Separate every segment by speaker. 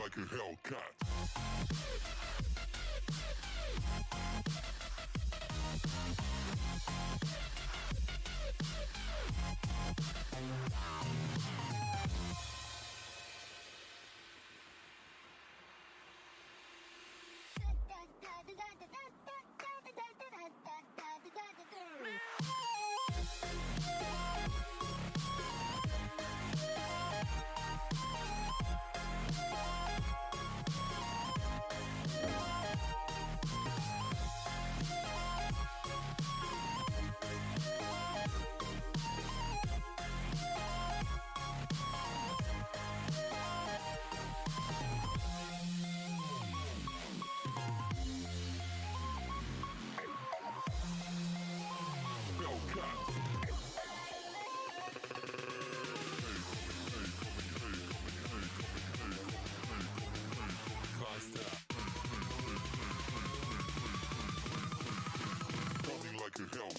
Speaker 1: Like a Hellcat. Like a hell.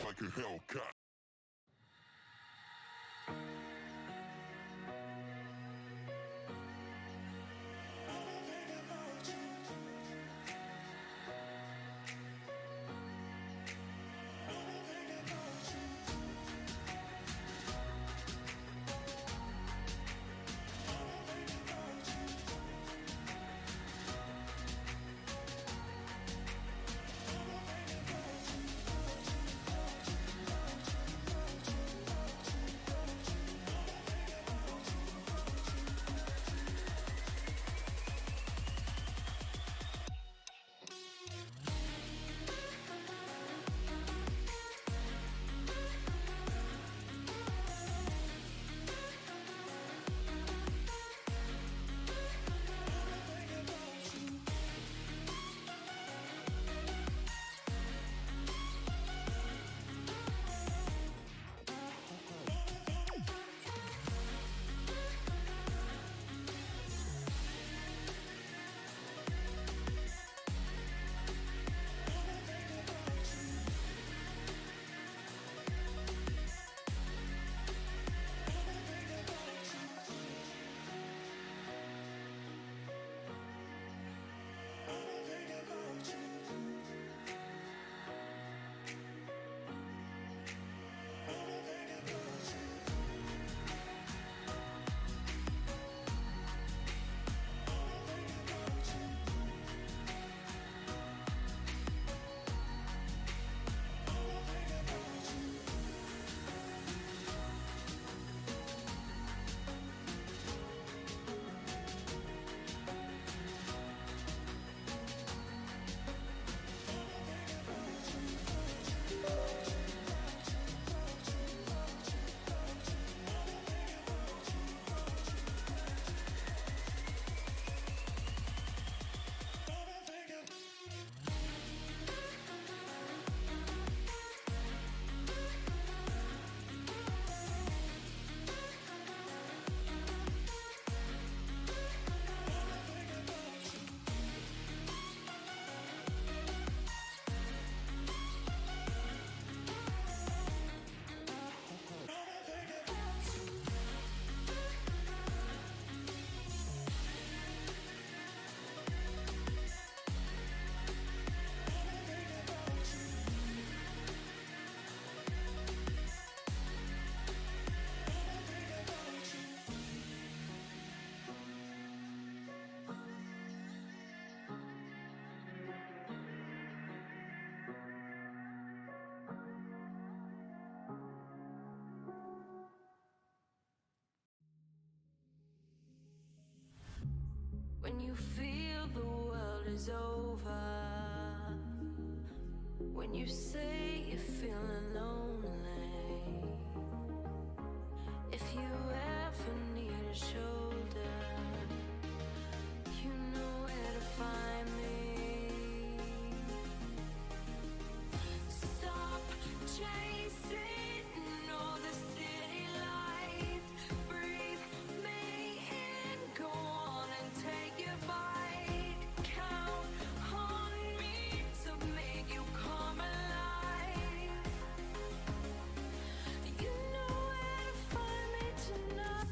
Speaker 1: Like a Hellcat.
Speaker 2: When you feel the world is over, When you say you're feeling lonely, if you ever need a shoulder, you know where to find me. Stop chasing all the city lights. Breathe me in, go on and take your bite. Count on me to make you come alive. You know where to find me tonight.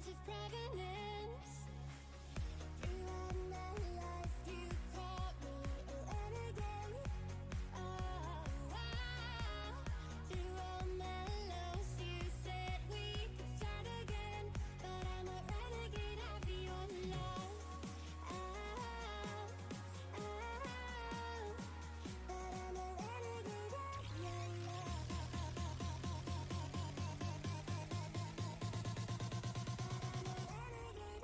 Speaker 3: knowledge of provenance. Throughout my life, you taught me a renegade. Through all my lows, you said we could start again. But I'm a renegade of your love. But I'm a renegade of your love. But I'm a renegade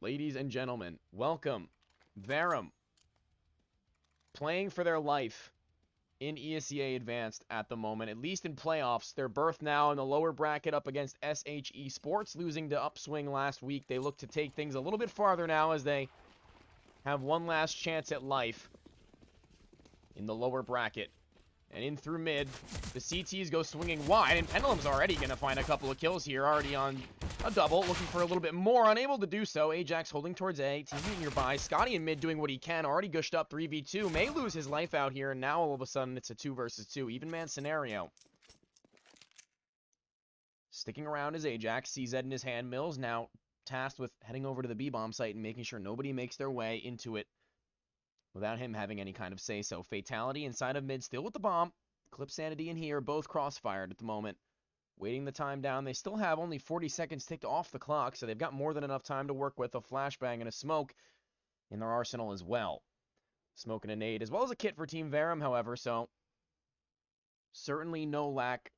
Speaker 4: Ladies and gentlemen, welcome. Verum. Playing for their life in ESEA Advanced at the moment, at least in playoffs. Their berth now in the lower bracket up against eSports, losing to Upswing last week. They look to take things a little bit farther now as they have one last chance at life in the lower bracket. And in through mid, the CTs go swinging wide, and Pendulum's already going to find a couple of kills here, already on a double, looking for a little bit more, unable to do so. Ajax holding towards A, teammate nearby. Scotty in mid doing what he can, already gushed up 3v2, may lose his life out here, and now all of a sudden it's a 2 versus 2, even man scenario. Sticking around is Ajax, CZ in his hand. Mills now tasked with heading over to the B-bomb site and making sure nobody makes their way into it without him having any kind of say-so. Fatality inside of mid, still with the bomb. Clip Sanity in here, both crossfired at the moment. Waiting the time down. They still have only 40 seconds ticked off the clock, so they've got more than enough time to work with. A flashbang and a smoke in their arsenal as well. Smoke and a nade, as well as a kit for Team Verum, however, so certainly no lack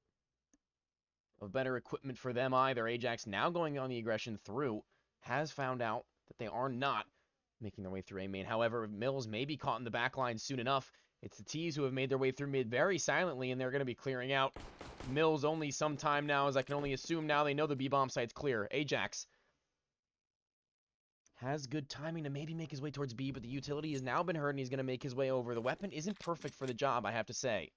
Speaker 4: of better equipment for them either. Ajax now going on the aggression through, has found out that they are not making their way through A main. However, Mills may be caught in the back line soon enough. It's the T's who have made their way through mid very silently, and they're going to be clearing out. Mills only some time now, as I can only assume now they know the B-bomb site's clear. Ajax has good timing to maybe make his way towards B, but the utility has now been heard, and he's going to make his way over. The weapon isn't perfect for the job, I have to say.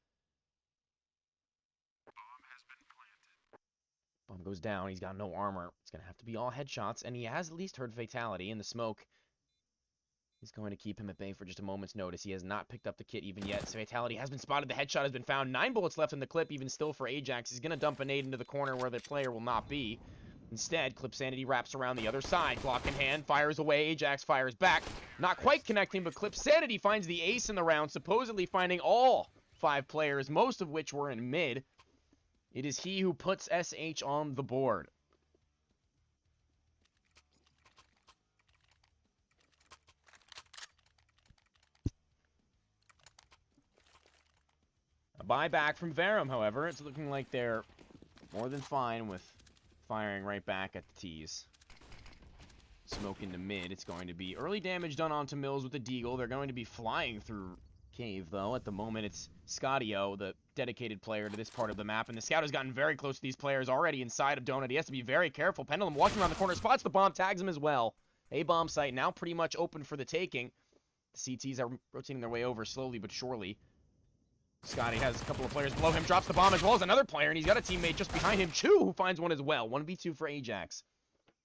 Speaker 4: Bomb goes down. He's got no armor. It's going to have to be all headshots, and he has at least heard Fatality in the smoke. He's going to keep him at bay for just a moment's notice. He has not picked up the kit even yet. So Fatality has been spotted. The headshot has been found. 9 bullets left in the clip, even still for Ajax. He's going to dump a nade into the corner where the player will not be. Instead, Clip Sanity wraps around the other side. Glock in hand, fires away. Ajax fires back. Not quite connecting, but Clip Sanity finds the ace in the round, supposedly finding all 5 players, most of which were in mid. It is he who puts SH on the board. A buyback from Verum, however. It's looking like they're more than fine with firing right back at the T's. Smoke into mid. It's going to be early damage done onto Mills with the Deagle. They're going to be flying through cave, though. At the moment, it's Scottio, the dedicated player to this part of the map. And the scout has gotten very close to these players already inside of Donut. He has to be very careful. Pendulum walking around the corner, spots the bomb, tags him as well. A-bomb site now pretty much open for the taking. The CTs are rotating their way over slowly but surely. Scotty has a couple of players below him, drops the bomb as well as another player, and he's got a teammate just behind him, Chu, who finds one as well. 1v2 for Ajax.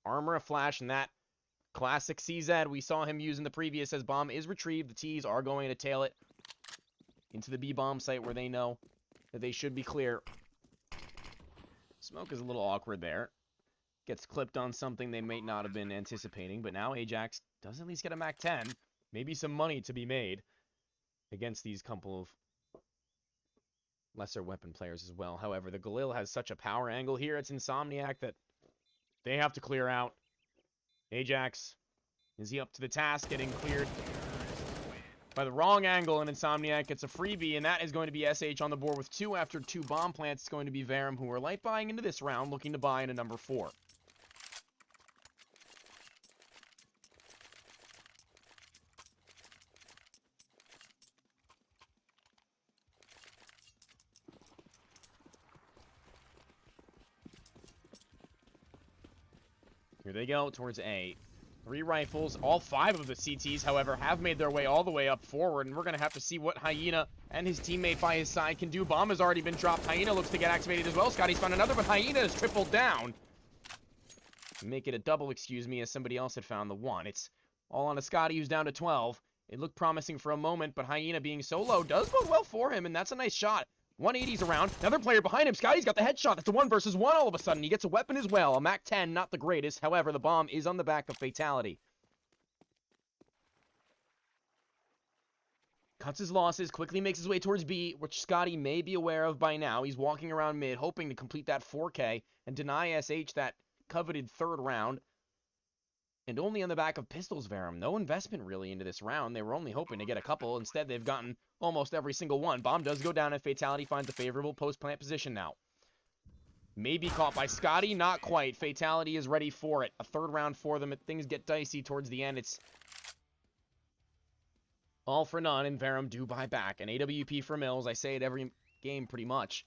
Speaker 4: Armor, a flash, and that classic CZ we saw him use in the previous as bomb is retrieved. The T's are going to tail it into the B-bomb site where they know that they should be clear. Smoke is a little awkward there. Gets clipped on something they may not have been anticipating, but now Ajax does at least get a MAC-10. Maybe some money to be made against these couple of lesser weapon players as well. However, the Galil has such a power angle here. It's Insomniac that they have to clear out. Ajax, is he up to the task, getting cleared by the wrong angle, and Insomniac gets a freebie, and that is going to be SH on the board with 2 after 2 bomb plants. It's going to be Verum, who are light buying into this round, looking to buy in a number 4. Here they go towards A. 3 rifles. All 5 of the CTs, however, have made their way all the way up forward, and we're going to have to see what Hyena and his teammate by his side can do. Bomb has already been dropped. Hyena looks to get activated as well. Scotty's found another, but Hyena has tripled down. Make it a double, excuse me, as somebody else had found the 1. It's all on a Scotty who's down to 12. It looked promising for a moment, but Hyena being so low does bode well for him, and that's a nice shot. 180's around. Another player behind him. Scotty's got the headshot. That's a 1 versus 1 all of a sudden. He gets a weapon as well. A MAC-10, not the greatest. However, the bomb is on the back of Fatality. Cuts his losses, quickly makes his way towards B, which Scotty may be aware of by now. He's walking around mid, hoping to complete that 4K and deny SH that coveted 3rd round. And only on the back of pistols, Verum. No investment really into this round. They were only hoping to get a couple. Instead, they've gotten almost every single one. Bomb does go down, and Fatality finds a favorable post-plant position now. Maybe caught by Scotty, not quite. Fatality is ready for it. A third round for them. Things get dicey towards the end. It's all for none, and Verum do buy back. An AWP for Mills. I say it every game pretty much.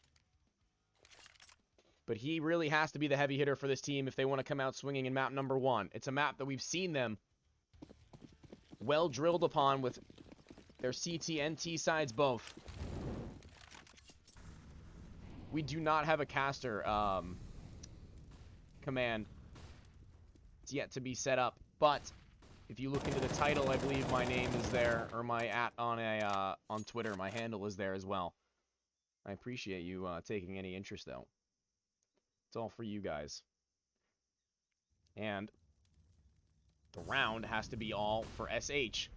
Speaker 4: But he really has to be the heavy hitter for this team if they want to come out swinging in map number 1. It's a map that we've seen them well drilled upon with their CT and T sides both. We do not have a caster command. It's yet to be set up, but if you look into the title, I believe my name is there, or my on Twitter, my handle is there as well. I appreciate you taking any interest, though. It's all for you guys. And the round has to be all for SH.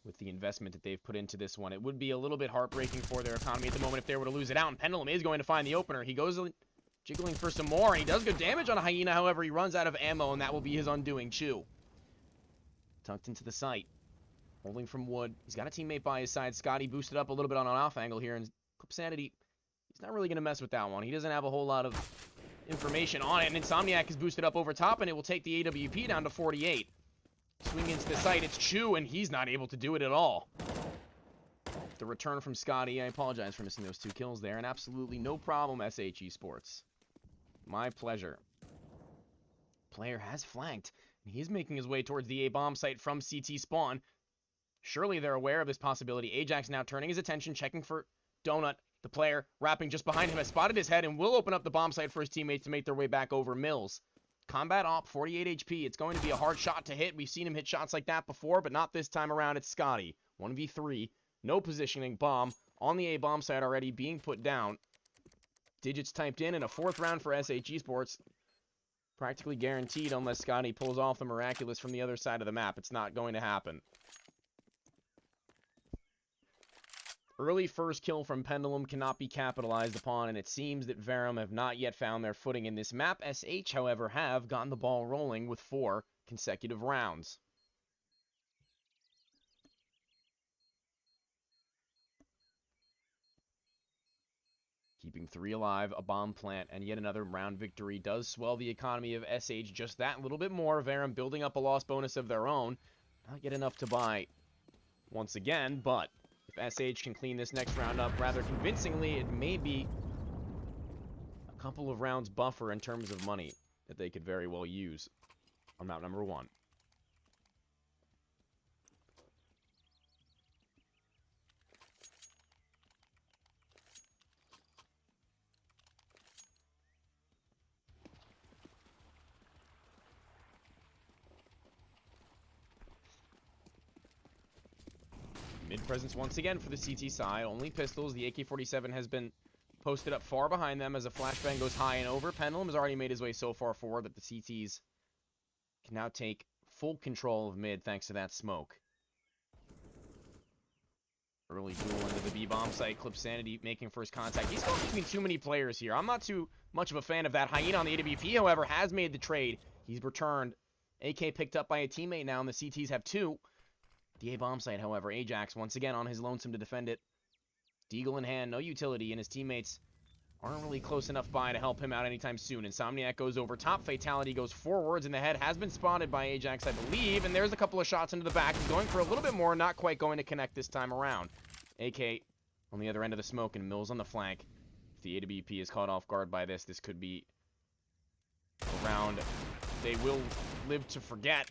Speaker 4: With the investment that they've put into this one, it would be a little bit heartbreaking for their economy at the moment if they were to lose it out. And Pendulum is going to find the opener. He goes jiggling for some more, and he does good damage on a Hyena. However, he runs out of ammo, and that will be his undoing. Chew. Tucked into the site. Holding from wood. He's got a teammate by his side. Scotty boosted up a little bit on an off angle here, and Clip Sanity, he's not really going to mess with that one. He doesn't have a whole lot of information on it, and Insomniac is boosted up over top, and it will take the AWP down to 48. Swing into the site, it's Chew, and he's not able to do it at all. The return from Scotty, I apologize for missing those 2 kills there, and absolutely no problem, SH eSports. My pleasure. Player has flanked, and he's making his way towards the A-bomb site from CT spawn. Surely they're aware of this possibility. Ajax now turning his attention, checking for Donut. The player, wrapping just behind him, has spotted his head and will open up the bomb site for his teammates to make their way back over Mills. Combat op, 48 HP. It's going to be a hard shot to hit. We've seen him hit shots like that before, but not this time around. It's Scotty. 1v3. No positioning. Bomb on the A bomb site already being put down. Digits typed in, and a 4th round for SH eSports. Practically guaranteed unless Scotty pulls off the miraculous from the other side of the map. It's not going to happen. Early first kill from Pendulum cannot be capitalized upon, and it seems that Verum have not yet found their footing in this map. SH, however, have gotten the ball rolling with 4 consecutive rounds. Keeping 3 alive, a bomb plant, and yet another round victory does swell the economy of SH just that little bit more. Verum building up a loss bonus of their own. Not yet enough to buy once again, but if SH can clean this next round up rather convincingly, it may be a couple of rounds buffer in terms of money that they could very well use on map number 1. Mid-presence once again for the CT side. Only pistols. The AK-47 has been posted up far behind them as a flashbang goes high and over. Pendulum has already made his way so far forward that the CTs can now take full control of mid thanks to that smoke. Early duel into the B-bomb site. Clip Sanity making first contact. He's going between too many players here. I'm not too much of a fan of that. Hyena on the AWP, however, has made the trade. He's returned. AK picked up by a teammate now, and the CTs have 2. The A-bomb site, however, Ajax once again on his lonesome to defend it. Deagle in hand, no utility, and his teammates aren't really close enough by to help him out anytime soon. Insomniac goes over top. Fatality goes forwards, and the head has been spotted by Ajax, I believe. And there's a couple of shots into the back. He's going for a little bit more, not quite going to connect this time around. AK on the other end of the smoke, and Mills on the flank. If the AWP is caught off guard by this, this could be a round they will live to forget.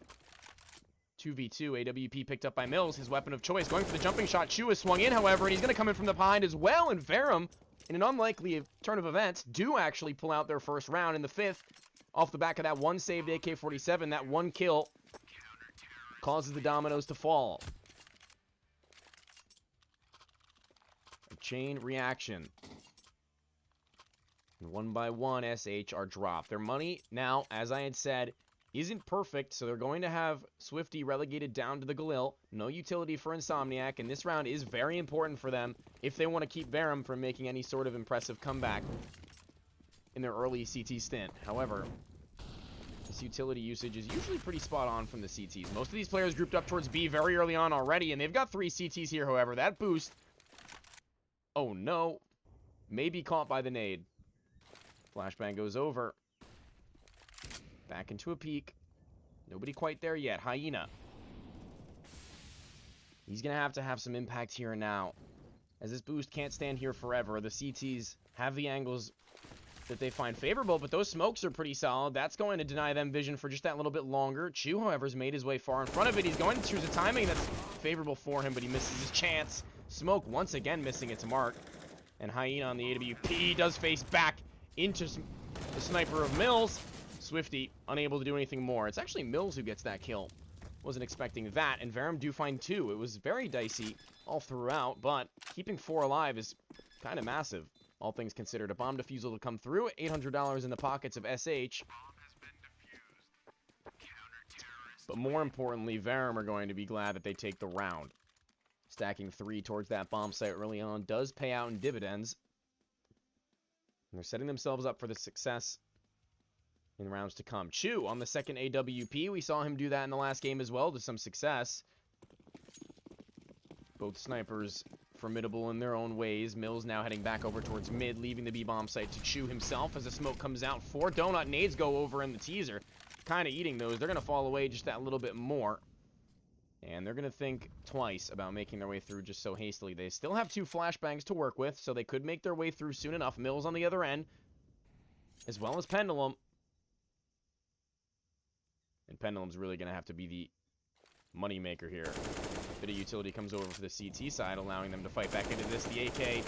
Speaker 4: 2v2, AWP picked up by Mills, his weapon of choice, going for the jumping shot. Chu is swung in, however, and he's going to come in from the behind as well, and Verum, in an unlikely turn of events, do actually pull out their first round in the 5th, off the back of that one saved AK-47. That one kill causes the dominoes to fall. A chain reaction. And one by one, SH are dropped. Their money now, as I had said, isn't perfect, so they're going to have Swifty relegated down to the Galil. No utility for Insomniac, and this round is very important for them if they want to keep Verum from making any sort of impressive comeback in their early CT stint. However, this utility usage is usually pretty spot on from the CTs. Most of these players grouped up towards B very early on already, and they've got 3 CTs here, however. That boost, oh no, may be caught by the nade. Flashbang goes over. Back into a peak. Nobody quite there yet. Hyena. He's going to have some impact here and now. As this boost can't stand here forever. The CTs have the angles that they find favorable, but those smokes are pretty solid. That's going to deny them vision for just that little bit longer. Chu, however, has made his way far in front of it. He's going to choose a timing that's favorable for him, but he misses his chance. Smoke once again missing its mark. And Hyena on the AWP does face back into the sniper of Mills. Swifty unable to do anything more. It's actually Mills who gets that kill. Wasn't expecting that, and Verum do find 2. It was very dicey all throughout, but keeping 4 alive is kind of massive. All things considered, a bomb defusal to come through. $800 in the pockets of SH. But more importantly, Verum are going to be glad that they take the round. Stacking 3 towards that bomb site early on does pay out in dividends. And they're setting themselves up for the success in rounds to come. Chu on the second AWP. We saw him do that in the last game as well to some success. Both snipers formidable in their own ways. Mills now heading back over towards mid, leaving the B-bomb site to Chu himself as the smoke comes out. 4 donut nades go over in the teaser. Kind of eating those. They're going to fall away just that little bit more. And they're going to think twice about making their way through just so hastily. They still have 2 flashbangs to work with, so they could make their way through soon enough. Mills on the other end, as well as Pendulum. And Pendulum's really going to have to be the moneymaker here. Bit of utility comes over for the CT side, allowing them to fight back into this. The AK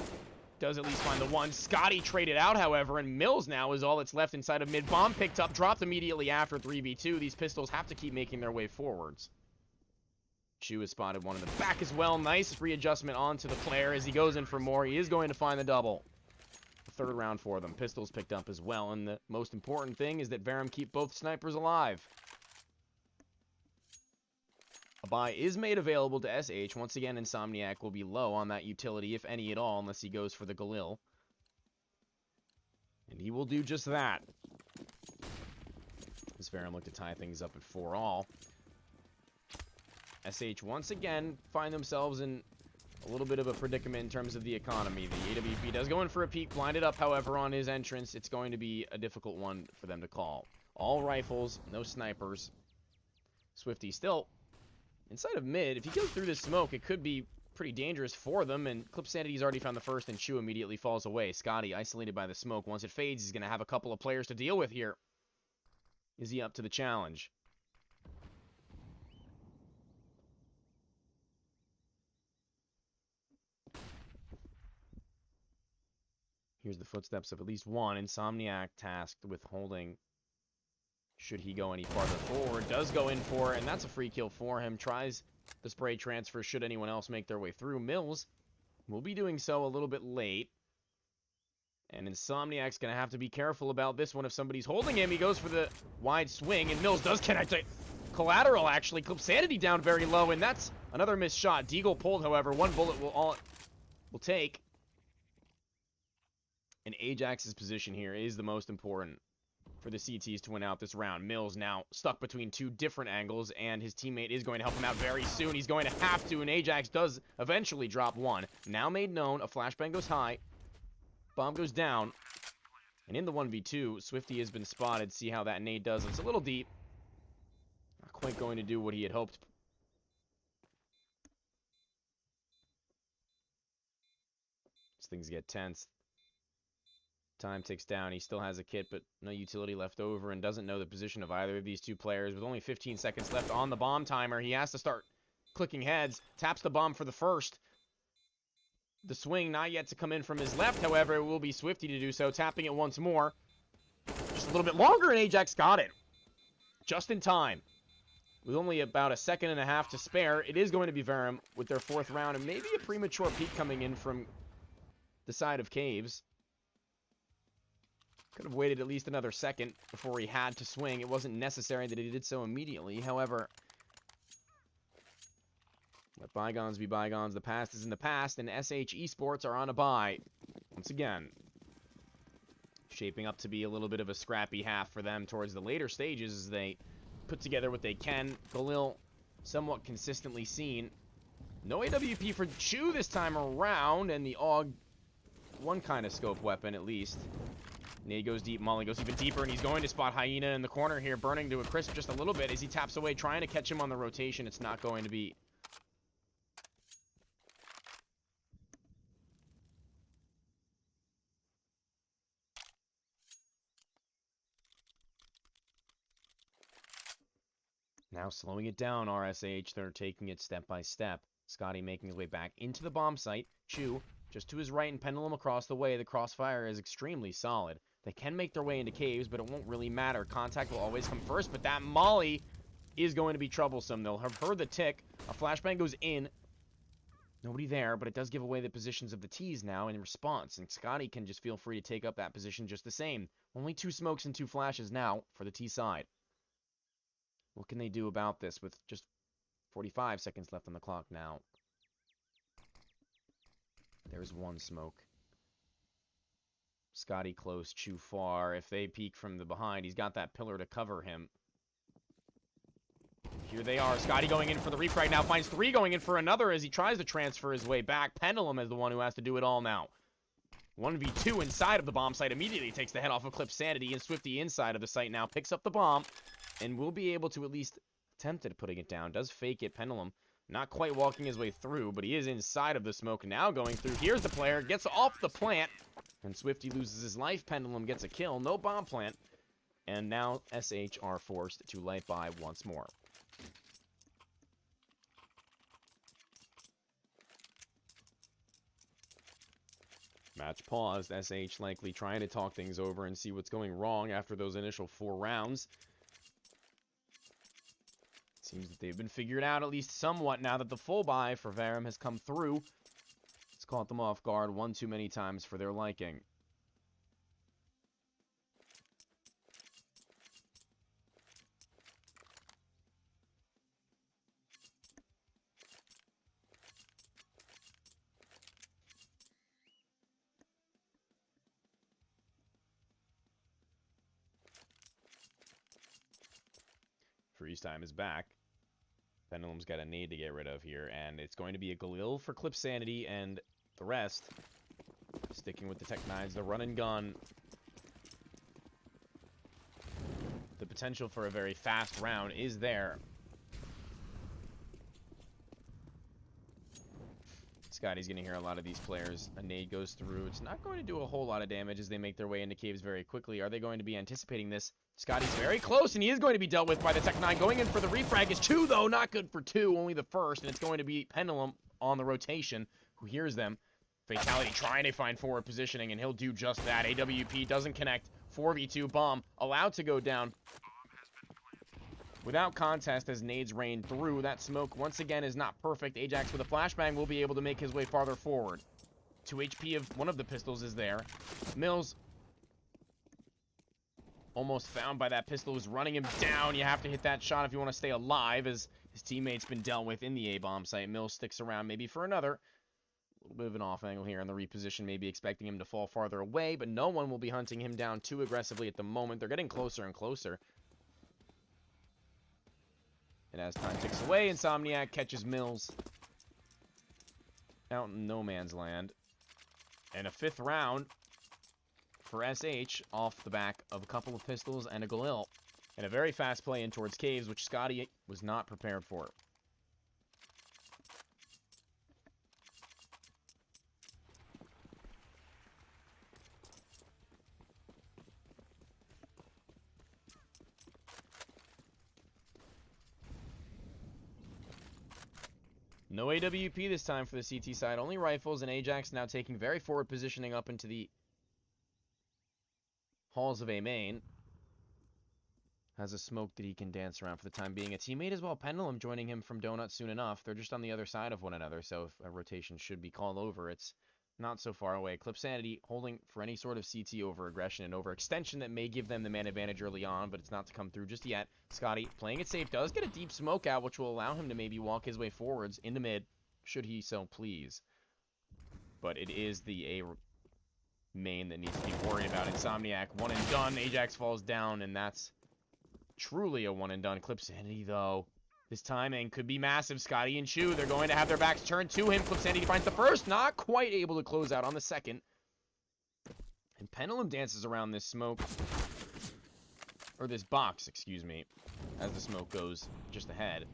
Speaker 4: does at least find the one. Scotty traded out, however, and Mills now is all that's left inside of mid. Bomb picked up, dropped immediately after 3v2. These pistols have to keep making their way forwards. Chu has spotted one in the back as well. Nice readjustment onto the player as he goes in for more. He is going to find the double. The 3rd round for them. Pistols picked up as well, and the most important thing is that Verum keep both snipers alive. A buy is made available to SH. Once again, Insomniac will be low on that utility, if any at all, unless he goes for the Galil. And he will do just that. As Verum look to tie things up at 4-all. SH once again find themselves in a little bit of a predicament in terms of the economy. The AWP does go in for a peek, blinded up, however, on his entrance. It's going to be a difficult one for them to call. All rifles, no snipers. Swifty still inside of mid. If he goes through this smoke, it could be pretty dangerous for them, and Clip Sanity's already found the first, and Chu immediately falls away. Scotty, isolated by the smoke. Once it fades, he's going to have a couple of players to deal with here. Is he up to the challenge? Here's the footsteps of at least one. Insomniac tasked with holding. Should he go any farther forward? Does go in for it, and that's a free kill for him. Tries the spray transfer should anyone else make their way through. Mills will be doing so a little bit late. And Insomniac's going to have to be careful about this one. If somebody's holding him, he goes for the wide swing, and Mills does connect a collateral, actually. Clip Sanity down very low, and that's another missed shot. Deagle pulled, however. 1 bullet will take. And Ajax's position here is the most important for the CTs to win out this round. Mills now stuck between 2 different angles, and his teammate is going to help him out very soon. He's going to have to, and Ajax does eventually drop 1. Now made known, a flashbang goes high. Bomb goes down. And in the 1v2, Swifty has been spotted. See how that nade does. It's a little deep. Not quite going to do what he had hoped. As things get tense. Time ticks down. He still has a kit, but no utility left over, and doesn't know the position of either of these 2 players. With only 15 seconds left on the bomb timer, he has to start clicking heads. Taps the bomb for the first. The swing not yet to come in from his left, however, it will be Swifty to do so. Tapping it once more. Just a little bit longer, and Ajax got it. Just in time. With only about a second and a half to spare, it is going to be Verum with their 4th round, and maybe a premature peek coming in from the side of Caves. Could have waited at least another second before he had to swing. It wasn't necessary that he did so immediately. However, let bygones be bygones. The past is in the past, and SH eSports are on a bye. Once again, shaping up to be a little bit of a scrappy half for them towards the later stages as they put together what they can. Galil somewhat consistently seen. No AWP for Chu this time around, and the AUG, one kind of scope weapon at least. Nade goes deep, Molly goes even deeper, and he's going to spot Hyena in the corner here, burning to a crisp just a little bit as he taps away, trying to catch him on the rotation. It's not going to be. Now slowing it down, RSH. They're taking it step by step. Scotty making his way back into the bomb site. Chu just to his right and Pendulum across the way. The crossfire is extremely solid. They can make their way into caves, but it won't really matter. Contact will always come first, but that Molly is going to be troublesome. They'll have heard the tick. A flashbang goes in. Nobody there, but it does give away the positions of the T's now in response, and Scotty can just feel free to take up that position just the same. Only 2 smokes and 2 flashes now for the T side. What can they do about this with just 45 seconds left on the clock now? There's 1 smoke. Scotty close, Chu far. If they peek from the behind, he's got that pillar to cover him. Here they are. Scotty going in for the refrag now. Finds 3 going in for another as he tries to transfer his way back. Pendulum is the one who has to do it all now. 1v2 inside of the bomb site. Immediately takes the head off of Clip Sanity, and Swifty inside of the site now picks up the bomb and will be able to at least attempt at putting it down. Does fake it. Pendulum not quite walking his way through, but he is inside of the smoke now going through. Here's the player. Gets off the plant, and Swifty loses his life. Pendulum gets a kill. No bomb plant. And now SH are forced to light by once more. Match paused. SH likely trying to talk things over and see what's going wrong after those initial 4 rounds. Seems that they've been figured out at least somewhat now that the full buy for Verum has come through. It's caught them off guard one too many times for their liking. Freeze time is back. Pendulum's got a nade to get rid of here, and it's going to be a Galil for Clip Sanity, and the rest sticking with the Tech 9s, the run and gun. The potential for a very fast round is there. Scotty's going to hear a lot of these players. A nade goes through. It's not going to do a whole lot of damage as they make their way into caves very quickly. Are they going to be anticipating this? Scotty's very close, and he is going to be dealt with by the Tech 9. Going in for the refrag is 2, though. Not good for 2, only the first, and it's going to be Pendulum on the rotation, who hears them. Fatality trying to find forward positioning, and he'll do just that. AWP doesn't connect. 4v2 bomb allowed to go down without contest as nades rain through. That smoke, once again, is not perfect. Ajax with a flashbang will be able to make his way farther forward. 2 HP of one of the pistols is there. Mills almost found by that pistol, who's running him down. You have to hit that shot if you want to stay alive, as his teammate's been dealt with in the A-bomb site. Mills sticks around maybe for another. A little bit of an off angle here on the reposition, maybe expecting him to fall farther away, but no one will be hunting him down too aggressively at the moment. They're getting closer and closer. And as time ticks away, Insomniac catches Mills out in no man's land. And a 5th round for SH off the back of a couple of pistols and a Galil. And a very fast play in towards caves, which Scotty was not prepared for. No AWP this time for the CT side, only rifles, and Ajax now taking very forward positioning up into the halls of A main. Has a smoke that he can dance around for the time being. A teammate as well, Pendulum, joining him from Donut soon enough. They're just on the other side of one another, so if a rotation should be called over, it's not so far away. Clip Sanity holding for any sort of CT over aggression and over extension that may give them the man advantage early on, but it's not to come through just yet. Scotty, playing it safe, does get a deep smoke out, which will allow him to maybe walk his way forwards into mid, should he so please. But it is the A main that needs to be worried about. Insomniac, 1 and done. Ajax falls down, and that's truly a 1 and done. Clip Sanity, though. This timing could be massive. Scotty and Chu, they're going to have their backs turned to him. Clip Sanity finds the first. Not quite able to close out on the second. And Pendulum dances around this smoke, or this box, excuse me, as the smoke goes just ahead.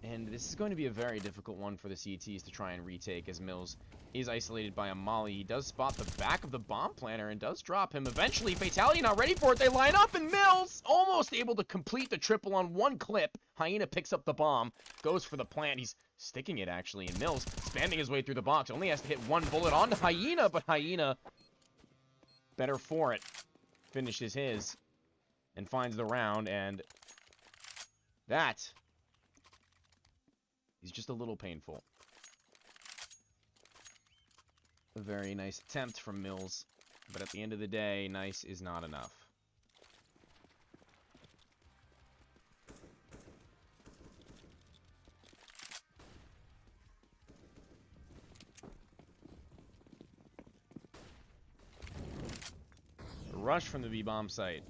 Speaker 4: And this is going to be a very difficult one for the CTs to try and retake, as Mills is isolated by a molly. He does spot the back of the bomb planter and does drop him. Eventually, Fatality not ready for it. They line up, and Mills almost able to complete the triple on one clip. Hyena picks up the bomb, goes for the plant. He's sticking it, actually, and Mills spamming his way through the box. Only has to hit one bullet onto Hyena, but Hyena, better for it, finishes his and finds the round, and that is just a little painful. A very nice attempt from Mills, but at the end of the day, nice is not enough. A rush from the B-bomb site.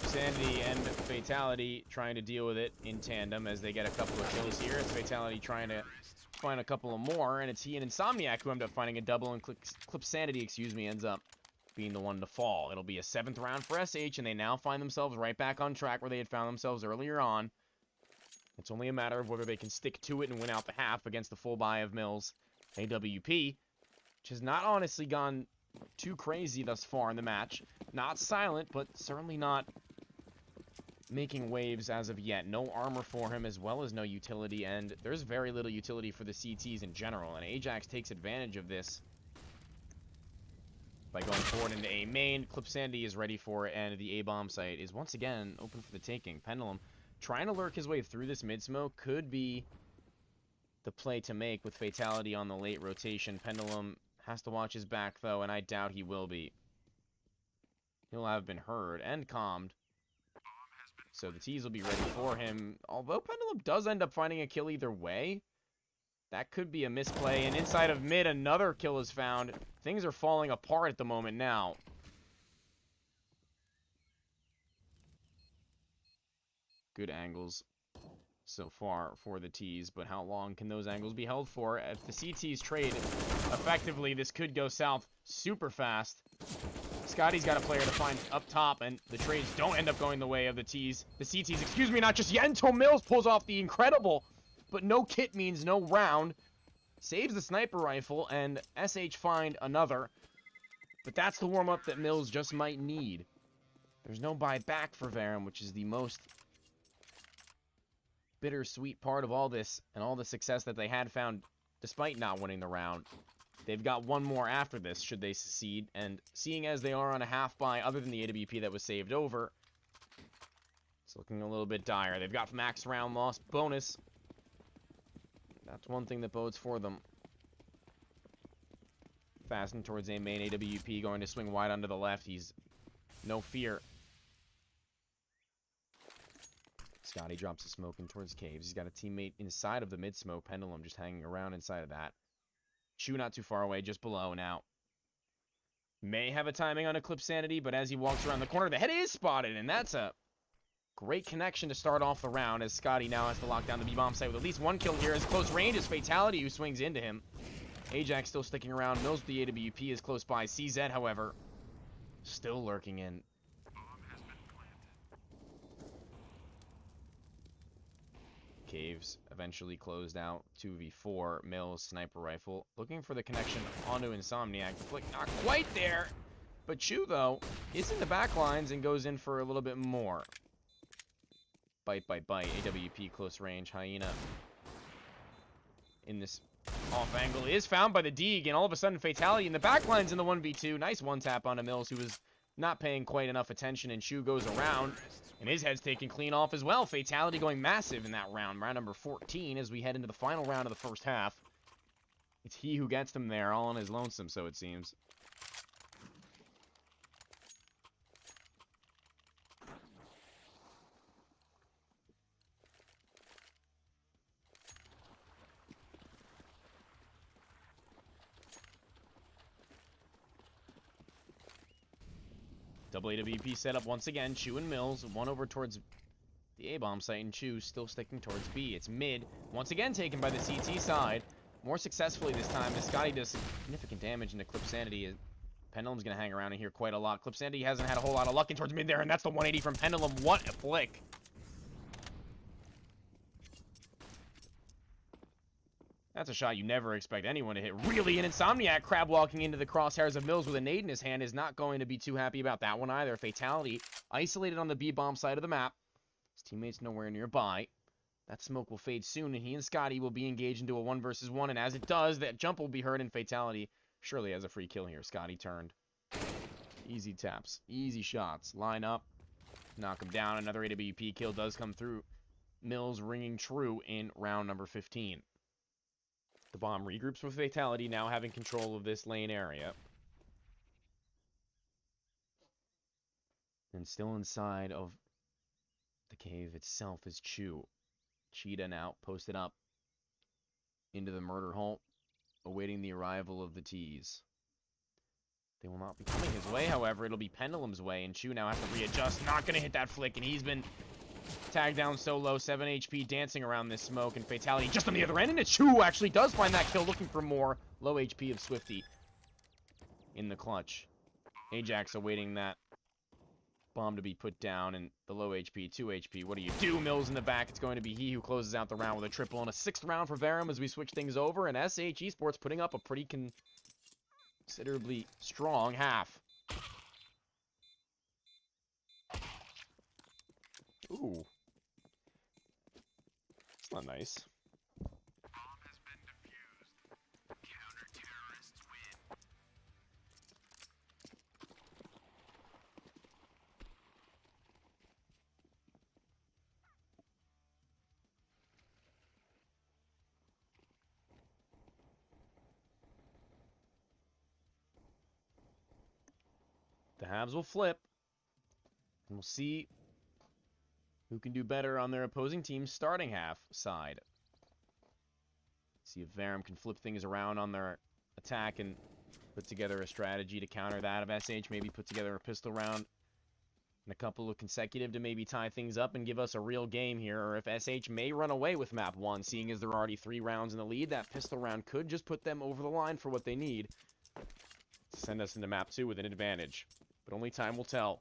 Speaker 4: Sanity and Fatality trying to deal with it in tandem as they get a couple of kills here. It's Fatality trying to find a couple of more, and it's he and Insomniac who end up finding a double, and Clip Sanity, excuse me, ends up being the one to fall. It'll be a 7th round for SH, and they now find themselves right back on track where they had found themselves earlier on. It's only a matter of whether they can stick to it and win out the half against the full buy of Mills AWP, which has not honestly gone too crazy thus far in the match. Not silent, but certainly not making waves as of yet. No armor for him, as well as no utility, and there's very little utility for the CTs in general, and Ajax takes advantage of this by going forward into A main. Clip Sandy is ready for it, and the A-bomb site is once again open for the taking. Pendulum trying to lurk his way through this mid-smoke could be the play to make with Fatality on the late rotation. Pendulum has to watch his back, though, and I doubt he will be. He'll have been heard and calmed, so the T's will be ready for him. Although Pendulum does end up finding a kill either way, that could be a misplay. And inside of mid, another kill is found. Things are falling apart at the moment now. Good angles so far for the T's, but how long can those angles be held for? If the CTs trade effectively, this could go south super fast. Scotty's got a player to find up top, and the trades don't end up going the way of the CTs, excuse me, not just yet, until Mills pulls off the incredible, but no kit means no round. Saves the sniper rifle, and SH find another. But that's the warm-up that Mills just might need. There's no buyback for Verum, which is the most bittersweet part of all this, and all the success that they had found despite not winning the round. They've got one more after this, should they succeed, and seeing as they are on a half buy, other than the AWP that was saved over, it's looking a little bit dire. They've got max round loss bonus. That's one thing that bodes for them. Fasten towards A main. AWP going to swing wide onto the left. He's no fear. Scotty drops a smoke in towards caves. He's got a teammate inside of the mid-smoke. Pendulum just hanging around inside of that. Chu not too far away, just below now. May have a timing on Eclipse Sanity, but as he walks around the corner, the head is spotted, and that's a great connection to start off the round, as Scotty now has to lock down the B-bomb site with at least one kill here. As close range is Fatality, who swings into him. Ajax still sticking around. Mills with the AWP is close by. CZ, however, still lurking in. Caves eventually closed out. 2v4. Mills sniper rifle looking for the connection onto Insomniac. The flick not quite there, but Chu though is in the back lines and goes in for a little bit more. Bite by bite. AWP close range. Hyena in this off angle is found by the Deeg, and all of a sudden Fatality in the back lines in the 1v2. Nice one tap onto Mills, who was not paying quite enough attention, and Chu goes around, and his head's taken clean off as well. Fatality going massive in that round. Round number 14 as we head into the final round of the first half. It's he who gets them there, all on his lonesome, so it seems. Double AWP setup once again. Chu and Mills, one over towards the A-bomb site, and Chu still sticking towards B. It's mid, once again taken by the CT side. more successfully this time as Scotty does significant damage into Clip Sanity. Pendulum's going to hang around in here quite a lot. Clip Sanity hasn't had a whole lot of luck in towards mid there, and that's the 180 from Pendulum. What a flick. That's a shot you never expect anyone to hit. Really, an Insomniac crab walking into the crosshairs of Mills with a nade in his hand is not going to be too happy about that one either. Fatality isolated on the B-bomb side of the map. His teammates nowhere nearby. That smoke will fade soon, and he and Scotty will be engaged into a 1 versus 1, and as it does, that jump will be heard, and Fatality surely has a free kill here. Scotty turned. Easy taps. Easy shots. Line up. Knock him down. Another AWP kill does come through. Mills ringing true in round number 15. The bomb regroups with Fatality, now having control of this lane area. And still inside of the cave itself is Chu. Cheetah now posted up into the murder hole, awaiting the arrival of the T's. They will not be coming his way, however, it'll be Pendulum's way, and Chu now has to readjust. Not going to hit that flick, and he's been tagged down so low, 7 HP, dancing around this smoke, and Fatality just on the other end, and Chu actually does find that kill, looking for more. Low HP of Swifty in the clutch. Ajax awaiting that bomb to be put down, and the low HP, 2 HP. What do you do? Mills in the back. It's going to be he who closes out the round with a triple, and a 6th round for Verum as we switch things over, and SH eSports putting up a pretty considerably strong half. Ooh. It's not nice. The halves will flip, and we'll see who can do better on their opposing team's starting half side. See if Verum can flip things around on their attack and put together a strategy to counter that. If SH maybe put together a pistol round and a couple of consecutive to maybe tie things up and give us a real game here. Or if SH may run away with map 1, seeing as they're already 3 rounds in the lead, that pistol round could just put them over the line for what they need to send us into map 2 with an advantage. But only time will tell.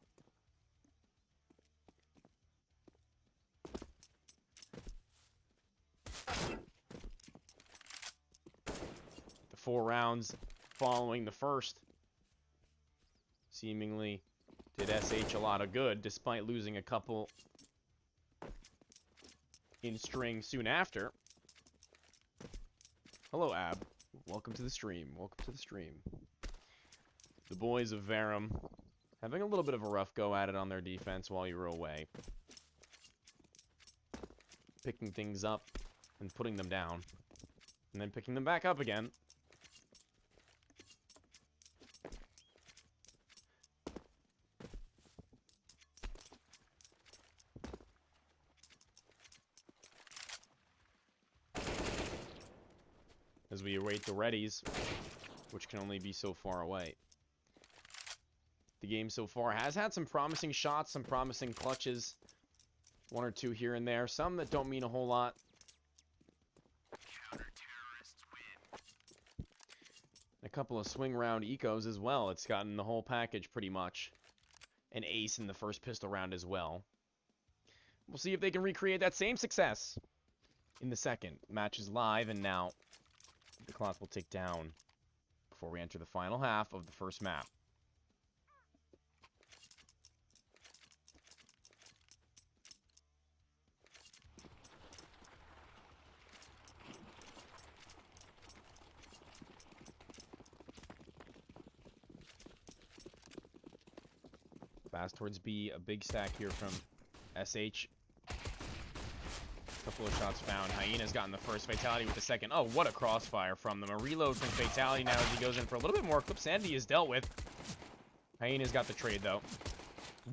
Speaker 4: The 4 rounds following the first seemingly did SH a lot of good, despite losing a couple in string soon after. Hello, Ab. Welcome to the stream. Welcome to the stream. The boys of Verum having a little bit of a rough go at it on their defense while you were away. Picking things up and putting them down. And then picking them back up again. As we await the readies, which can only be so far away. The game so far has had some promising shots, some promising clutches. 1 or 2 here and there. Some that don't mean a whole lot. A couple of swing round ecos as well. It's gotten the whole package pretty much. An ace in the first pistol round as well. We'll see if they can recreate that same success in the second. Match is live, and now the clock will tick down before we enter the final half of the first map. Fast towards B, a big stack here from SH. Couple of shots found. Hyena's gotten the first, Fatality with the second. Oh, what a crossfire from them. A reload from Fatality now as he goes in for a little bit more. Clip Sanity is dealt with. Hyena's got the trade, though.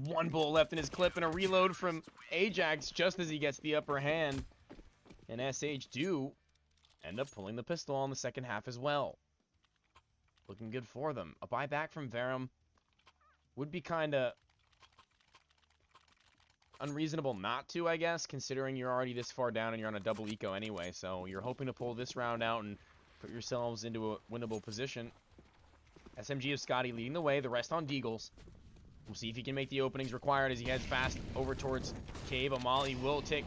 Speaker 4: 1 bullet left in his clip, and a reload from Ajax just as he gets the upper hand. And SH do end up pulling the pistol on the second half as well. Looking good for them. A buyback from Verum would be kind of unreasonable not to, I guess, considering you're already this far down and you're on a double eco anyway. So you're hoping to pull this round out and Put yourselves into a winnable position. SMG of Scotty leading the way, the rest on Deagles. We'll see if he can make the openings required as he heads fast over towards Cave. Molly will take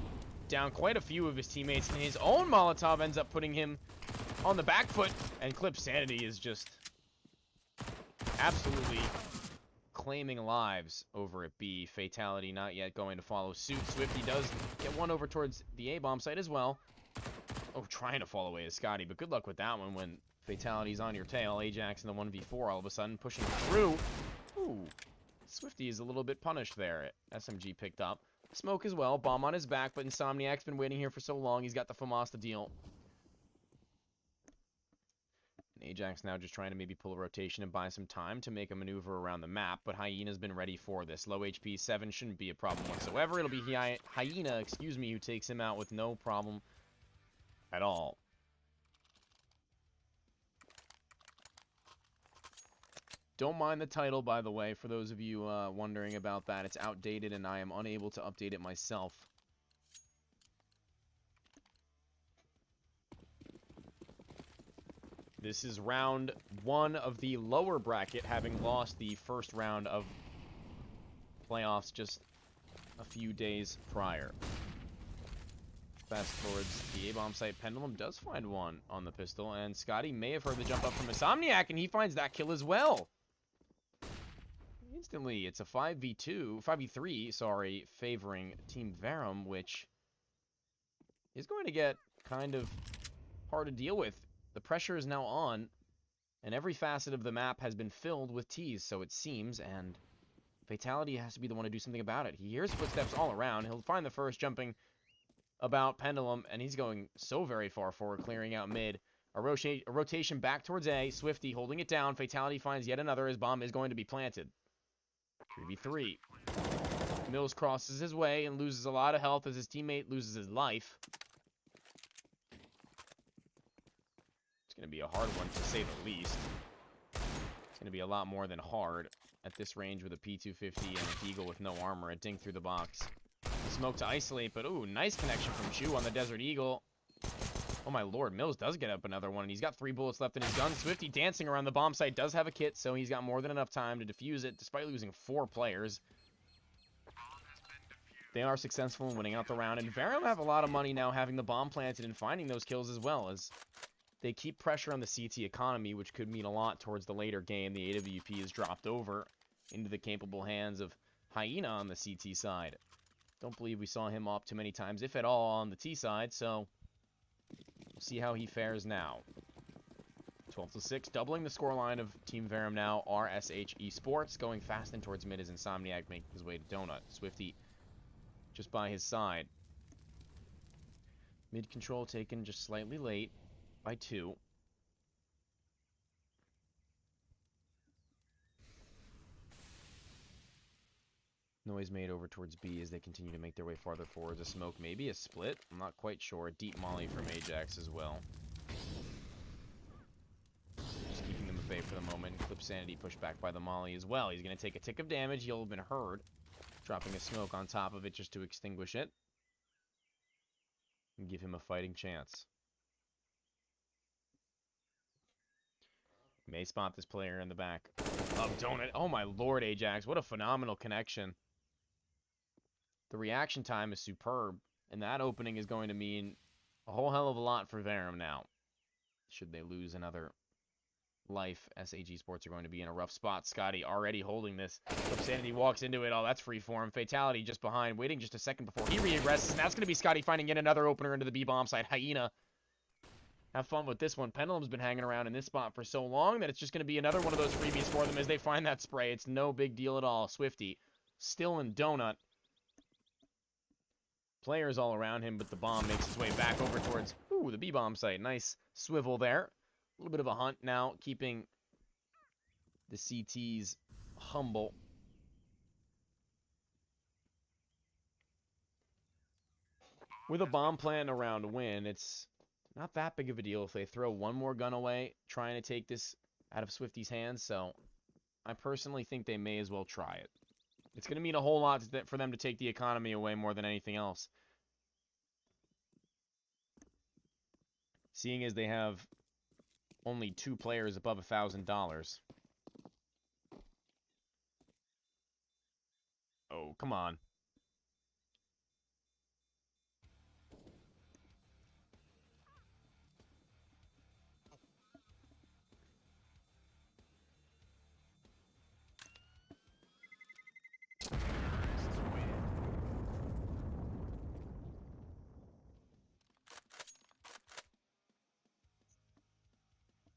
Speaker 4: down quite a few of his teammates, and his own Molotov ends up putting him on the back foot, and Clip Sanity is just absolutely claiming lives over at B. Fatality not yet going to follow suit. Swifty does get one over towards the A-bomb site as well. Oh, trying to fall away is Scotty, but good luck with that one when Fatality's on your tail. Ajax in the 1v4 all of a sudden pushing through. Ooh, Swifty is a little bit punished there. SMG picked up. Smoke as well, bomb on his back, but Insomniac's been waiting here for so long. He's got the FAMAS to deal. And Ajax now just trying to maybe pull a rotation and buy some time to make a maneuver around the map, but Hyena's been ready for this. Low HP 7 shouldn't be a problem whatsoever. It'll be Hyena, excuse me, who takes him out with no problem at all. Don't mind the title, by the way, for those of you wondering about that. It's outdated, and I am unable to update it myself. This is round 1 of the lower bracket, having lost the first round of playoffs just a few days prior. Fast towards the A-bomb site. Pendulum does find one on the pistol, and Scotty may have heard the jump up from Insomniac, and he finds that kill as well. Instantly, it's a 5v3, sorry, favoring Team Verum, which is going to get kind of hard to deal with. The pressure is now on, and every facet of the map has been filled with T's, so it seems, and Fatality has to be the one to do something about it. He hears footsteps all around. He'll find the first jumping about Pendulum, and he's going so very far forward, clearing out mid. A rotation back towards A. Swifty holding it down. Fatality finds yet another. His bomb is going to be planted. 3v3. Mills crosses his way and loses a lot of health as his teammate loses his life. It's going to be a hard one, to say the least. It's going to be a lot more than hard at this range with a P250 and a Deagle with no armor. A dink through the box. Smoke to isolate, but ooh, nice connection from Chu on the Desert Eagle. Oh my lord, Mills does get up another one, and he's got 3 bullets left in his gun. Swifty dancing around the bomb site, does have a kit, so he's got more than enough time to defuse it, despite losing 4 players. They are successful in winning out the round, and Verum have a lot of money now having the bomb planted and finding those kills as well, as they keep pressure on the CT economy, which could mean a lot towards the later game. The AWP is dropped over into the capable hands of Hyena on the CT side. Don't believe we saw him up too many times, if at all, on the T side, so we'll see how he fares now. 12-6, doubling the scoreline of Team Verum now. RSH eSports going fast in towards mid as Insomniac making his way to Donut. Swifty just by his side. Mid control taken just slightly late by 2. Noise made over towards B as they continue to make their way farther forward. A smoke, maybe a split? I'm not quite sure. Deep molly from Ajax as well. Just keeping them at bay for the moment. Clip Sanity pushed back by the molly as well. He's going to take a tick of damage. He'll have been heard. Dropping a smoke on top of it just to extinguish it. And give him a fighting chance. May spot this player in the back of Donut. Oh my lord, Ajax. What a phenomenal connection. The reaction time is superb, and that opening is going to mean a whole hell of a lot for Verum now. Should they lose another life, SAG Sports are going to be in a rough spot. Scotty already holding this. Sanity walks into it. Oh, that's free for him. Fatality just behind, waiting just a second before he regresses, and that's going to be Scotty finding yet another opener into the B-bomb side. Hyena. Have fun with this one. Pendulum's been hanging around in this spot for so long that it's just going to be another one of those freebies for them as they find that spray. It's no big deal at all. Swifty still in Donut. Players all around him, but the bomb makes its way back over towards, ooh, the B-bomb site. Nice swivel there. A little bit of a hunt now, keeping the CTs humble. With a bomb plant around win, it's not that big of a deal if they throw one more gun away, trying to take this out of Swifty's hands, so I personally think they may as well try it. It's going to mean a whole lot for them to take the economy away more than anything else. Seeing as they have only 2 players above $1,000. Oh, come on.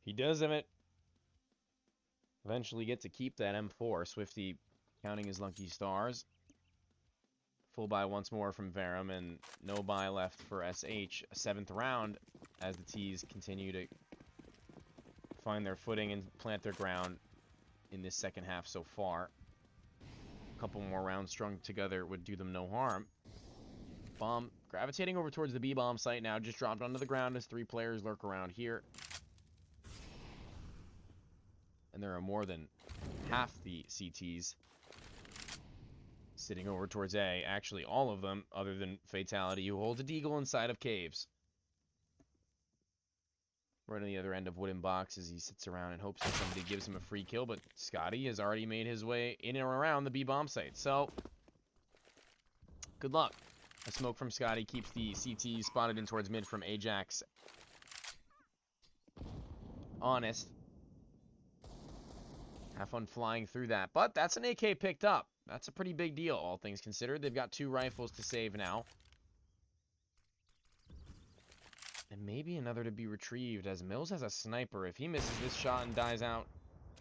Speaker 4: He does eventually get to keep that M4. Swifty counting his lucky stars. Full buy once more from Verum, and no buy left for SH. A 7th round as the T's continue to find their footing and plant their ground in this second half so far. A couple more rounds strung together would do them no harm. Bomb gravitating over towards the B-bomb site now, just dropped onto the ground as 3 players lurk around here. And there are more than half the CTs sitting over towards A. Actually, all of them, other than Fatality, who holds a deagle inside of caves. Right on the other end of wooden boxes, he sits around and hopes that somebody gives him a free kill, but Scotty has already made his way in and around the B-bomb site. So, good luck. A smoke from Scotty keeps the CT spotted in towards mid from Ajax honest. Have fun flying through that. But that's an AK picked up. That's a pretty big deal, all things considered. They've got 2 rifles to save now. And maybe another to be retrieved, as Mills has a sniper. If he misses this shot and dies out,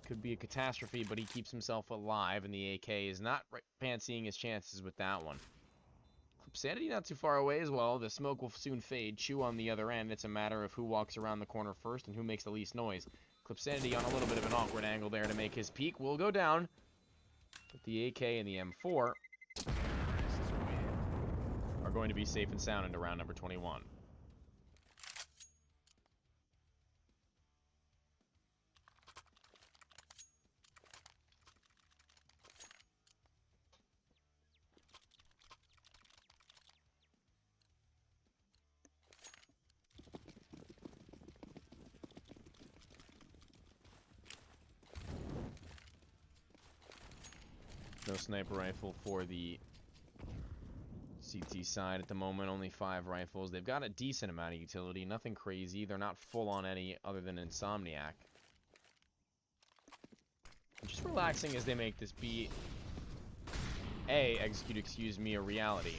Speaker 4: could be a catastrophe, but he keeps himself alive, and the AK is not fancying his chances with that one. Sanity not too far away as well. The smoke will soon fade. Chew on the other end. It's a matter of who walks around the corner first and who makes the least noise. Clipsanity on a little bit of an awkward angle there to make his peek. Will go down. But the AK and the M4 are going to be safe and sound into round number 21. No sniper rifle for the CT side at the moment. Only 5 rifles. They've got a decent amount of utility. Nothing crazy. They're not full on any other than Insomniac. Just relaxing as they make this be a reality.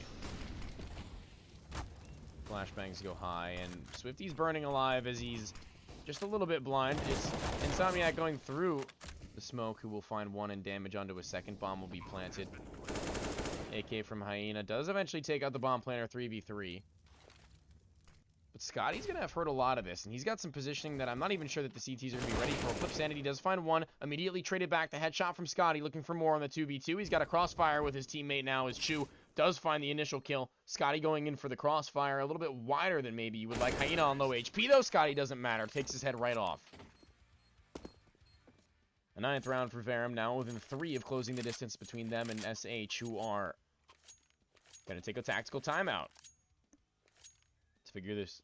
Speaker 4: Flashbangs go high, and Swifty's burning alive as he's just a little bit blind. It's Insomniac going through the smoke, who will find 1 and damage onto a second. Bomb will be planted. AK from Hyena does eventually take out the bomb planter 3v3. But Scotty's going to have heard a lot of this, and he's got some positioning that I'm not even sure that the CTs are going to be ready for. Flip Sanity does find 1, immediately traded back. The headshot from Scotty, looking for more on the 2v2. He's got a crossfire with his teammate now as Chu does find the initial kill. Scotty going in for the crossfire, a little bit wider than maybe you would like. Hyena on low HP, though. Scotty doesn't matter, takes his head right off. A 9th round for Verum, now within 3 of closing the distance between them and SH, who are going to take a tactical timeout to figure this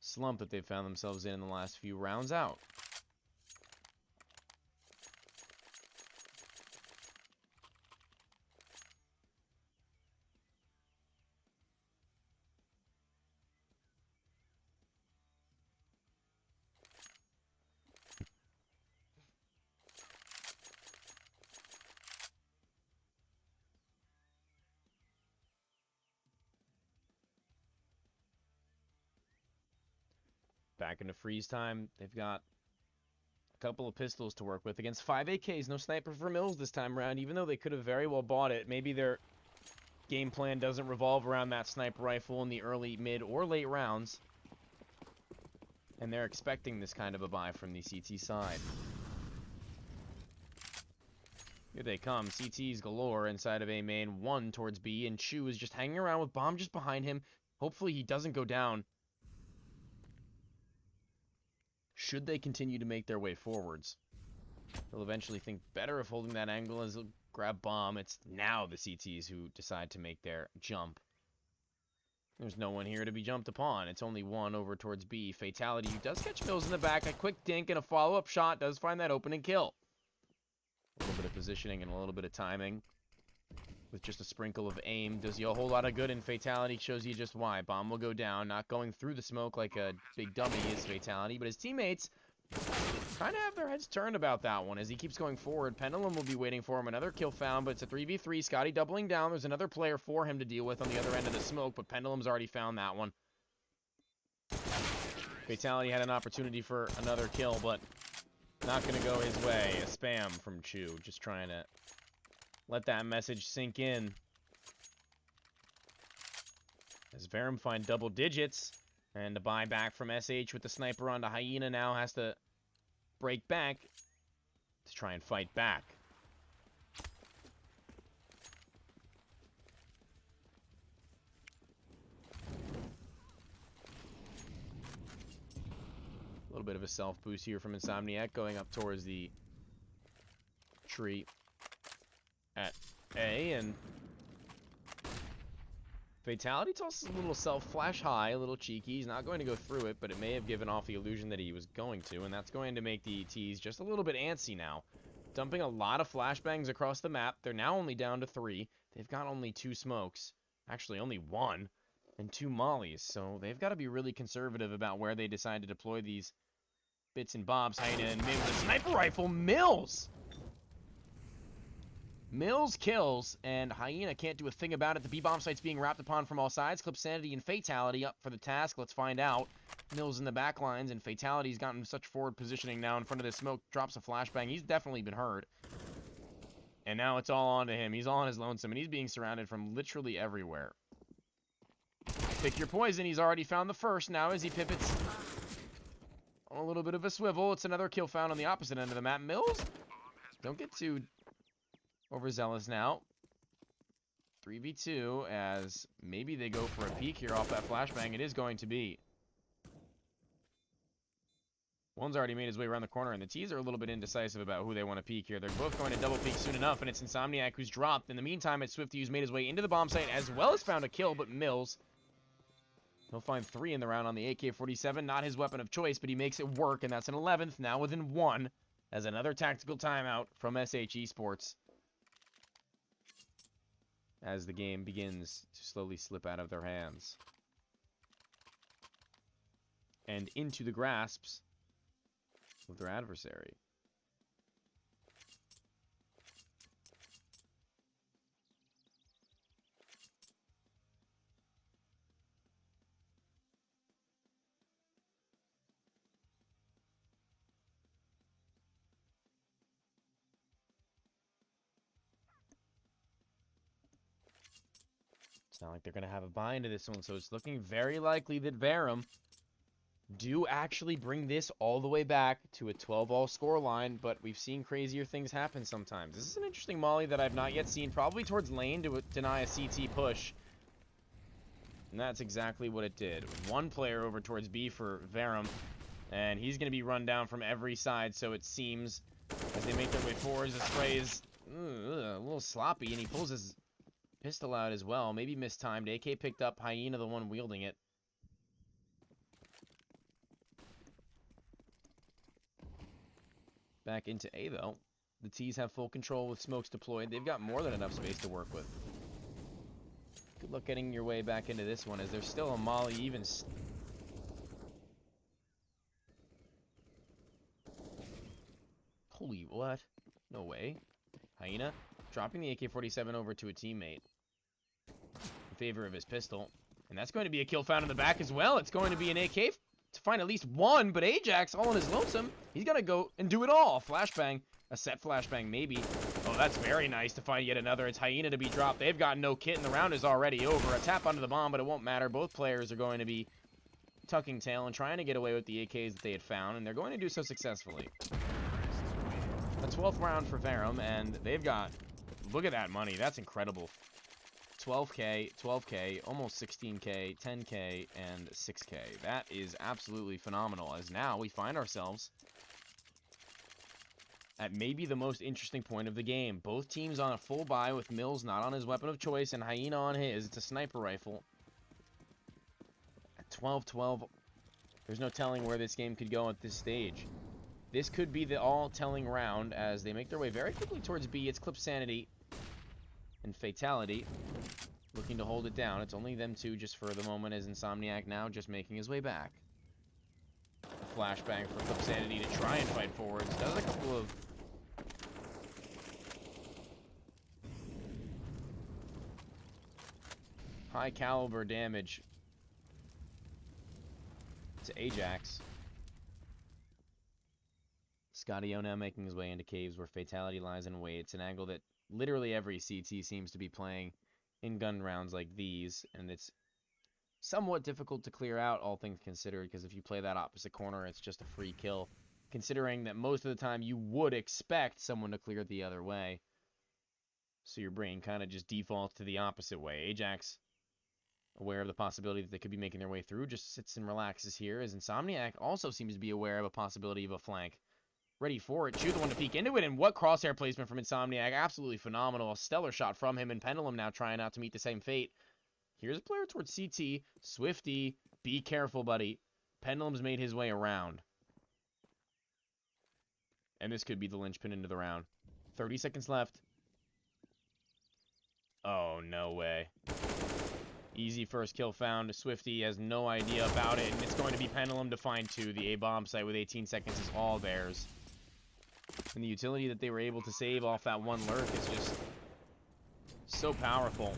Speaker 4: slump that they've found themselves in the last few rounds out. Back into freeze time. They've got a couple of pistols to work with against 5 AKs. No sniper for Mills this time around, even though they could have very well bought it. Maybe their game plan doesn't revolve around that sniper rifle in the early, mid, or late rounds. And they're expecting this kind of a buy from the CT side. Here they come. CTs galore inside of A main. 1 towards B, and Chu is just hanging around with Bomb just behind him. Hopefully he doesn't go down. Should they continue to make their way forwards, they'll eventually think better of holding that angle as they'll grab Bomb. It's now the CTs who decide to make their jump. There's no one here to be jumped upon. It's only one over towards B. Fatality does catch Mills in the back. A quick dink and a follow-up shot does find that opening kill. A little bit of positioning and a little bit of timing. With just a sprinkle of aim. Does you a whole lot of good, and Fatality shows you just why. Bomb will go down. Not going through the smoke like a big dummy is Fatality. But his teammates kind of have their heads turned about that one as he keeps going forward. Pendulum will be waiting for him. Another kill found, but it's a 3v3. Scotty doubling down. There's another player for him to deal with on the other end of the smoke, but Pendulum's already found that one. Fatality had an opportunity for another kill, but not going to go his way. A spam from Chu. Just trying to let that message sink in. As Verum find double digits. And a buyback from SH with the sniper onto Hyena now has to break back to try and fight back. A little bit of a self-boost here from Insomniac going up towards the tree at A, and Fatality tosses a little self-flash high, a little cheeky. He's not going to go through it, but it may have given off the illusion that he was going to, and that's going to make the ETs just a little bit antsy now. Dumping a lot of flashbangs across the map. They're now only down to 3. They've got only 2 smokes. Actually, only 1. And 2 mollies, so they've got to be really conservative about where they decide to deploy these bits and bobs. Hyena and Mid with a sniper rifle. Mills kills, and Hyena can't do a thing about it. The B-bomb site's being wrapped upon from all sides. Clip Sanity and Fatality up for the task. Let's find out. Mills in the back lines, and Fatality's gotten such forward positioning now in front of this smoke. Drops a flashbang. He's definitely been hurt. And now it's all on to him. He's all on his lonesome, and he's being surrounded from literally everywhere. Pick your poison. He's already found the first. Now as he pivots on a little bit of a swivel, it's another kill found on the opposite end of the map. Mills, don't get too overzealous now. 3v2 as maybe they go for a peek here off that flashbang. It is going to be. One's already made his way around the corner, and the T's are a little bit indecisive about who they want to peek here. They're both going to double peek soon enough, and it's Insomniac who's dropped. In the meantime, it's Swifty who's made his way into the bomb site as well as found a kill, but Mills, he'll find 3 in the round on the AK-47. Not his weapon of choice, but he makes it work, and that's an 11th, now within 1, as another tactical timeout from SH eSports, as the game begins to slowly slip out of their hands and into the grasps of their adversary. It's not like they're going to have a buy into this one, so it's looking very likely that Verum do actually bring this all the way back to a 12-all scoreline, but we've seen crazier things happen sometimes. This is an interesting molly that I've not yet seen, probably towards lane to deny a CT push. And that's exactly what it did. One player over towards B for Verum, and he's going to be run down from every side, so it seems, as they make their way forward. The spray is a little sloppy, and he pulls his pistol out as well. Maybe mistimed. AK picked up. Hyena the one wielding it. Back into A, though. The T's have full control with smokes deployed. They've got more than enough space to work with. Good luck getting your way back into this one, as there's still a molly even. Holy what? No way. Hyena dropping the AK-47 over to a teammate in favor of his pistol. And that's going to be a kill found in the back as well. It's going to be an AK to find at least one, but Ajax, all on his lonesome, he's going to go and do it all. Flashbang, a set flashbang maybe. Oh, that's very nice to find yet another. It's Hyena to be dropped. They've got no kit, and the round is already over. A tap onto the bomb, but it won't matter. Both players are going to be tucking tail and trying to get away with the AKs that they had found, and they're going to do so successfully. A 12th round for Verum, and they've got, look at that money. That's incredible. 12K, 12K, almost 16K, 10K, and 6K. That is absolutely phenomenal, as now we find ourselves at maybe the most interesting point of the game. Both teams on a full buy with Mills not on his weapon of choice and Hyena on his. It's a sniper rifle. 12-12. There's no telling where this game could go at this stage. This could be the all-telling round as they make their way very quickly towards B. It's Clip Sanity and Fatality looking to hold it down. It's only them two just for the moment as Insomniac now just making his way back. A flashbang for Clip Sanity to try and fight forwards. Does a couple of high caliber damage to Ajax. Scotty now making his way into caves where Fatality lies in wait. It's an angle that literally every CT seems to be playing in gun rounds like these, and it's somewhat difficult to clear out, all things considered, because if you play that opposite corner, it's just a free kill, considering that most of the time you would expect someone to clear it the other way. So your brain kind of just defaults to the opposite way. Ajax, aware of the possibility that they could be making their way through, just sits and relaxes here, as Insomniac also seems to be aware of a possibility of a flank. Ready for it. Chew the one to peek into it, and what crosshair placement from Insomniac. Absolutely phenomenal. A stellar shot from him, and Pendulum now trying not to meet the same fate. Here's a player towards CT. Swifty, be careful, buddy. Pendulum's made his way around. And this could be the linchpin into the round. 30 seconds left. Oh, no way. Easy first kill found. Swifty has no idea about it, and it's going to be Pendulum to find two. The A-bomb site with 18 seconds is all theirs. And the utility that they were able to save off that one lurk is just so powerful.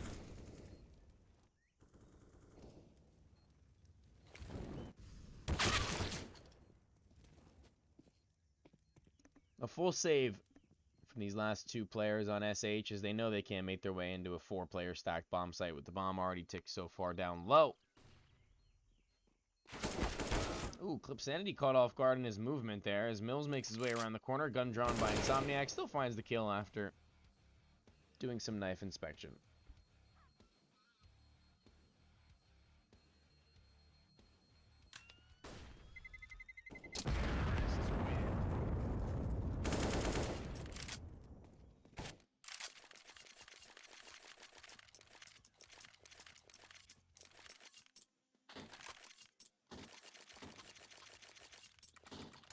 Speaker 4: A full save from these last two players on SH as they know they can't make their way into a 4-player stacked bomb site with the bomb already ticked so far down low. Ooh, Clip Sanity caught off guard in his movement there as Mills makes his way around the corner. Gun drawn by Insomniac. Still finds the kill after doing some knife inspection.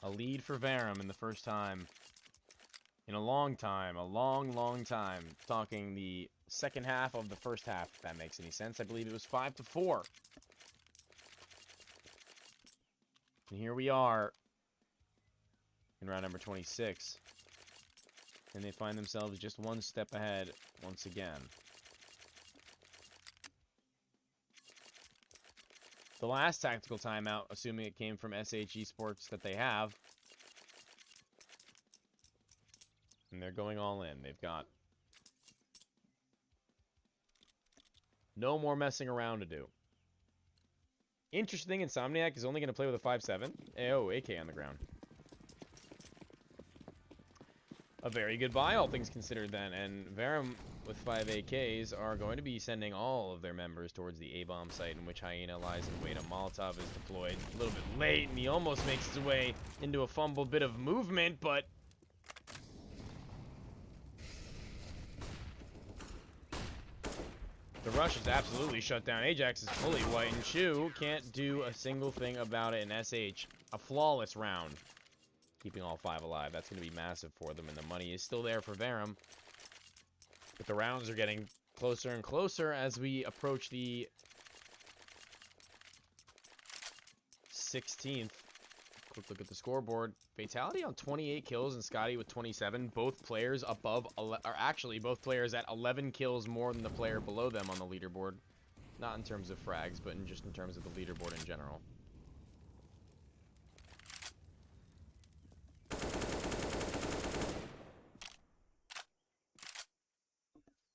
Speaker 4: A lead for Verum in the first time in a long time. A long time. Talking the second half of the first half, if that makes any sense. I believe it was 5-4. And here we are in round number 26. And they find themselves just one step ahead once again. The last tactical timeout, assuming it came from SH eSports that they have. And they're going all in. They've got no more messing around to do. Interesting, Insomniac is only going to play with a 5-7. Oh, AK on the ground. A very good buy, all things considered then. And Verum with 5 AKs are going to be sending all of their members towards the A-bomb site in which Hyena lies in wait. A Molotov is deployed a little bit late, and he almost makes his way into a fumbled bit of movement, but the rush is absolutely shut down. Ajax is fully white, and Chew can't do a single thing about it in SH. A flawless round. Keeping all 5 alive. That's going to be massive for them, and the money is still there for Verum. But the rounds are getting closer and closer as we approach the 16th. Quick look at the scoreboard. Fatality on 28 kills and Scotty with 27. Both players above, or actually both players at 11 kills more than the player below them on the leaderboard. Not in terms of frags, but just in terms of the leaderboard in general.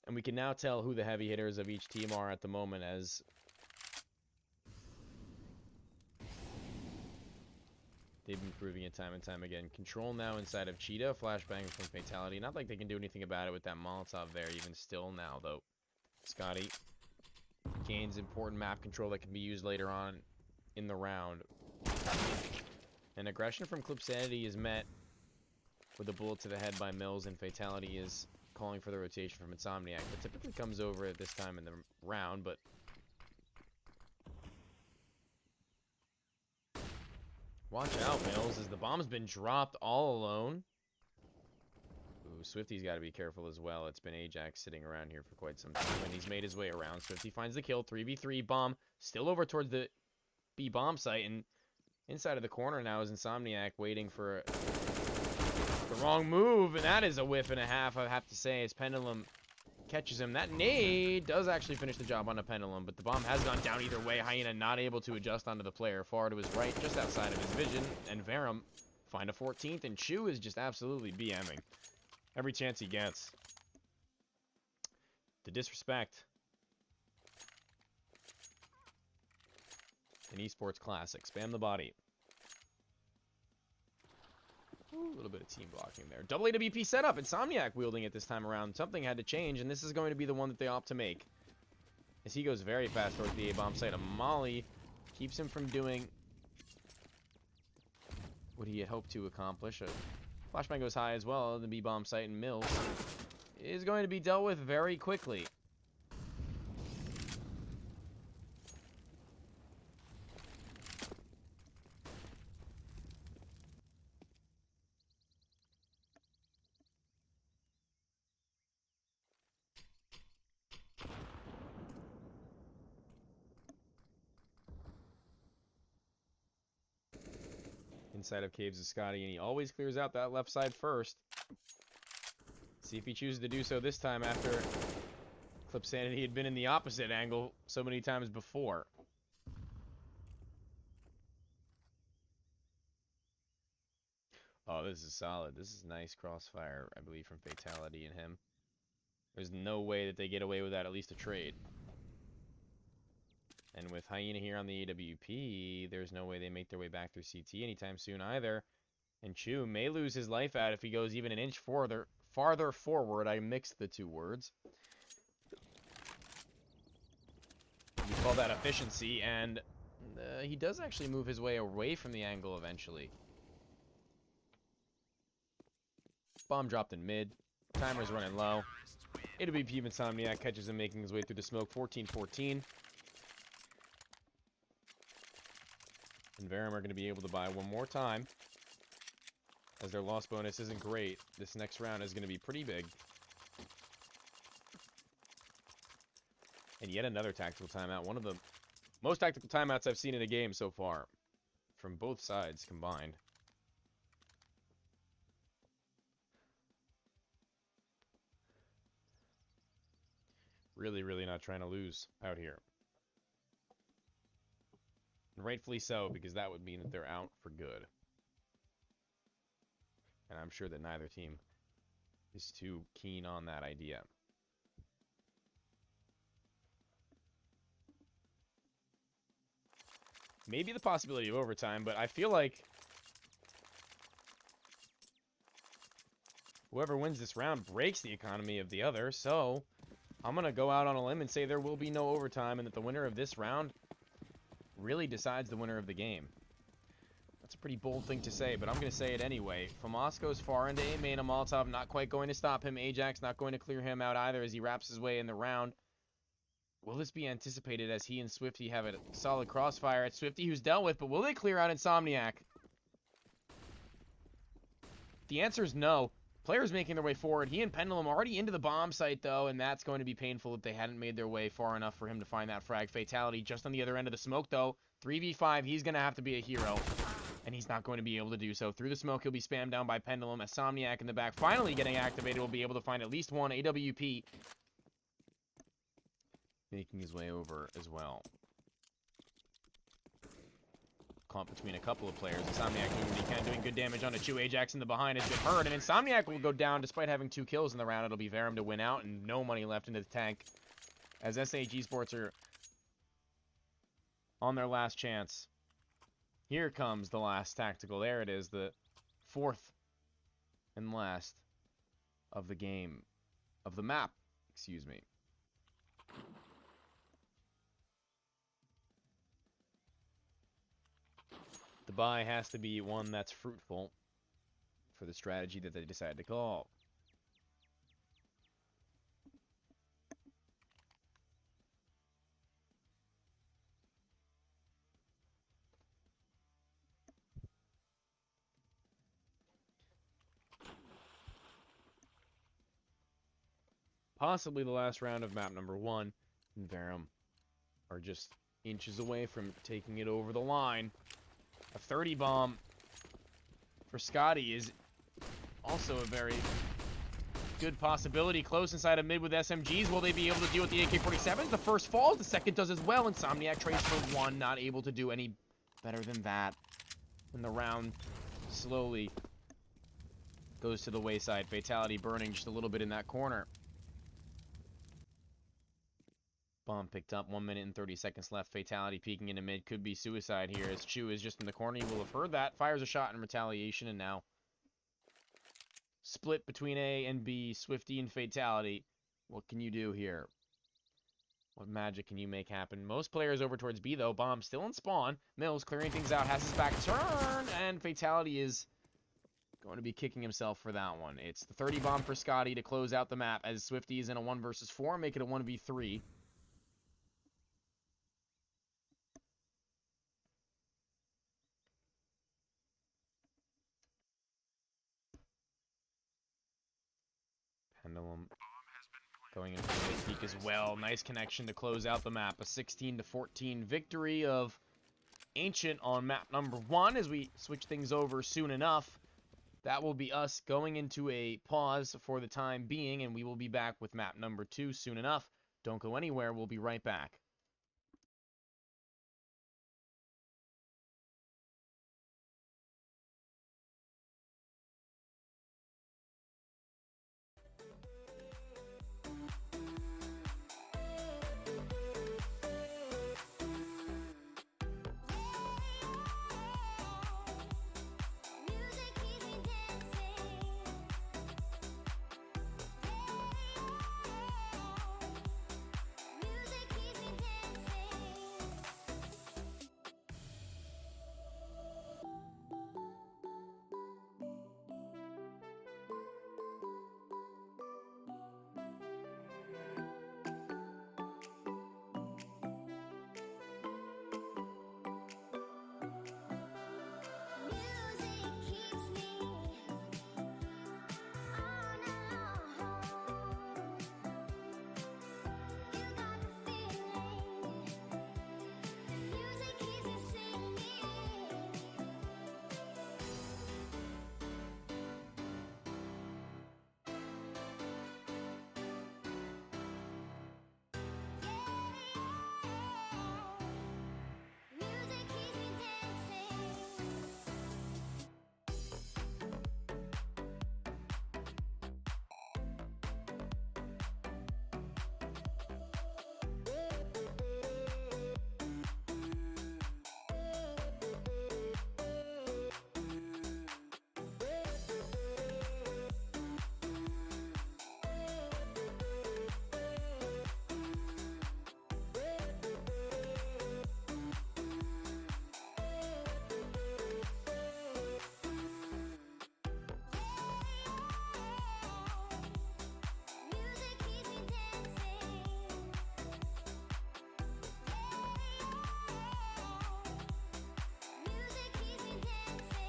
Speaker 4: And we can now tell who the heavy hitters of each team are at the moment as they've been proving it time and time again. Control now inside of Cheetah. Flashbang from Fatality. Not like they can do anything about it with that Molotov there even still now, though. Scotty gains important map control that can be used later on in the round. And aggression from Clip Sanity is met with a bullet to the head by Mills, and Fatality is calling for the rotation from Insomniac, but typically comes over at this time in the round, but Watch out, Mills, as the bomb's been dropped all alone. Ooh, Swifty's got to be careful as well. It's been Ajax sitting around here for quite some time, and he's made his way around. Swifty finds the kill. 3v3 bomb still over towards the B bomb site, and inside of the corner now is Insomniac waiting for the wrong move, and that is a whiff and a half, I have to say, as Pendulum catches him. That nade does actually finish the job on a Pendulum, but the bomb has gone down either way. Hyena not able to adjust onto the player far to his right, just outside of his vision, and Verum find a 14th, and Chu is just absolutely BMing every chance he gets. The disrespect. An eSports classic. Spam the body. Ooh, a little bit of team blocking there. Double AWP setup. Insomniac wielding it this time around. Something had to change, and this is going to be the one that they opt to make. As he goes very fast towards the A-bomb site. A molly keeps him from doing what he had hoped to accomplish. A flashbang goes high as well. The B-bomb site, and Mills is going to be dealt with very quickly. Inside of caves is Scotty, and he always clears out that left side first. See if he chooses to do so this time after Clip Sanity had been in the opposite angle so many times before. Oh, this is solid. This is nice crossfire, I believe, from Fatality and him. There's no way that they get away with that, at least a trade. And with Hyena here on the AWP, there's no way they make their way back through CT anytime soon either. And Chu may lose his life out if he goes even an inch farther forward. I mixed the two words. We call that efficiency, and he does actually move his way away from the angle eventually. Bomb dropped in mid. Timer's running low. AWP Insomniac catches him making his way through the smoke. 14-14. And Verum are going to be able to buy one more time. As their loss bonus isn't great, this next round is going to be pretty big. And yet another tactical timeout. One of the most tactical timeouts I've seen in a game so far. From both sides combined. Really, really not trying to lose out here. And rightfully so, because that would mean that they're out for good. And I'm sure that neither team is too keen on that idea. Maybe the possibility of overtime, but I feel like whoever wins this round breaks the economy of the other, so I'm going to go out on a limb and say there will be no overtime and that the winner of this round really decides the winner of the game. That's a pretty bold thing to say, but I'm going to say it anyway. Famas goes far into A main. A Molotov not quite going to stop him. Ajax not going to clear him out either as he wraps his way in the round. Will this be anticipated as he and Swifty have a solid crossfire at Swifty, who's dealt with, but will they clear out Insomniac? The answer is no. Players making their way forward. He and Pendulum already into the bomb site, though, and that's going to be painful if they hadn't made their way far enough for him to find that frag. Fatality just on the other end of the smoke, though. 3v5, he's going to have to be a hero, and he's not going to be able to do so. Through the smoke, he'll be spammed down by Pendulum. Insomniac in the back finally getting activated will be able to find at least one. AWP making his way over as well. Caught between a couple of players. Insomniac doing what he can, doing good damage on a Chu. Ajax in the behind has been hurt, and Insomniac will go down despite having 2 kills in the round. It'll be Verum to win out, and no money left into the tank as SAG Sports are on their last chance. Here comes the last tactical. There it is, the fourth and last of the game, of the map, excuse me. The buy has to be one that's fruitful for the strategy that they decide to call. possibly the last round of map number 1. And Verum are just inches away from taking it over the line. A 30 bomb for Scotty is also a very good possibility. Close inside of mid with SMGs. Will they be able to deal with the AK-47s? The first falls, the second does as well. Insomniac trades for 1, not able to do any better than that. And the round slowly goes to the wayside. Fatality burning just a little bit in that corner. Bomb picked up, 1 minute and 30 seconds left. Fatality peeking into mid. Could be suicide here as Chu is just in the corner. You will have heard that. Fires a shot in retaliation, and now split between A and B. Swifty and Fatality. What can you do here? What magic can you make happen? Most players over towards B, though. Bomb still in spawn. Mills clearing things out. Has his back turn, and Fatality is going to be kicking himself for that one. It's the 30 bomb for Scotty to close out the map as Swifty is in a 1 versus 4. Make it a 1v3. Pendulum going in for the peak as well. Nice connection to close out the map. A 16-14 victory of Ancient on map number 1 as we switch things over soon enough. That will be us going into a pause for the time being, and we will be back with map number 2 soon enough. Don't go anywhere. We'll be right back.
Speaker 3: Music keeps me dancing. Music keeps me dancing. Music keeps me on alone. You got the feeling. The music keeps me singing. Music keeps me dancing. Music keeps me dancing. Music keeps me dancing.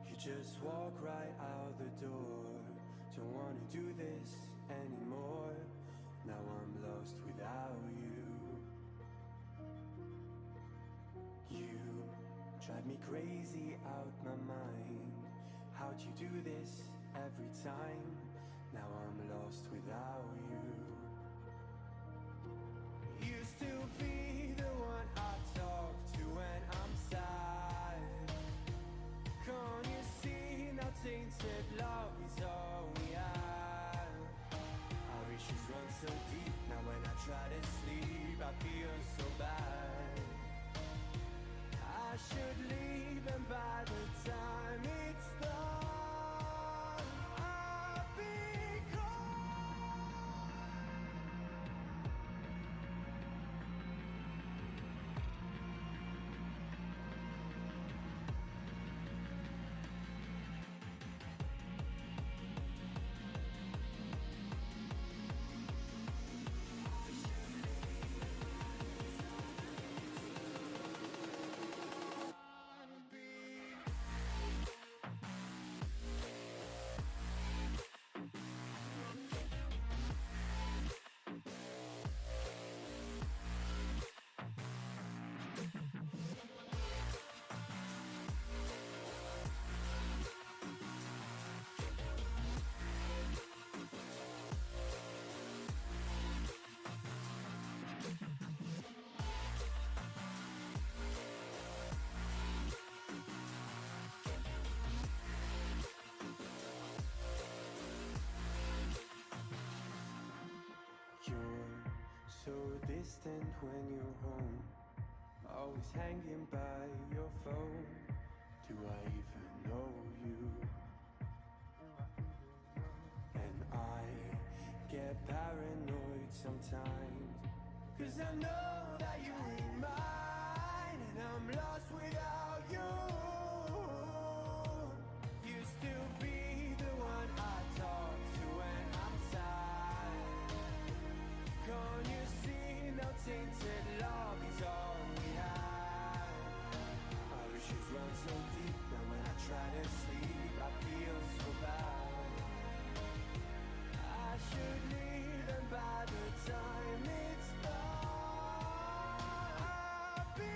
Speaker 5: You just walk right out the door. Don't wanna do this anymore. Now I'm lost without you. You drive me crazy out my mind. How'd you do this every time? Now I'm lost without you. Used to be the one I talk to when I'm sad. Can't you see now tainted love is all we have? Our issues run so deep, now when I try to sleep I feel so bad. I should leave and by the time it's done I'll be gone. so distant when you're home, always hanging by your phone. Do I even know you? And I get paranoid sometimes, 'cause I know that you ain't mine, and I'm lost without you. Used to be the one I talk to when I'm sad. Can't you see now tainted love is all we have? Our issues run so deep, now when I try to sleep I feel so bad. I should leave, and by the time it's done I'll be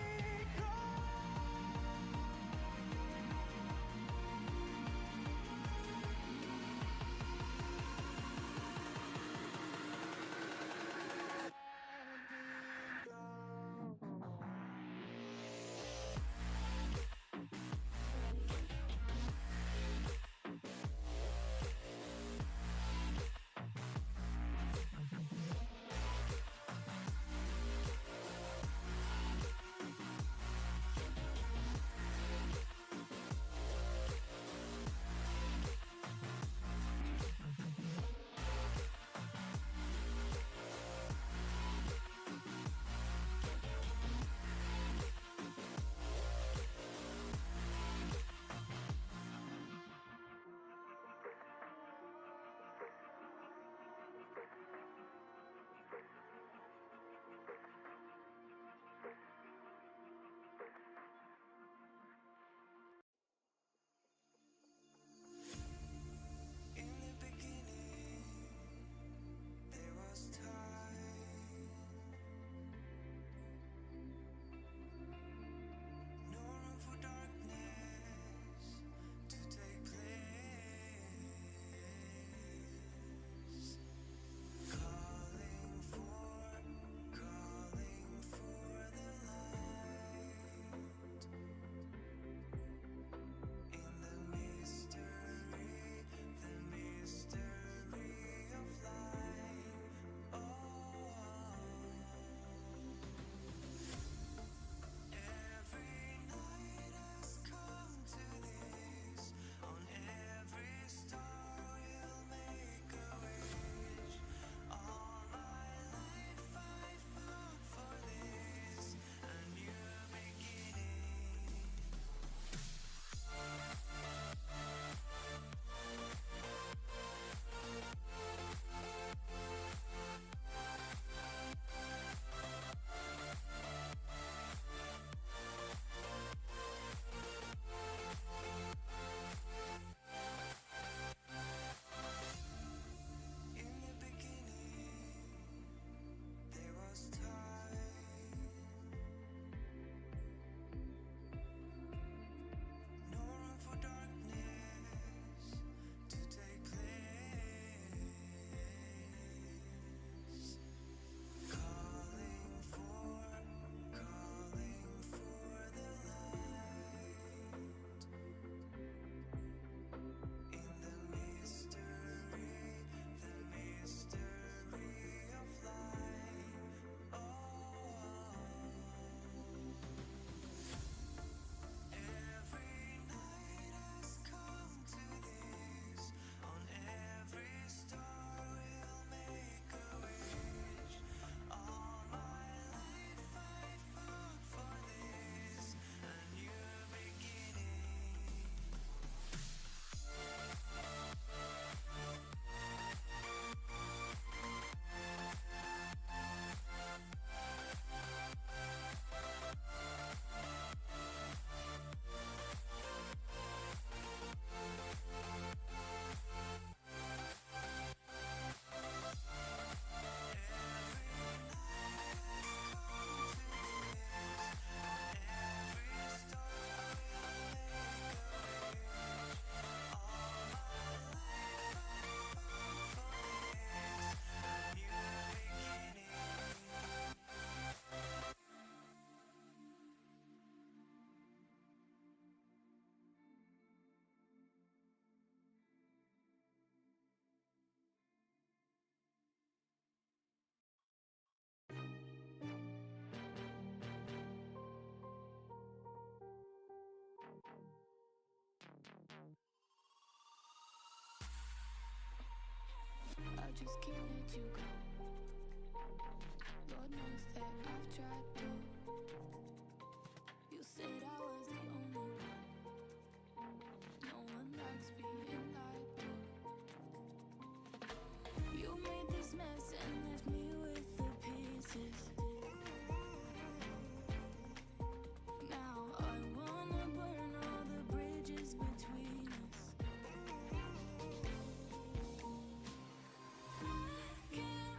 Speaker 3: can't let you go. Lord knows that I've tried to. You said I was the only one. No one likes being lied to. You made this mess and left me with the pieces. Now I wanna burn all the bridges between us. I can't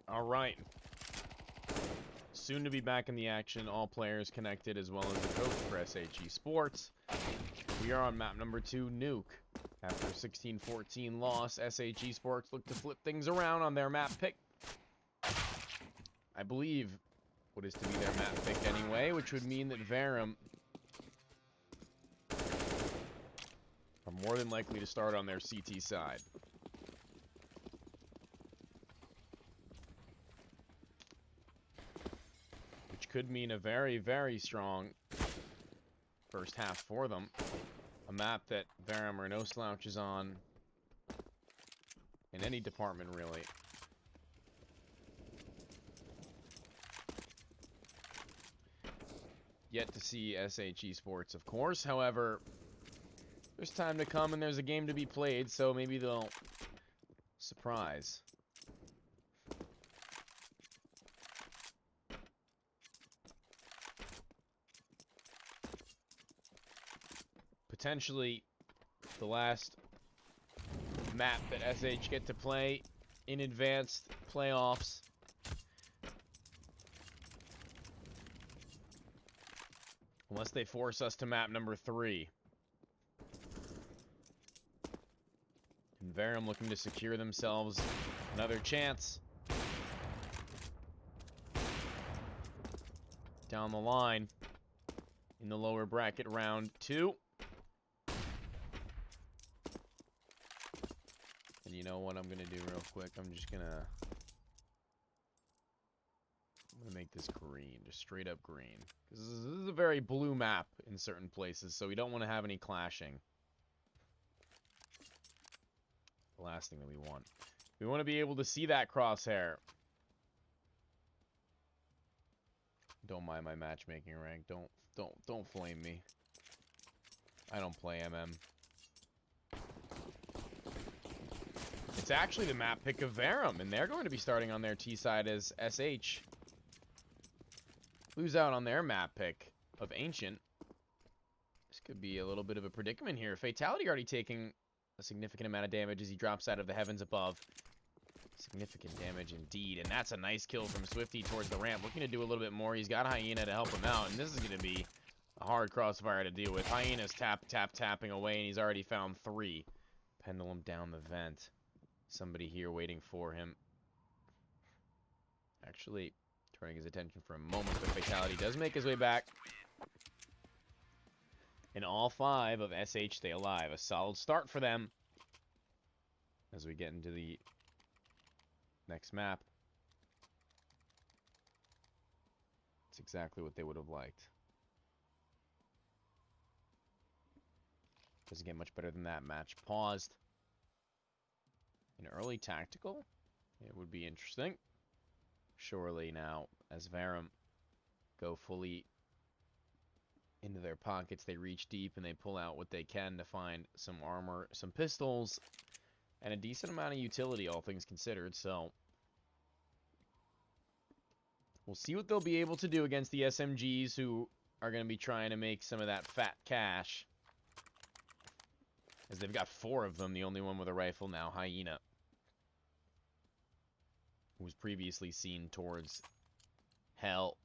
Speaker 4: All right. Soon to be back in the action. All players connected, as well as the coach for SHE Sports. We are on map number 2, Nuke. After a 16-14 loss, SHE Sports look to flip things around on their map pick. I believe what is to be their map pick anyway, which would mean that Verum are more than likely to start on their CT side. Which could mean a very, very strong first half for them. A map that Verum are no slouches on in any department, really. Yet to see SHE Sports, of course. However, there's time to come and there's a game to be played, so maybe they'll surprise. Potentially the last map that SH get to play in advanced playoffs. Unless they force us to map number 3. And Verum looking to secure themselves another chance down the line in the lower bracket round 2. And you know what I'm gonna do real quick? I'm gonna make this green, just straight up green. Because this is a very blue map in certain places, so we don't want to have any clashing. The last thing that we want. We want to be able to see that crosshair. Don't mind my matchmaking rank. Don't flame me. I don't play MM. It's actually the map pick of Verum, and they're going to be starting on their T side as SH. Lose out on their map pick of Ancient. This could be a little bit of a predicament here. Fatality already taking a significant amount of damage as he drops out of the heavens above. Significant damage indeed, and that's a nice kill from Swifty towards the ramp. Looking to do a little bit more. He's got Hyena to help him out, and this is going to be a hard crossfire to deal with. Hyena's tapping away, and he's already found 3. Pendulum down the vent. Somebody here waiting for him. Actually, turning his attention for a moment, but Fatality does make his way back. And all 5 of SH stay alive. A solid start for them as we get into the next map. It's exactly what they would have liked. Doesn't get much better than that. Match paused. An early tactical? It would be interesting. Surely now, as Verum go fully into their pockets, they reach deep and they pull out what they can to find some armor, some pistols, and a decent amount of utility, all things considered. So we'll see what they'll be able to do against the SMGs, who are going to be trying to make some of that fat cash, as they've got 4 of them. The only one with a rifle now, Hyena, who was previously seen towards Hell,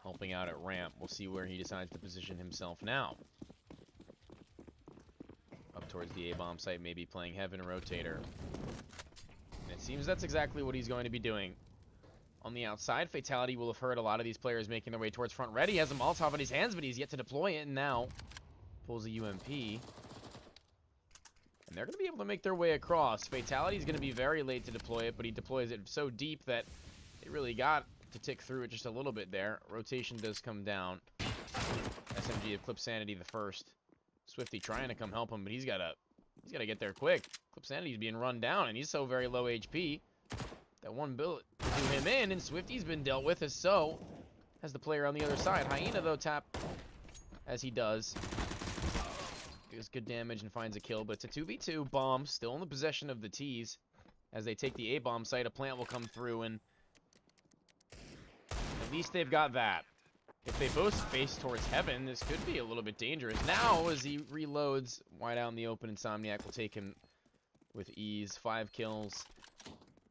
Speaker 4: helping out at ramp. We'll see where he decides to position himself now. Up towards the A-bomb site, maybe playing Heaven Rotator. And it seems that's exactly what he's going to be doing. On the outside, Fatality will have heard a lot of these players making their way towards front red. He has a Molotov in his hands, but he's yet to deploy it, and now pulls a UMP. And they're going to be able to make their way across. Fatality's going to be very late to deploy it, but he deploys it so deep that it really got to tick through it just a little bit there. Rotation does come down. SMG have Clip Sanity the first. Swifty trying to come help him, but he's got to get there quick. Clip Sanity's being run down, and he's so very low HP. That one bullet threw him in, and Swifty's been dealt with as so has the player on the other side. Hyena, though, tap as he does. Does good damage and finds a kill, but it's a 2v2. Bomb still in the possession of the T's. As they take the A-bomb site, a plant will come through, and at least they've got that. If they both face towards Heaven, this could be a little bit dangerous. Now, as he reloads, wide out in the open, Insomniac will take him with ease. 5 kills.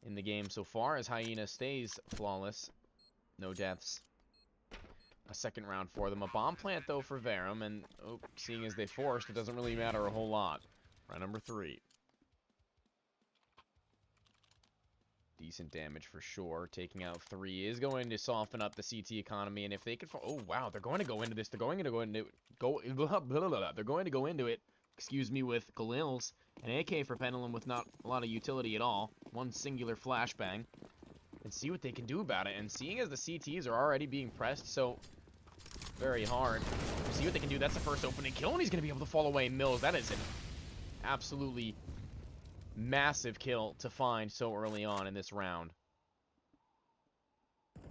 Speaker 4: in the game so far as Hyena stays flawless. No deaths. A second round for them. A bomb plant, though, for Verum, and seeing as they forced, it doesn't really matter a whole lot. Round number 3. Decent damage for sure. Taking out 3 is going to soften up the CT economy, and if they can... Oh, wow, they're going to go into this. They're going to go into... They're going to go into it, excuse me, with Galils. An AK for Pendulum with not a lot of utility at all. One singular flashbang. And see what they can do about it. And seeing as the CTs are already being pressed so very hard, see what they can do. That's the first opening kill, and he's going to be able to fall away Mills. That is an absolutely massive kill to find so early on in this round.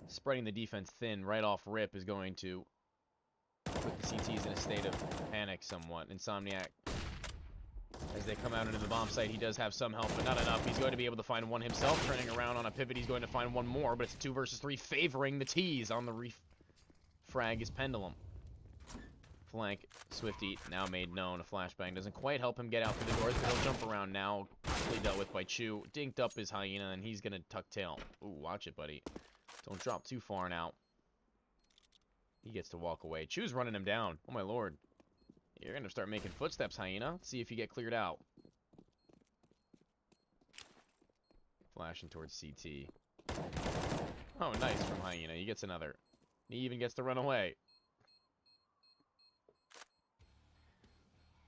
Speaker 4: Spreading the defense thin right off rip is going to put the CTs in a state of panic somewhat. Insomniac, as they come out into the bomb site, he does have some help, but not enough. He's going to be able to find one himself. Turning around on a pivot, he's going to find one more, but it's 2 versus 3, favoring the T's on the frag is Pendulum. Flank, Swifty, now made known. A flashbang doesn't quite help him get out through the doors, but he'll jump around now. Quickly dealt with by Chu. Dinked up his Hyena, and he's going to tuck tail. Ooh, watch it, buddy. Don't drop too far now. He gets to walk away. Chu's running him down. Oh, my lord. You're going to start making footsteps, Hyena. Let's see if you get cleared out. Flashing towards CT. Oh, nice from Hyena. He gets another. He even gets to run away.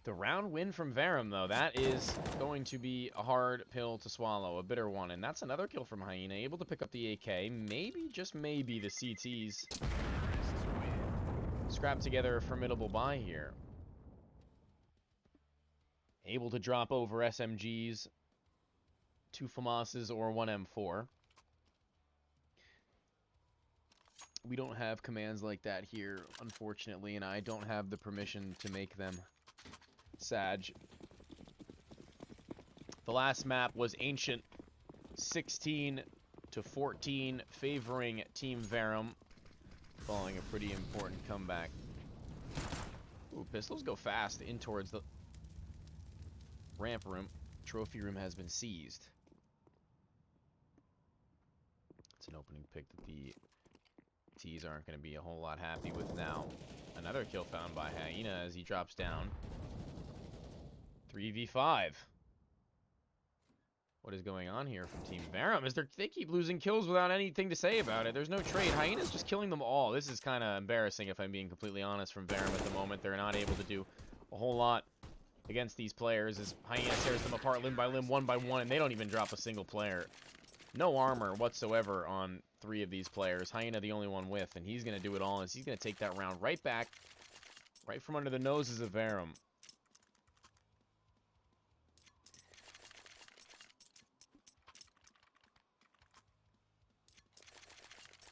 Speaker 4: The round win from Verum, though, that is going to be a hard pill to swallow, a bitter one. And that's another kill from Hyena, able to pick up the AK. Maybe, just maybe, the CTs scrap together a formidable buy here. Able to drop over SMGs, 2 FAMASs, or 1 M4. We don't have commands like that here, unfortunately, and I don't have the permission to make them. Sag. The last map was Ancient, 16-14, favoring Team Verum, following a pretty important comeback. Ooh, pistols go fast in towards the ramp room. Trophy room has been seized. It's an opening pick that the T's aren't going to be a whole lot happy with now. Another kill found by Hyena as he drops down. 3v5. What is going on here from Team Verum? Is they keep losing kills without anything to say about it. There's no trade. Hyena's just killing them all. This is kind of embarrassing, if I'm being completely honest, from Verum at the moment. They're not able to do a whole lot against these players as Hyena tears them apart limb by limb, one by one, and they don't even drop a single player. No armor whatsoever on 3 of these players. Hyena the only one with, and he's going to do it all, and he's going to take that round right back, right from under the noses of Verum.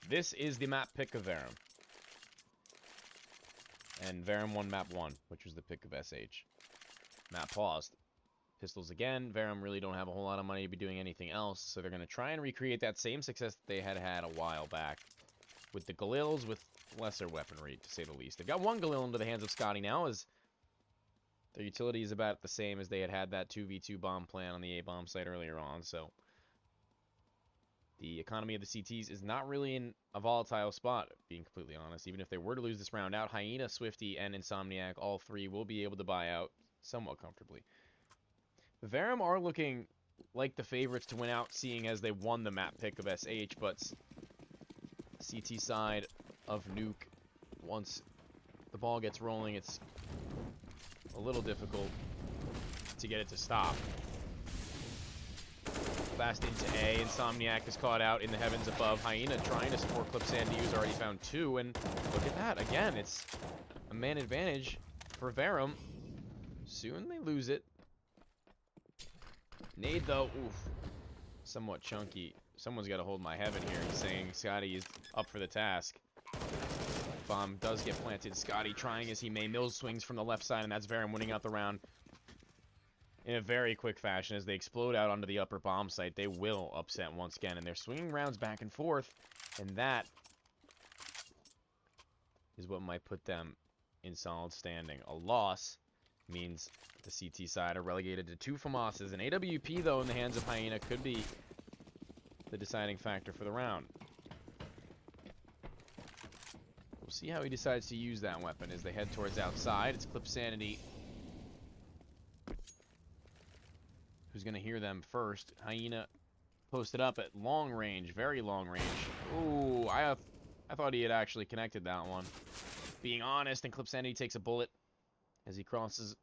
Speaker 4: This is the map pick of Verum. And Verum won map 1, which was the pick of SH. Map paused. Pistols again. Verum really don't have a whole lot of money to be doing anything else, so they're going to try and recreate that same success that they had a while back. With the Galils, with lesser weaponry, to say the least. They've got 1 Galil into the hands of Scotty now, as their utility is about the same as they had that 2v2 bomb plan on the A-bomb site earlier on, so the economy of the CTs is not really in a volatile spot, being completely honest. Even if they were to lose this round out, Hyena, Swifty, and Insomniac, all 3 will be able to buy out somewhat comfortably. Verum are looking like the favorites to win out, seeing as they won the map pick of SH, but CT side of Nuke, once the ball gets rolling, it's a little difficult to get it to stop. Fast into A. Insomniac is caught out in the heavens above. Hyena trying to support Clip Sandy, who's already found 2. And look at that. Again, it's a man advantage for Verum. Soon they lose it. Nade, though, oof. Somewhat chunky. Someone's got to hold my heaven here. He's saying Scotty is up for the task. Bomb does get planted. Scotty trying as he may. Mills swings from the left side, and that's Verum winning out the round in a very quick fashion as they explode out onto the upper bomb site. They will upset once again, and they're swinging rounds back and forth, and that is what might put them in solid standing. A loss means the CT side are relegated to 2 FAMASs. An AWP, though, in the hands of Hyena could be the deciding factor for the round. We'll see how he decides to use that weapon as they head towards outside. It's Clip Sanity who's going to hear them first. Hyena posted up at long range, very long range. Ooh, I thought he had actually connected that one. Being honest, and Clip Sanity takes a bullet as he crosses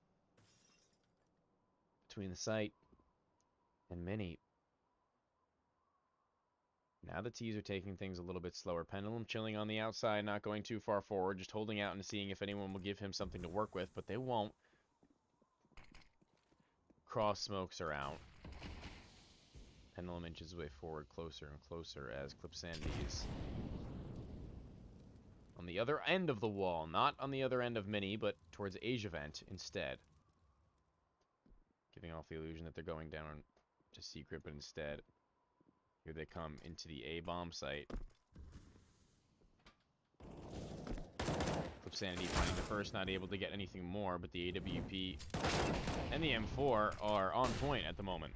Speaker 4: between the site and Mini. Now the T's are taking things a little bit slower. Pendulum chilling on the outside, not going too far forward, just holding out and seeing if anyone will give him something to work with, but they won't. Cross smokes are out. Pendulum inches way forward, closer and closer as Clip Sanity is on the other end of the wall. Not on the other end of Mini, but towards Asia Vent instead. Giving off the illusion that they're going down to Secret, but instead, here they come into the A bomb site. Clip Sanity finding the first, not able to get anything more, but the AWP and the M4 are on point at the moment.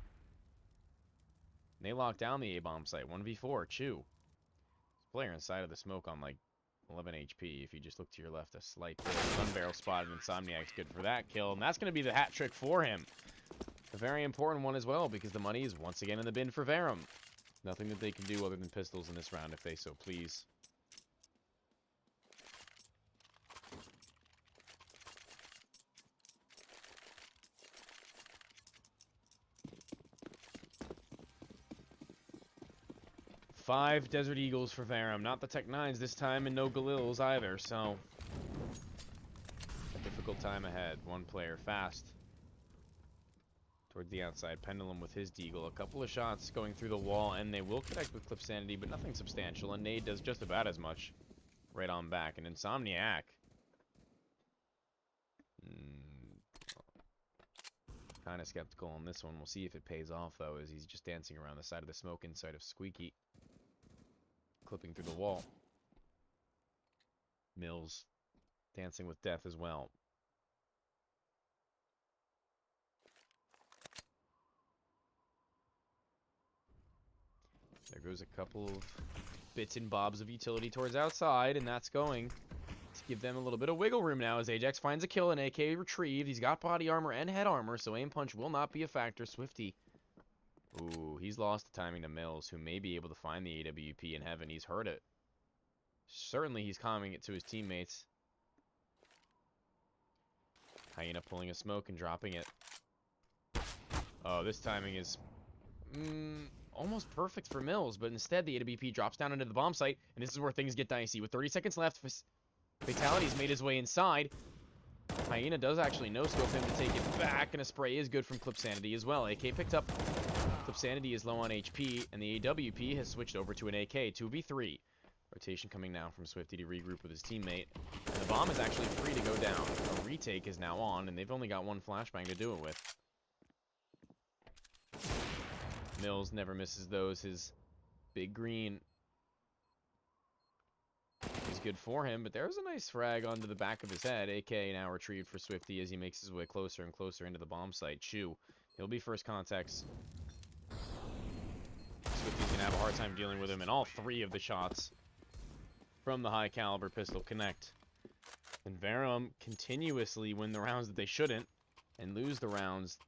Speaker 4: And they lock down the A bomb site. 1v4, Chew. Player inside of the smoke on like 11 HP. If you just look to your left, a slight gun barrel spot, and Insomniac's good for that kill. And that's going to be the hat trick for him. A very important one as well, because the money is once again in the bin for Verum. Nothing that they can do other than pistols in this round if they so please. Five Desert Eagles for Verum. Not the Tech 9s this time, and no Galils either, so a difficult time ahead. One player fast towards the outside. Pendulum with his deagle. A couple of shots going through the wall, and they will connect with Clip Sanity, but nothing substantial. And Nade does just about as much right on back. And Insomniac kind of skeptical on this one. We'll see if it pays off, though, as he's just dancing around the side of the smoke inside of Squeaky. Clipping through the wall. Mills dancing with death as well. There goes a couple of bits and bobs of utility towards outside, and that's going to give them a little bit of wiggle room now as Ajax finds a kill and AK retrieved. He's got body armor and head armor, so aim punch will not be a factor. Swifty. Ooh, he's lost the timing to Mills, who may be able to find the AWP in heaven. He's heard it. Certainly he's calming it to his teammates. Hyena pulling a smoke and dropping it. Oh, this timing is almost perfect for Mills, but instead the AWP drops down into the bomb site, and this is where things get dicey. With 30 seconds left, Fatality's made his way inside. Hyena does actually no-scope him to take it back, and a spray is good from Clip Sanity as well. AK picked up. Clip Sanity is low on HP, and the AWP has switched over to an AK. 2v3. Rotation coming now from Swifty to regroup with his teammate. And the bomb is actually free to go down. A retake is now on, and they've only got one flashbang to do it with. Mills never misses those. His big green is good for him, but there's a nice frag onto the back of his head. AK now retrieved for Swifty as he makes his way closer and closer into the bomb site. Chew. He'll be first contacts. Swifty's going to have a hard time dealing with him, and all three of the shots from the high caliber pistol connect. And Verum continuously win the rounds that they shouldn't, and lose the rounds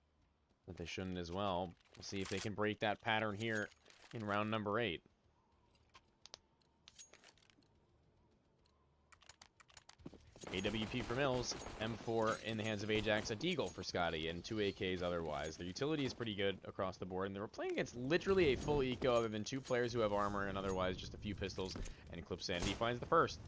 Speaker 4: that they shouldn't as well. We'll see if they can break that pattern here in round number 8. AWP for Mills, M4 in the hands of Ajax, a deagle for Scotty, and 2 AKs otherwise. The utility is pretty good across the board, and they were playing against literally a full eco other than 2 players who have armor and otherwise just a few pistols, and Clip Sanity finds the first.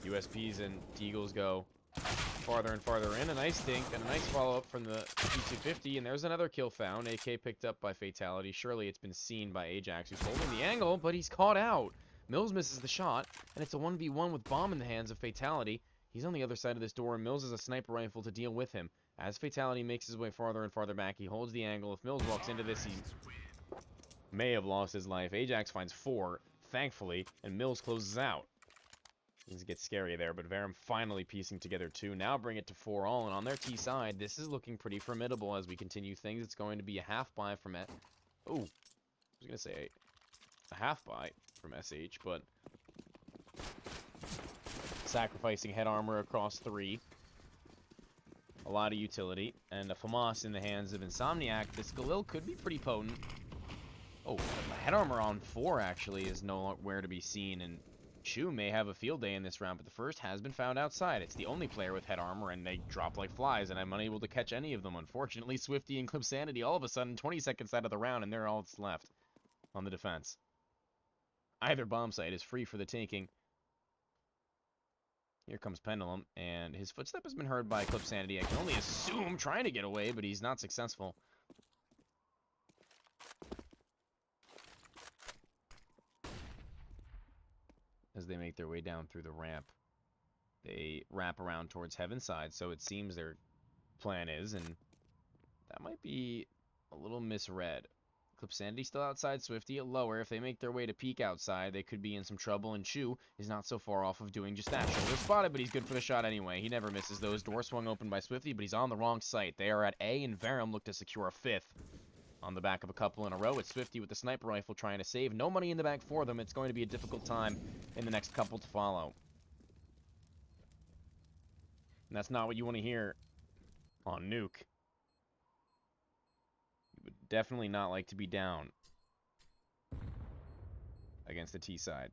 Speaker 4: USPs and deagles go farther and farther in. A nice dink and a nice follow-up from the P250, and there's another kill found. AK picked up by Fatality. Surely it's been seen by Ajax, who's holding the angle, but he's caught out. Mills misses the shot, and it's a 1v1 with bomb in the hands of Fatality. He's on the other side of this door, and Mills has a sniper rifle to deal with him. As Fatality makes his way farther and farther back, he holds the angle. If Mills walks into this, he may have lost his life. Ajax finds 4, thankfully, and Mills closes out. Things get scary there, but Verum finally piecing together 2. Now bring it to 4 all, and on their T side, this is looking pretty formidable as we continue things. It's going to be a half buy from it. Ooh. was going to say a half buy from SH, but sacrificing head armor across 3. A lot of utility. And a FAMAS in the hands of Insomniac. This Galil could be pretty potent. Oh, a head armor on 4 actually is nowhere to be seen, and Chu may have a field day in this round, but the first has been found outside. It's the only player with head armor, and they drop like flies, and I'm unable to catch any of them. Unfortunately, Swifty and Clip Sanity all of a sudden 20 seconds out of the round, and they're all that's left on the defense. Either bomb site is free for the taking. Here comes Pendulum, and his footstep has been heard by Clip Sanity. I can only assume trying to get away, but he's not successful. As they make their way down through the ramp, they wrap around towards Heaven's side, so it seems their plan is, and that might be a little misread. Clip Sanity still outside, Swifty at lower. If they make their way to peek outside, they could be in some trouble, and Chu is not so far off of doing just that. Shoulder spotted, but he's good for the shot anyway. He never misses those. Door swung open by Swifty, but he's on the wrong site. They are at A, and Verum look to secure a 5th. On the back of a couple in a row, it's Swifty with the sniper rifle trying to save. No money in the bank for them. It's going to be a difficult time in the next couple to follow. And that's not what you want to hear on Nuke. You would definitely not like to be down against the T side.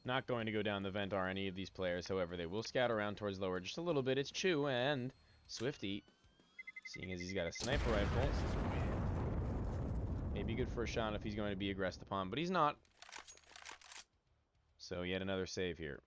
Speaker 4: Not going to go down the vent are any of these players, however, they will scout around towards lower just a little bit. It's Chu and Swifty, seeing as he's got a sniper rifle. May be good for a shot if he's going to be aggressed upon, but he's not. So yet another save here.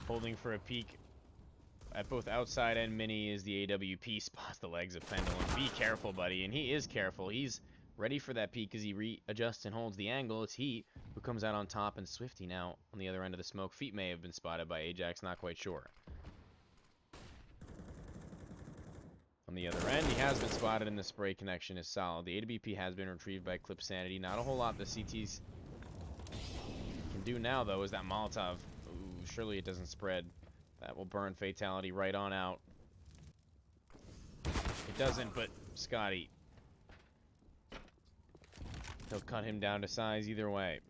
Speaker 4: Holding for a peek at both outside and mini is the AWP. Spots the legs of Pendulum. Be careful, buddy. And he is careful. He's ready for that peek as he readjusts and holds the angle. It's he who comes out on top, and Swifty now on the other end of the smoke. Feet may have been spotted by Ajax, not quite sure. On the other end, he has been spotted, and the spray connection is solid. The AWP has been retrieved by Clip Sanity. Not a whole lot the CTs can do now, though, is that Molotov. Ooh, surely it doesn't spread. That will burn Fatality right on out. It doesn't, but Scotty, he'll cut him down to size either way.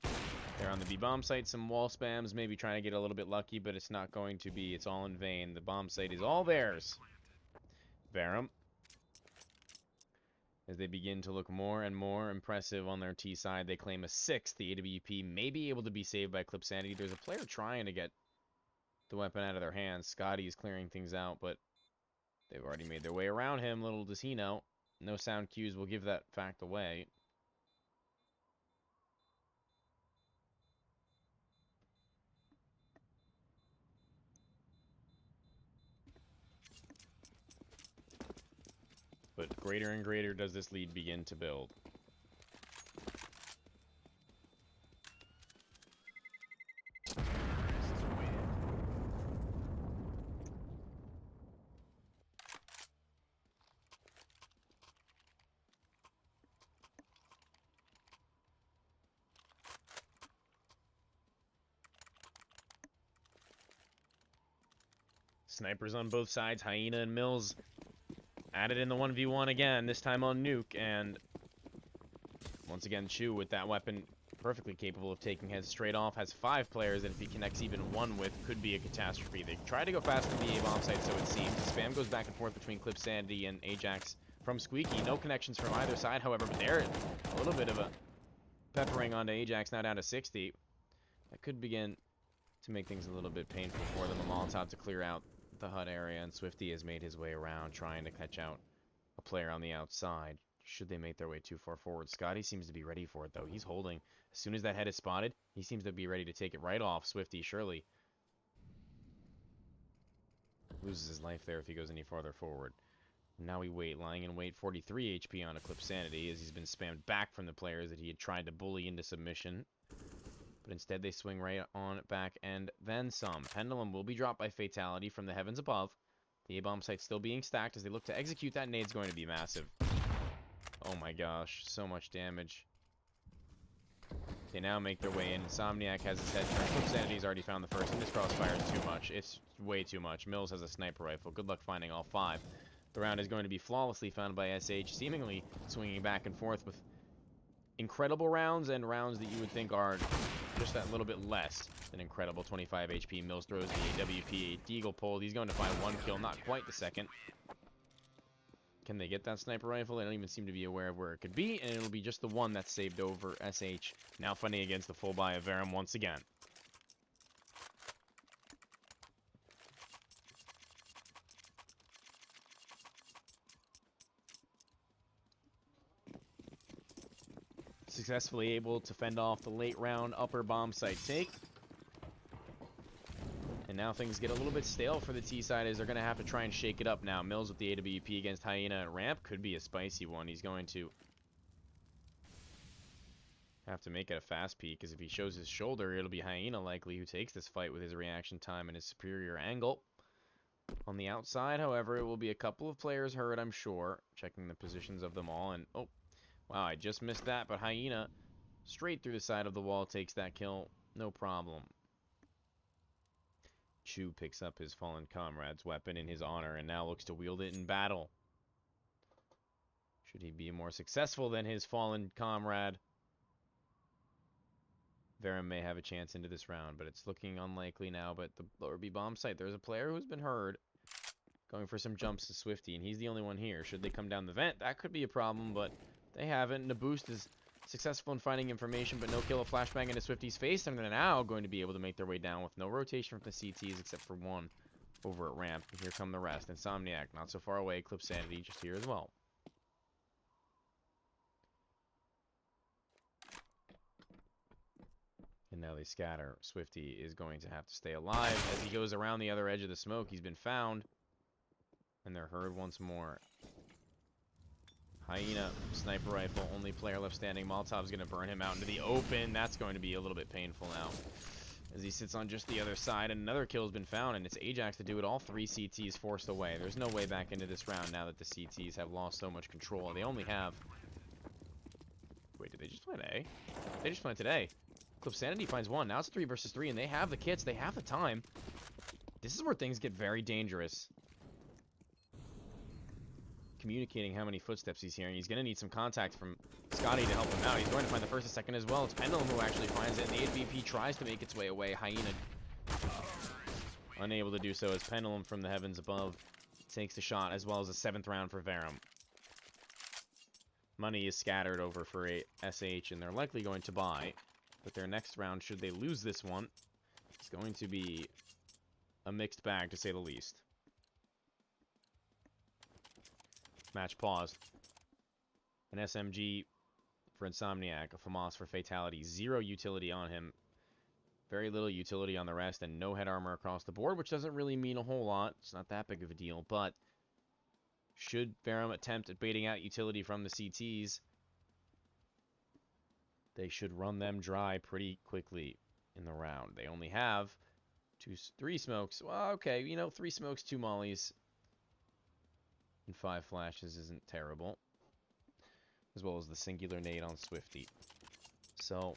Speaker 4: They're on the B-bomb site. Some wall spams, maybe trying to get a little bit lucky, but it's not going to be. It's all in vain. The bomb site is all theirs. Verum, as they begin to look more and more impressive on their T side, they claim a 6th. The AWP may be able to be saved by Clip Sanity. There's a player trying to get the weapon out of their hands. Scotty is clearing things out, but they've already made their way around him. Little does he know. No sound cues will give that fact away. But greater and greater does this lead begin to build. Snipers on both sides, Hyena and Mills added in the 1v1 again, this time on Nuke, and once again Chu with that weapon perfectly capable of taking heads straight off, has 5 players that if he connects even one with could be a catastrophe. They try to go fast from the A bomb site, so it seems. The spam goes back and forth between Clip Sanity and Ajax from Squeaky. No connections from either side, however, but there a little bit of a peppering onto Ajax, now down to 60. That could begin to make things a little bit painful for them. A Molotov to clear out the HUD area, and Swifty has made his way around trying to catch out a player on the outside should they make their way too far forward. Scotty seems to be ready for it, though. He's holding. As soon as that head is spotted, he seems to be ready to take it right off. Swifty surely loses his life there if he goes any farther forward. Now we wait, lying in wait, 43 HP on Eclipse Sanity as he's been spammed back from the players that he had tried to bully into submission. But instead they swing right on back and then some. Pendulum will be dropped by Fatality from the heavens above. The A-bomb site still being stacked as they look to execute that nade's going to be massive. Oh my gosh, so much damage. They now make their way in. Insomniac has his head turned. Eclipse Sanity's already found the first, and this crossfire is too much. It's way too much. Mills has a sniper rifle. Good luck finding all 5. The round is going to be flawlessly found by SH, seemingly swinging back and forth with incredible rounds and rounds that you would think are just that little bit less than incredible. 25 HP. Mills throws the AWP, Deagle pulled. He's going to find 1 kill, not quite the second. Can they get that sniper rifle? They don't even seem to be aware of where it could be, and it'll be just the one that's saved over SH. Now fighting against the full buy of Verum once again. Successfully able to fend off the late round upper bomb site take. And now things get a little bit stale for the T side as they're going to have to try and shake it up now. Mills with the AWP against Hyena at ramp could be a spicy one. He's going to have to make it a fast peek, because if he shows his shoulder, it'll be Hyena likely who takes this fight with his reaction time and his superior angle. On the outside, however, it will be a couple of players hurt, I'm sure. Checking the positions of them all, and oh, wow, I just missed that, but Hyena straight through the side of the wall takes that kill, no problem. Chu picks up his fallen comrade's weapon in his honor and now looks to wield it in battle. Should he be more successful than his fallen comrade, Verum may have a chance into this round, but it's looking unlikely now. But the lower B bomb site, there's a player who's been heard going for some jumps to Swifty, and he's the only one here. Should they come down the vent, that could be a problem, but they haven't. And the boost is successful in finding information, but no kill. A flashbang into Swifty's face, and they're now going to be able to make their way down with no rotation from the CTs except for one over at ramp. And here come the rest. Insomniac, not so far away. Eclipse Sanity just here as well. And now they scatter. Swifty is going to have to stay alive as he goes around the other edge of the smoke. He's been found, and they're heard once more. Hyena, sniper rifle, only player left standing. Molotov's going to burn him out into the open. That's going to be a little bit painful now, as he sits on just the other side. And another kill has been found, and it's Ajax to do it. All 3 CTs forced away. There's no way back into this round now that the CTs have lost so much control. They only have... Wait, did they just plant A? They just planted A. Eclipse Sanity finds 1. Now it's 3 versus 3, and they have the kits. They have the time. This is where things get very dangerous. Communicating how many footsteps he's hearing. He's going to need some contact from Scotty to help him out. He's going to find the first and second as well. It's Pendulum who actually finds it, and the AWP tries to make its way away. Hyena unable to do so as Pendulum from the heavens above takes the shot, as well as a 7th round for Verum. Money is scattered over for SH, and they're likely going to buy. But their next round, should they lose this one, it's going to be a mixed bag, to say the least. Match paused. An SMG for Insomniac, a FAMAS for Fatality. 0 utility on him. Very little utility on the rest, and no head armor across the board, which doesn't really mean a whole lot. It's not that big of a deal, but should Verum attempt at baiting out utility from the CTs, they should run them dry pretty quickly in the round. They only have 3 smokes. Well, okay, you know, 3 smokes, 2 mollies, and 5 flashes isn't terrible. As well as the singular nade on Swifty. So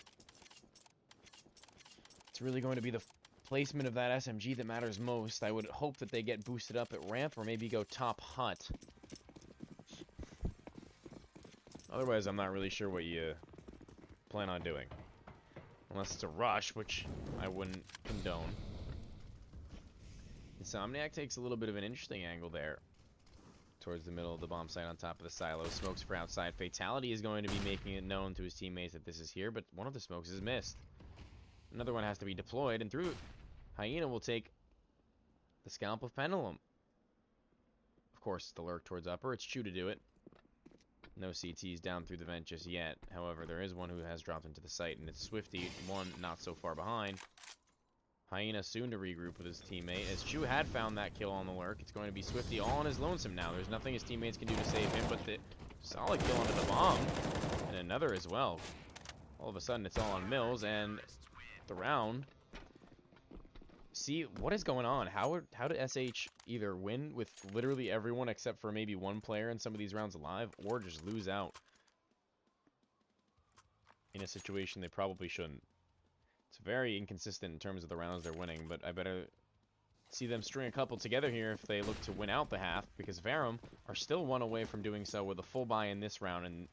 Speaker 4: it's really going to be the placement of that SMG that matters most. I would hope that they get boosted up at ramp or maybe go top hut. Otherwise, I'm not really sure what you plan on doing. Unless it's a rush, which I wouldn't condone. Insomniac takes a little bit of an interesting angle there. Towards the middle of the bomb site on top of the silo. Smokes for outside. Fatality is going to be making it known to his teammates that this is here, but one of the smokes is missed. Another one has to be deployed, and through Hyena will take the scalp of Pendulum. Of course, the lurk towards upper. It's Chu to do it. No CTs down through the vent just yet. However, there is one who has dropped into the site, and it's Swifty, one not so far behind. Hyena soon to regroup with his teammate. As Chu had found that kill on the lurk, it's going to be Swifty all on his lonesome now. There's nothing his teammates can do to save him, but the solid kill onto the bomb. And another as well. All of a sudden, it's all on Mills, and the round. See, what is going on? How did SH either win with literally everyone except for maybe one player in some of these rounds alive, or just lose out in a situation they probably shouldn't? It's very inconsistent in terms of the rounds they're winning, but I better see them string a couple together here if they look to win out the half, because Verum are still one away from doing so with a full buy in this round, and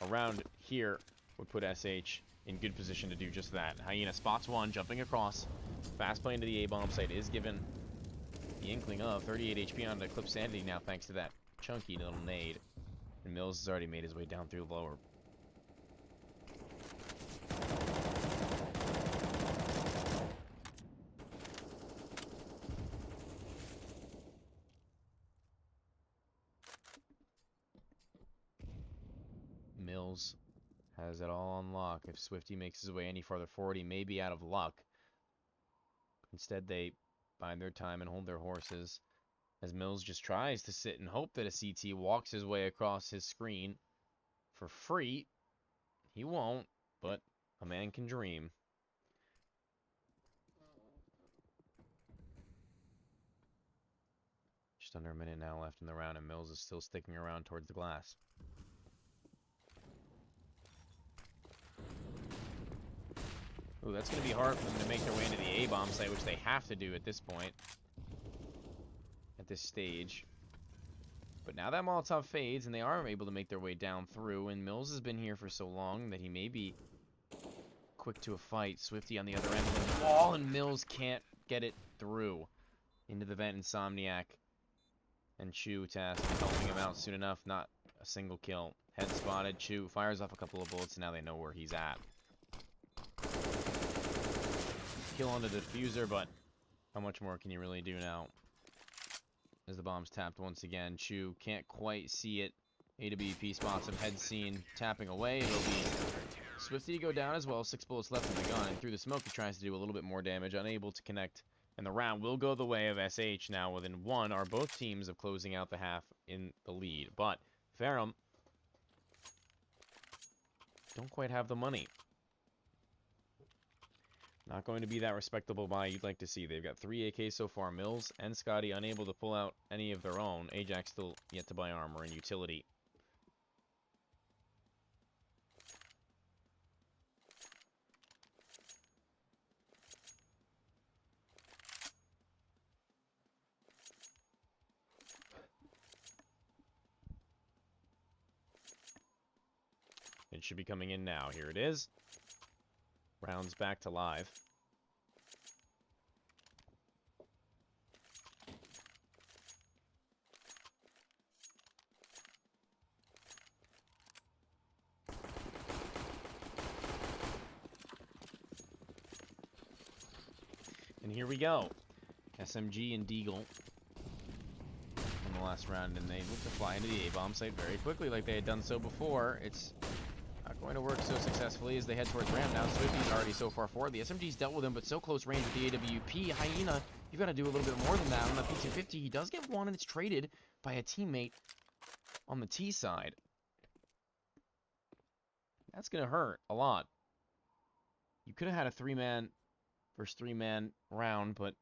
Speaker 4: a round here would put SH in good position to do just that. Hyena spots one, jumping across. Fast play into the A-bomb site is given the inkling of 38 HP on the Eclipse Sanity now, thanks to that chunky little nade. And Mills has already made his way down through lower. Mills has it all on lock. If Swifty makes his way any farther forward, he may be out of luck. Instead, they bide their time and hold their horses, as Mills just tries to sit and hope that a CT walks his way across his screen for free. He won't, but a man can dream. Just under a minute now left in the round, and Mills is still sticking around towards the glass. Ooh, that's going to be hard for them to make their way into the A-bomb site, which they have to do at this point. At this stage. But now that Molotov fades, and they are able to make their way down through, and Mills has been here for so long that he may be quick to a fight. Swifty on the other end of the wall, and Mills can't get it through. Into the vent, Insomniac and Chu tasked with helping him out soon enough. Not a single kill. Head spotted. Chu fires off a couple of bullets, and now they know where he's at. Kill on the diffuser, but how much more can you really do now? As the bomb's tapped once again, Chu can't quite see it. AWP spots him, head seen, tapping away. It'll be Swifty to go down as well. 6 bullets left in the gun, and through the smoke he tries to do a little bit more damage, unable to connect. And the round will go the way of SH now. Within one are both teams of closing out the half in the lead. But Verum don't quite have the money. Not going to be that respectable buy you'd like to see. They've got 3 AKs so far. Mills and Scotty unable to pull out any of their own. Ajax still yet to buy armor and utility. It should be coming in now. Here it is. Rounds back to live. And here we go. SMG and Deagle in the last round, and they look to fly into the A-bomb site very quickly like they had done so before. It's not going to work so successfully as they head towards Ram now. Swifty's already so far forward. The SMG's dealt with him, but so close range with the AWP. Hyena, you've got to do a little bit more than that. On the P250, he does get one, and it's traded by a teammate on the T side. That's going to hurt a lot. You could have had a 3-man versus 3-man round, but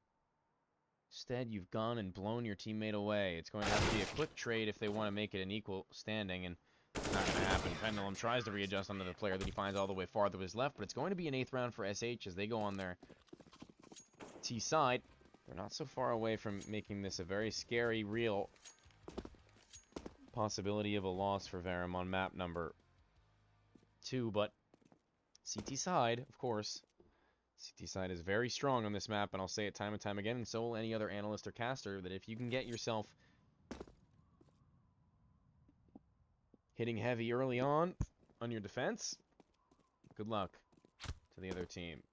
Speaker 4: instead you've gone and blown your teammate away. It's going to have to be a quick trade if they want to make it an equal standing, and it's not going to happen. Pendulum tries to readjust onto the player that he finds all the way farther to his left, but it's going to be an 8th round for SH as they go on their T side. They're not so far away from making this a very scary, real possibility of a loss for Verum on map number 2, but CT side, of course. CT side is very strong on this map, and I'll say it time and time again, and so will any other analyst or caster, that if you can get yourself hitting heavy early on your defense, good luck to the other team.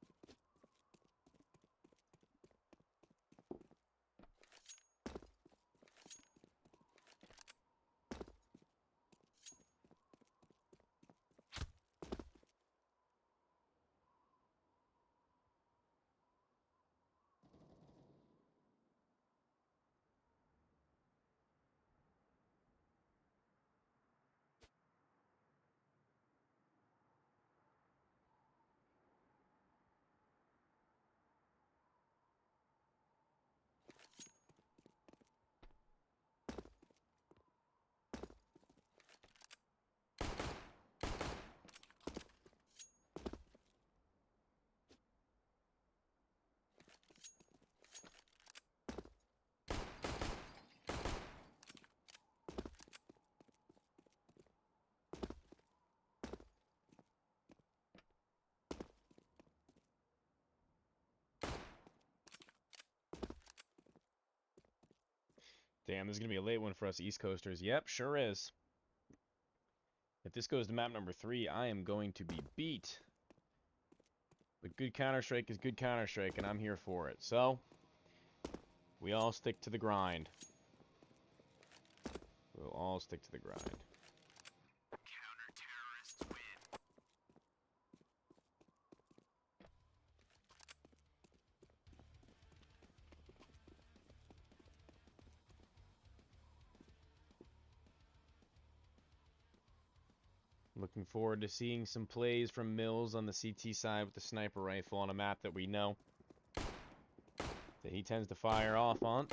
Speaker 4: Damn, this is going to be a late one for us East Coasters. Yep, sure is. If this goes to map number 3, I am going to be beat. But good Counter-Strike is good Counter-Strike, and I'm here for it. So, we all stick to the grind. We'll all stick to the grind. Looking forward to seeing some plays from Mills on the CT side with the sniper rifle on a map that we know that he tends to fire off on.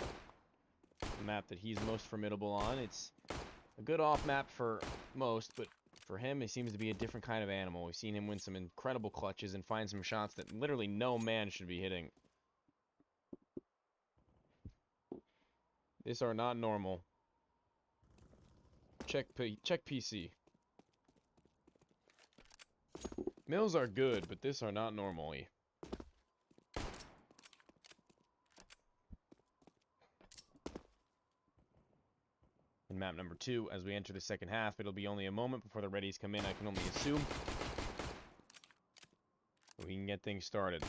Speaker 4: The map that he's most formidable on. It's a good off map for most, but for him, he seems to be a different kind of animal. We've seen him win some incredible clutches and find some shots that literally no man should be hitting. These are not normal. Check PC. Mills are good, but this are not normally. In map number 2, as we enter the second half, it'll be only a moment before the readies come in, I can only assume. We can get things started.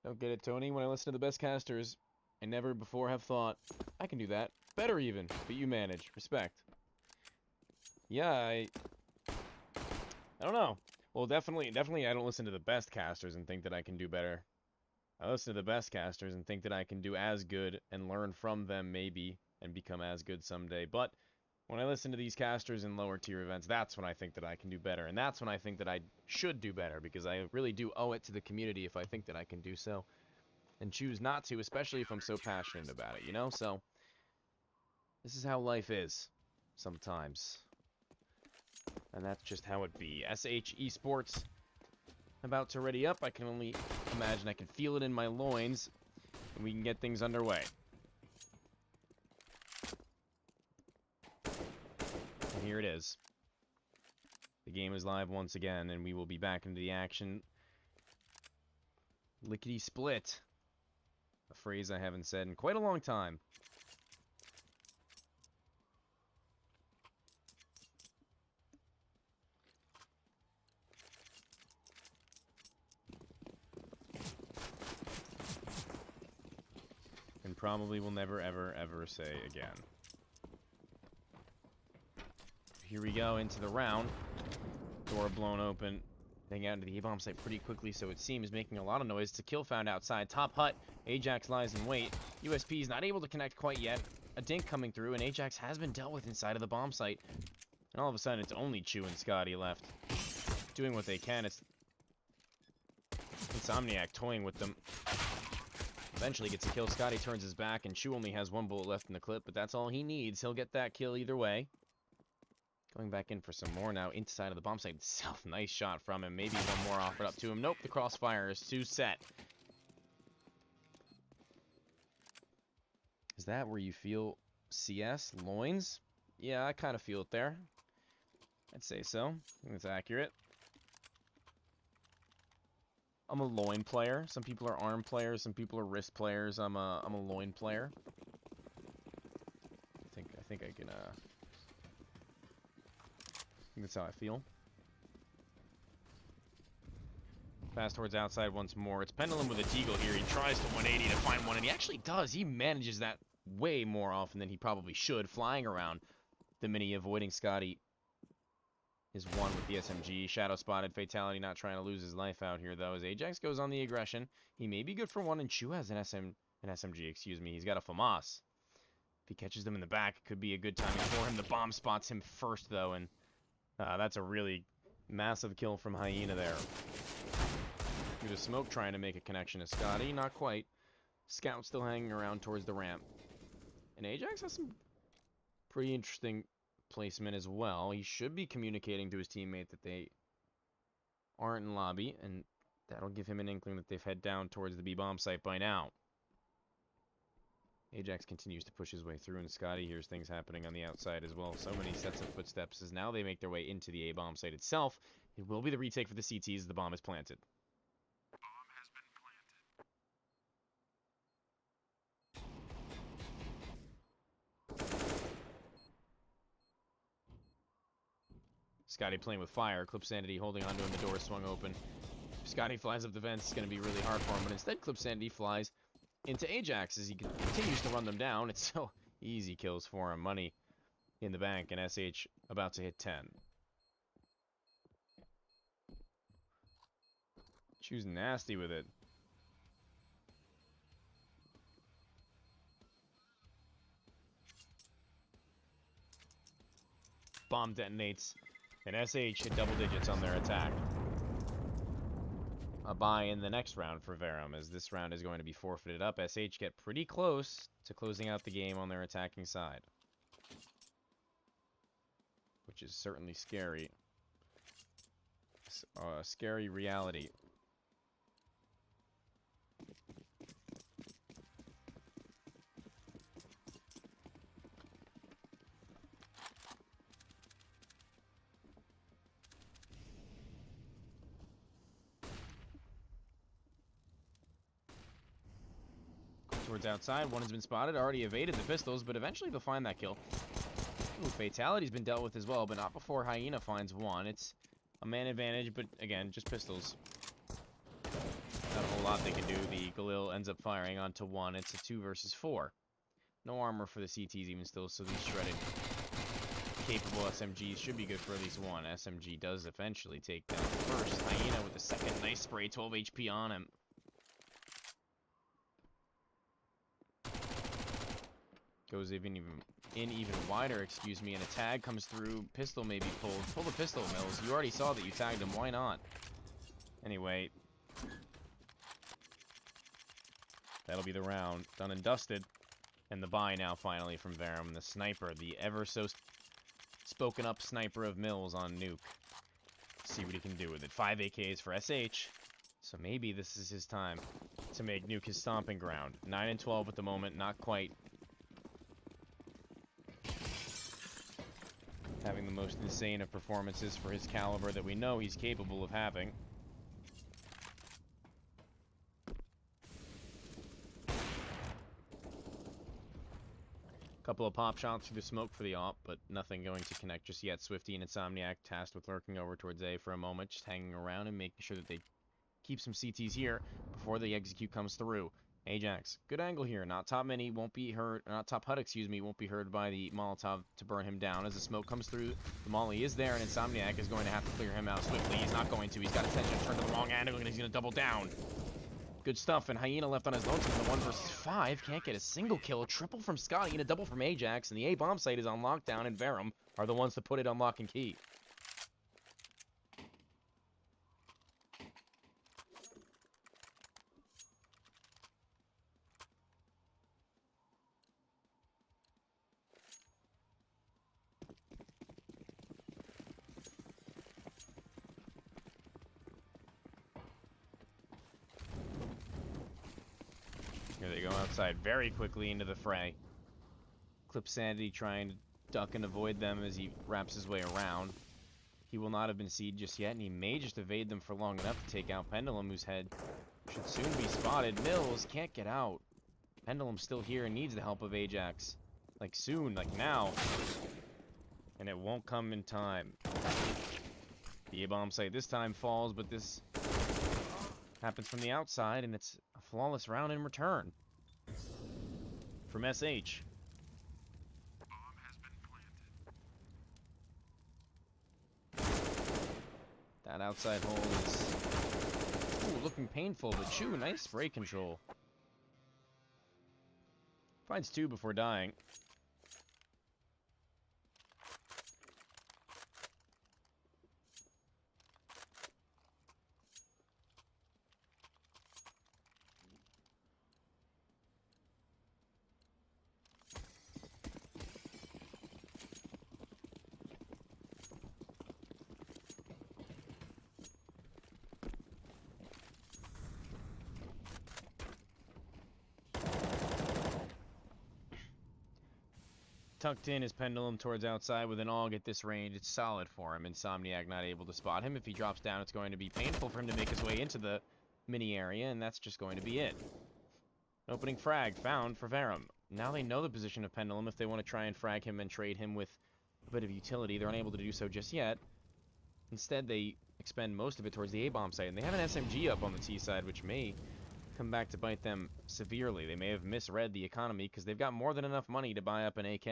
Speaker 4: Don't get it, Tony. When I listen to the best casters, I never before have thought, I can do that. Better even, but you manage. Respect. Yeah, I don't know. Well, definitely, I don't listen to the best casters and think that I can do better. I listen to the best casters and think that I can do as good and learn from them maybe and become as good someday. But when I listen to these casters in lower tier events, that's when I think that I can do better. And that's when I think that I should do better, because I really do owe it to the community if I think that I can do so. And choose not to, especially if I'm so passionate about it, you know? So, this is how life is, sometimes. And that's just how it be. SH eSports, about to ready up. I can only imagine I can feel it in my loins, and we can get things underway. And here it is. The game is live once again, and we will be back into the action. Lickety split. A phrase I haven't said in quite a long time. And probably will never, ever, ever say again. Here we go into the round. Door blown open. Getting out into the A-bomb site pretty quickly, so it seems, making a lot of noise. It's a kill found outside. Top hut. Ajax lies in wait. USP is not able to connect quite yet. A dink coming through, and Ajax has been dealt with inside of the bomb site. And all of a sudden, it's only Chew and Scotty left. Doing what they can. It's Insomniac toying with them. Eventually gets a kill. Scotty turns his back, and Chew only has 1 bullet left in the clip, but that's all he needs. He'll get that kill either way. Going back in for some more now inside of the bomb site itself. Nice shot from him. Maybe one more offered up to him. Nope, the crossfire is too set. Is that where you feel CS? Loins? Yeah, I kind of feel it there. I'd say so. I think that's accurate. I'm a loin player. Some people are arm players. Some people are wrist players. I'm a loin player. I think I can that's how I feel. Pass towards outside once more. It's Pendulum with a Deagle here. He tries to 180 to find one, and he actually does. He manages that way more often than he probably should, flying around the mini, avoiding Scotty. Is one with the SMG. Shadow spotted. Fatality not trying to lose his life out here, though, as Ajax goes on the aggression. He may be good for one, and Chew has an SMG, excuse me. He's got a FAMAS. If he catches them in the back, it could be a good timing for him. The bomb spots him first, though, and that's a really massive kill from Hyena there. Through the smoke, trying to make a connection to Scotty. Not quite. Scout still hanging around towards the ramp. And Ajax has some pretty interesting placement as well. He should be communicating to his teammate that they aren't in lobby, and that'll give him an inkling that they've head down towards the B-bomb site by now. Ajax continues to push his way through, and Scotty hears things happening on the outside as well. So many sets of footsteps as now they make their way into the A-bomb site itself. It will be the retake for the CTs as the bomb is planted. Scotty playing with fire. Clip Sanity holding onto him. The door swung open. Scotty flies up the vents. It's going to be really hard for him, but instead Clip Sanity flies into Ajax as he continues to run them down. It's so easy kills for him. Money in the bank, and SH about to hit 10. Choose nasty with it. Bomb detonates, and SH hit double digits on their attack. A bye in the next round for Verum, as this round is going to be forfeited up. SH get pretty close to closing out the game on their attacking side, which is certainly scary. Scary reality. Towards outside, one has been spotted, already evaded the pistols, but eventually they'll find that kill. Ooh, fatality's been dealt with as well, but not before Hyena finds one. It's a man advantage, but again, just pistols. Not a whole lot they can do. The Galil ends up firing onto one. It's a 2 versus 4. No armor for the CTs even still, so these shredded, capable SMGs should be good for at least one. SMG does eventually take down the first. Hyena with the second. Nice spray, 12 HP on him. Goes even wider, excuse me, and a tag comes through. Pistol may be pulled. Pull the pistol, Mills. You already saw that you tagged him. Why not? Anyway, that'll be the round. Done and dusted. And the bye now finally from Verum. The sniper, the ever so spoken up sniper of Mills on Nuke. See what he can do with it. 5 AKs for SH. So maybe this is his time to make Nuke his stomping ground. 9 and 12 at the moment. Not quite having the most insane of performances for his caliber that we know he's capable of having. Couple of pop shots through the smoke for the AWP, but nothing going to connect just yet. Swifty and Insomniac tasked with lurking over towards A for a moment, just hanging around and making sure that they keep some CTs here before the execute comes through. Ajax, good angle here. Not top mini, won't be heard. Not top HUD, excuse me, won't be heard by the Molotov to burn him down. As the smoke comes through, the Molly is there, and Insomniac is going to have to clear him out swiftly. He's not going to. He's got attention turned to the wrong angle, and he's going to double down. Good stuff, and Hyena left on his lonesome in the 1 versus 5. Can't get a single kill. A triple from Scotty and a double from Ajax, and the A-bomb site is on lockdown, and Verum are the ones to put it on lock and key. Here they go outside very quickly into the fray. Clip Sanity trying to duck and avoid them as he wraps his way around. He will not have been seed just yet, and he may just evade them for long enough to take out Pendulum, whose head should soon be spotted. Mills can't get out. Pendulum's still here and needs the help of Ajax. Like soon, like now. And it won't come in time. The A-bomb site this time falls, but this happens from the outside, and it's a flawless round in return from SH. That outside hole is looking painful, but Chu, nice spray control. Finds 2 before dying. Tucked in his pendulum towards outside with an AUG at this range. It's solid for him. Insomniac not able to spot him. If he drops down, it's going to be painful for him to make his way into the mini area, and that's just going to be it. Opening frag found for Verum. Now they know the position of Pendulum. If they want to try and frag him and trade him with a bit of utility, they're unable to do so just yet. Instead, they expend most of it towards the A-bomb site, and they have an SMG up on the T side, which may come back to bite them severely. They may have misread the economy because they've got more than enough money to buy up an AK.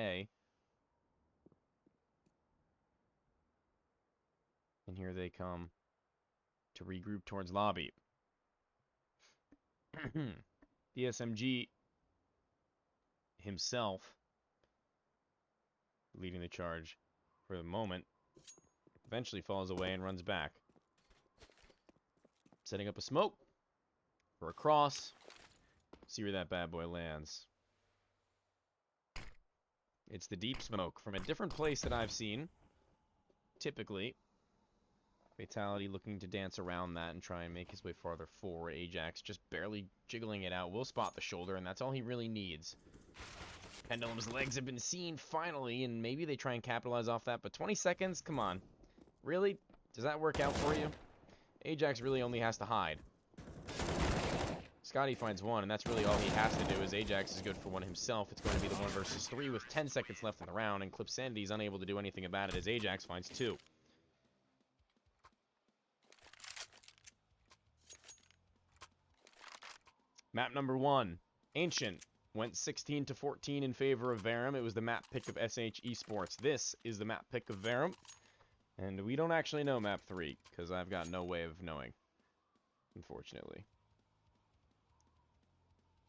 Speaker 4: And here they come to regroup towards lobby. The SMG himself leading the charge for the moment eventually falls away and runs back. Setting up a smoke for a cross. See where that bad boy lands. It's the deep smoke from a different place that I've seen. Typically, Fatality looking to dance around that and try and make his way farther forward. Ajax just barely jiggling it out. Will spot the shoulder, and that's all he really needs. Pendulum's legs have been seen finally, and maybe they try and capitalize off that, but 20 seconds? Come on. Really? Does that work out for you? Ajax really only has to hide. Scotty finds one, and that's really all he has to do, as Ajax is good for one himself. It's going to be the 1 versus 3 with 10 seconds left in the round, and Clip Sanity is unable to do anything about it as Ajax finds 2. Map number 1, Ancient, went 16 to 14 in favor of Verum. It was the map pick of SH Esports. This is the map pick of Verum, and we don't actually know map 3, because I've got no way of knowing, unfortunately.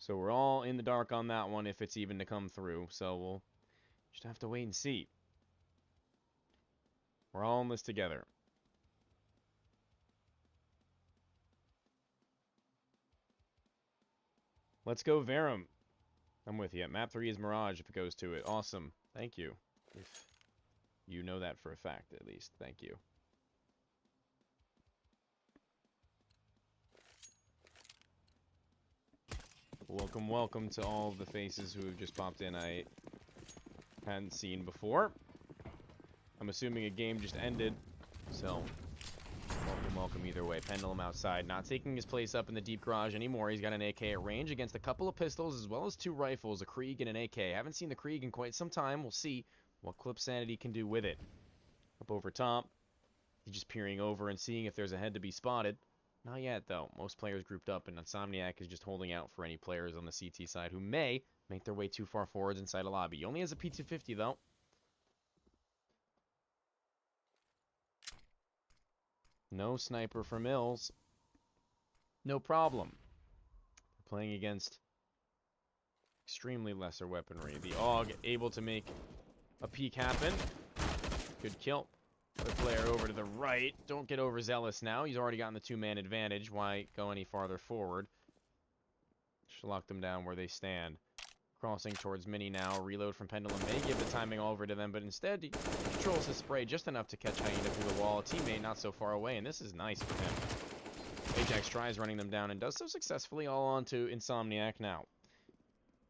Speaker 4: So we're all in the dark on that one, if it's even to come through, so we'll just have to wait and see. We're all in this together. Let's go Verum. I'm with you. Map 3 is Mirage if it goes to it. Awesome. Thank you. If you know that for a fact, at least. Thank you. Welcome, welcome to all of the faces who have just popped in I hadn't seen before. I'm assuming a game just ended, so welcome, welcome either way. Pendulum outside, not taking his place up in the deep garage anymore. He's got an AK at range against a couple of pistols as well as 2 rifles, a Krieg and an AK. Haven't seen the Krieg in quite some time. We'll see what Clip Sanity can do with it. Up over top, he's just peering over and seeing if there's a head to be spotted. Not yet, though. Most players grouped up, and Insomniac is just holding out for any players on the CT side who may make their way too far forwards inside a lobby. He only has a P250, though. No sniper for Mills. No problem. We're playing against extremely lesser weaponry. The AUG able to make a peek happen. Good kill. The player over to the right. Don't get overzealous now. He's already gotten the 2-man advantage. Why go any farther forward? Just lock them down where they stand. Crossing towards Mini now. Reload from Pendulum may give the timing all over to them, but instead he controls his spray just enough to catch Hyena through the wall. A teammate not so far away, and this is nice for him. Ajax tries running them down and does so successfully, all onto Insomniac now.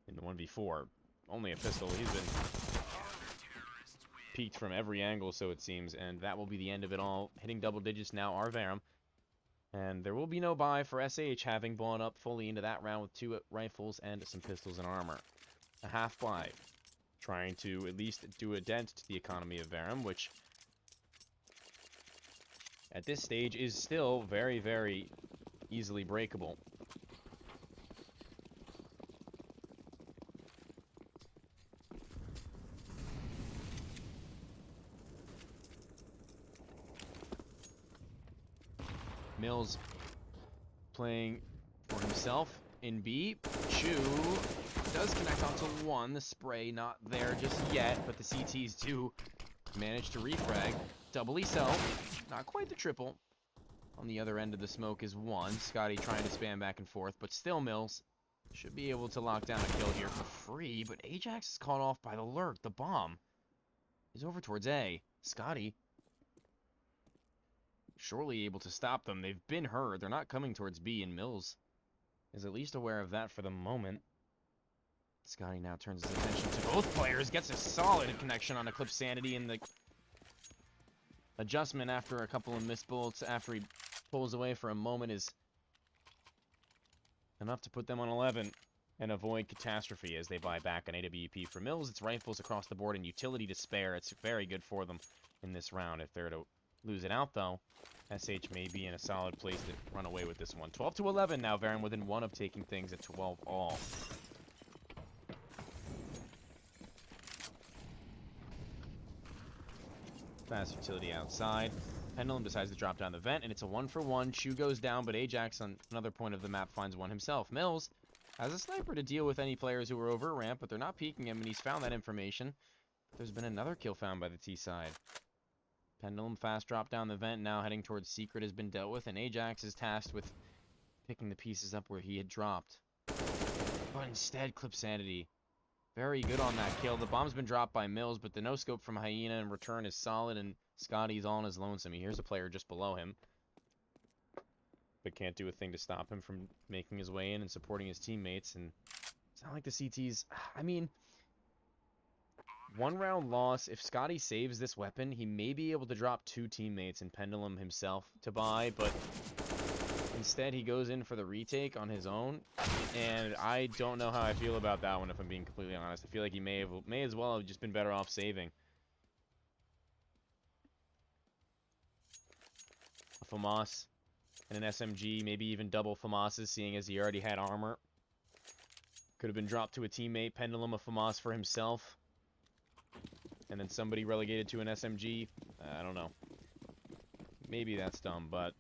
Speaker 4: In the 1v4. Only a pistol. He's been peeked from every angle, so it seems, and that will be the end of it all. Hitting double digits now are Verum. And there will be no buy for SH, having blown up fully into that round with 2 rifles and some pistols and armor. A half buy, trying to at least do a dent to the economy of Verum, which at this stage is still very, very easily breakable. Mills playing for himself in B. Chu does connect onto 1. The spray not there just yet, but the CTs do manage to refrag. Doubly so. Not quite the triple. On the other end of the smoke is 1. Scotty trying to spam back and forth, but still Mills should be able to lock down a kill here for free, but Ajax is caught off by the lurk. The bomb is over towards A. Scotty surely able to stop them. They've been heard. They're not coming towards B, and Mills is at least aware of that for the moment. Scotty now turns his attention to both players, gets a solid connection on Eclipse Sanity, and the adjustment after a couple of missed bullets after he pulls away for a moment is enough to put them on 11 and avoid catastrophe as they buy back an AWP for Mills. It's rifles across the board and utility to spare. It's very good for them in this round. If they're to lose it out, though, SH may be in a solid place to run away with this one. 12-11 now. Verum within one of taking things at 12 all. Fast utility outside. Pendulum decides to drop down the vent, and it's a 1-for-1. Chu goes down, but Ajax on another point of the map finds one himself. Mills has a sniper to deal with any players who are over ramp, but they're not peeking him, and he's found that information. There's been another kill found by the T side. Pendulum fast drop down the vent, now heading towards Secret has been dealt with, and Ajax is tasked with picking the pieces up where he had dropped. But instead, Clip Sanity. Very good on that kill. The bomb's been dropped by Mills, but the no-scope from Hyena in return is solid, and Scotty's all on his lonesome. He hears a player just below him, but can't do a thing to stop him from making his way in and supporting his teammates. And it's not like the CTs... I mean, one round loss. If Scotty saves this weapon, he may be able to drop 2 teammates and Pendulum himself to buy, but instead he goes in for the retake on his own, and I don't know how I feel about that one, if I'm being completely honest. I feel like he may as well have just been better off saving. A FAMAS and an SMG, maybe even double FAMASes, seeing as he already had armor. Could have been dropped to a teammate. Pendulum a FAMAS for himself, and then somebody relegated to an SMG. I don't know. Maybe that's dumb, but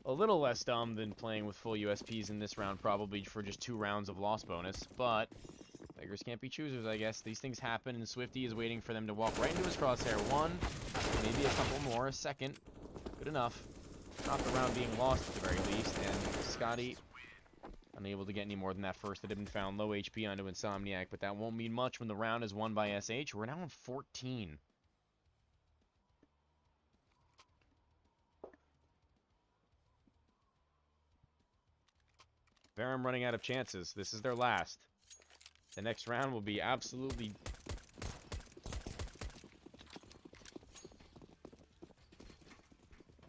Speaker 4: a little less dumb than playing with full USPs in this round, probably for just 2 rounds of loss bonus. But beggars can't be choosers, I guess. These things happen, and Swifty is waiting for them to walk right into his crosshair. 1, maybe a couple more. A second, good enough. Not the round being lost at the very least, and Scotty unable to get any more than that first that had been found. Low HP onto Insomniac, but that won't mean much when the round is won by SH. We're now on 14. Verum running out of chances. This is their last. The next round will be absolutely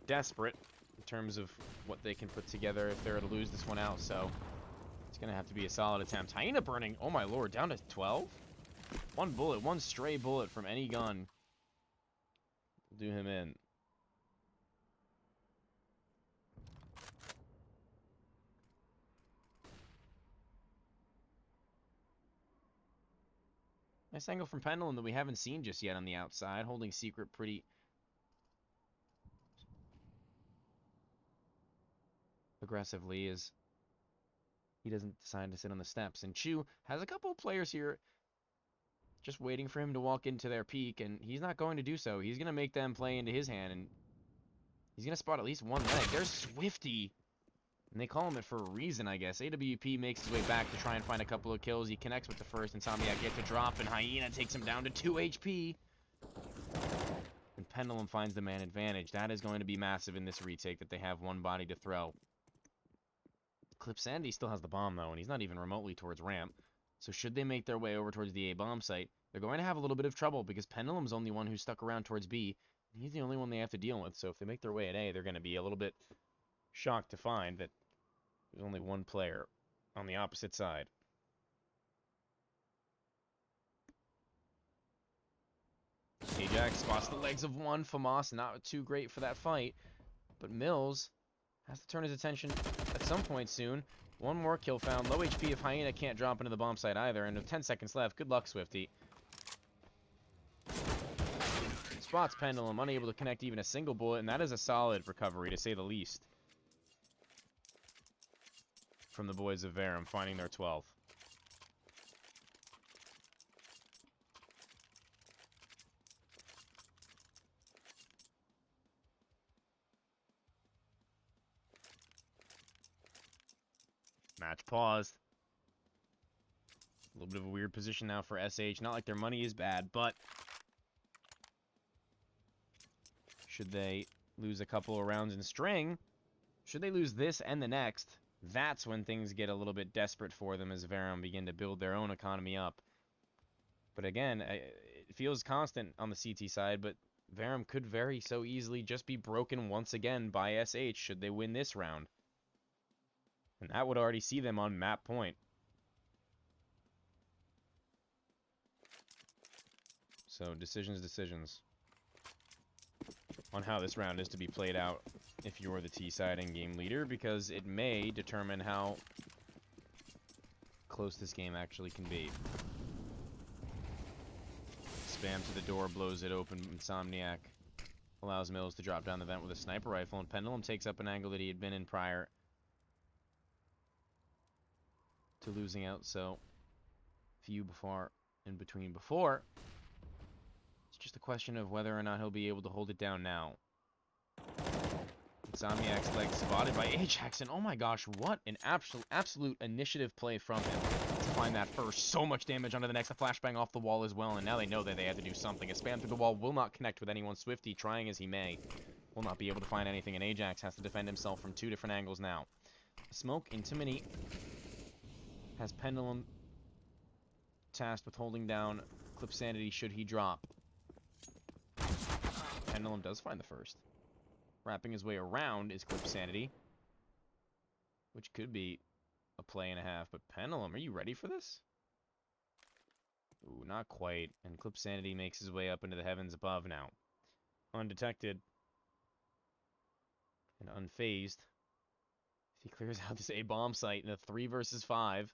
Speaker 4: desperate in terms of what they can put together if they're to lose this one out, so it's going to have to be a solid attempt. Hyena burning, oh my lord, down to 12? One bullet, one stray bullet from any gun will do him in. Nice angle from Pendulum that we haven't seen just yet on the outside, holding Secret pretty aggressively as he doesn't decide to sit on the steps. And Chu has a couple of players here just waiting for him to walk into their peak, and he's not going to do so. He's going to make them play into his hand, and he's going to spot at least one leg. There's Swifty, and they call him it for a reason, I guess. AWP makes his way back to try and find a couple of kills. He connects with the first. Insomniac gets a drop, and Hyena takes him down to 2 HP. And Pendulum finds the man advantage. That is going to be massive in this retake that they have one body to throw. Clip Sandy still has the bomb, though, and he's not even remotely towards ramp. So should they make their way over towards the A bomb site, they're going to have a little bit of trouble because Pendulum's only one who's stuck around towards B. And he's the only one they have to deal with. So if they make their way at A, they're going to be a little bit shocked to find that there's only one player on the opposite side. Ajax spots the legs of one. FAMAS not too great for that fight. But Mills has to turn his attention at some point soon. One more kill found. Low HP if Hyena can't drop into the bomb site either. And with 10 seconds left, good luck, Swifty. Spots Pendulum, unable to connect even a single bullet. And that is a solid recovery, to say the least, from the boys of Verum, finding their 12th. Match paused. A little bit of a weird position now for SH. Not like their money is bad, but should they lose a couple of rounds in string, should they lose this and the next, That's when things get a little bit desperate for them as Verum begin to build their own economy up. But again, it feels constant on the CT side, but Verum could very so easily just be broken once again by SH should they win this round. And that would already see them on map point. So decisions on how this round is to be played out if you're the T-side and game leader, because it may determine how close this game actually can be. Spam to the door, blows it open. Insomniac allows Mills to drop down the vent with a sniper rifle, and Pendulum takes up an angle that he had been in prior to losing out, so few before in between before. It's just a question of whether or not he'll be able to hold it down now. Insomniac's leg spotted by Ajax, and oh my gosh, what an absolute initiative play from him to find that first. So much damage onto the next, a flashbang off the wall as well, and now they know that they have to do something. A spam through the wall will not connect with anyone. Swifty, trying as he may, will not be able to find anything, and Ajax has to defend himself from two different angles now. Smoke into Mini has Pendulum tasked with holding down Clip Sanity should he drop. Pendulum does find the first. Wrapping his way around is Clip Sanity, which could be a play and a half. But Pendulum, are you ready for this? Ooh, not quite. And Clip Sanity makes his way up into the heavens above now. Undetected and unfazed. If he clears out this A-bomb site in a 3 versus 5,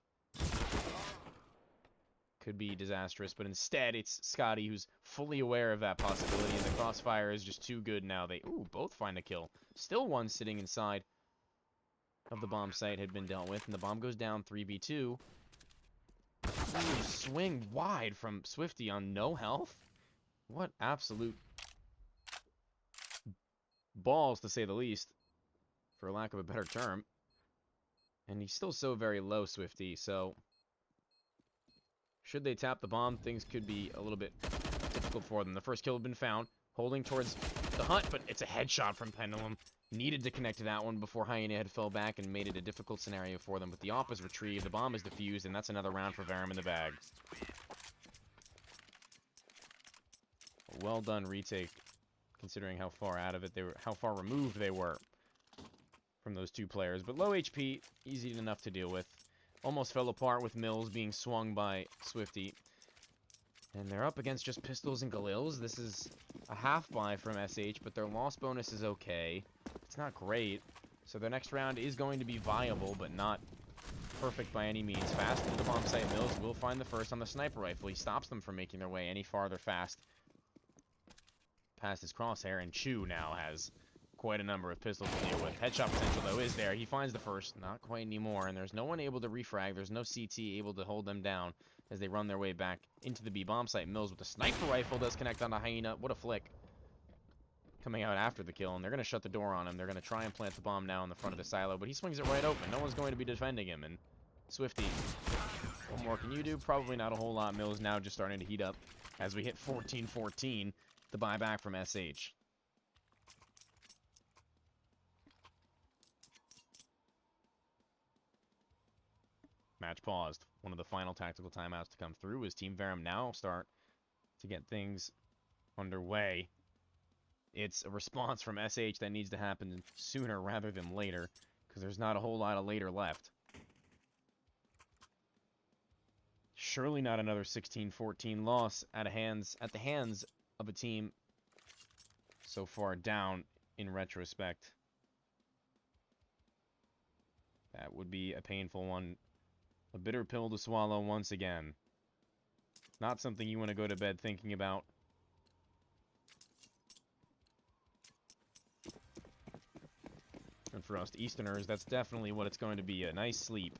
Speaker 4: could be disastrous, but instead it's Scotty who's fully aware of that possibility, and the crossfire is just too good now. They, both find a kill. Still one sitting inside of the bomb site had been dealt with, and the bomb goes down 3v2. Ooh, swing wide from Swifty on no health. What absolute balls, to say the least, for lack of a better term. And he's still so very low, Swifty, so should they tap the bomb, things could be a little bit difficult for them. The first kill had been found, holding towards the hut, but it's a headshot from Pendulum. Needed to connect to that one before Hyena had fell back and made it a difficult scenario for them. But the op is retrieved, the bomb is defused, and that's another round for Verum in the bag. A well done retake, considering how far out of it they were, how far removed they were from those two players. But low HP, easy enough to deal with. Almost fell apart with Mills being swung by Swifty. And they're up against just pistols and Galils. This is a half buy from SH, but their loss bonus is okay. It's not great. So their next round is going to be viable, but not perfect by any means. Fast into the bomb site. Mills will find the first on the sniper rifle. He stops them from making their way any farther fast past his crosshair, and Chu now has quite a number of pistols to deal with. Headshot potential, though, is there. He finds the first. Not quite anymore, and there's no one able to refrag. There's no CT able to hold them down as they run their way back into the B bomb site. Mills with the sniper rifle does connect onto Hyena. What a flick. Coming out after the kill, and they're going to shut the door on him. They're going to try and plant the bomb now in the front of the silo, but he swings it right open. No one's going to be defending him, and Swifty, what more can you do? Probably not a whole lot. Mills now just starting to heat up as we hit 14-14, the buyback from SH. Match paused. One of the final tactical timeouts to come through as Team Verum now start to get things underway. It's a response from SH that needs to happen sooner rather than later, because there's not a whole lot of later left. Surely not another 16-14 loss at the hands of a team so far down in retrospect. That would be a painful one. A bitter pill to swallow once again. Not something you want to go to bed thinking about. And for us Easterners, that's definitely what it's going to be. A nice sleep.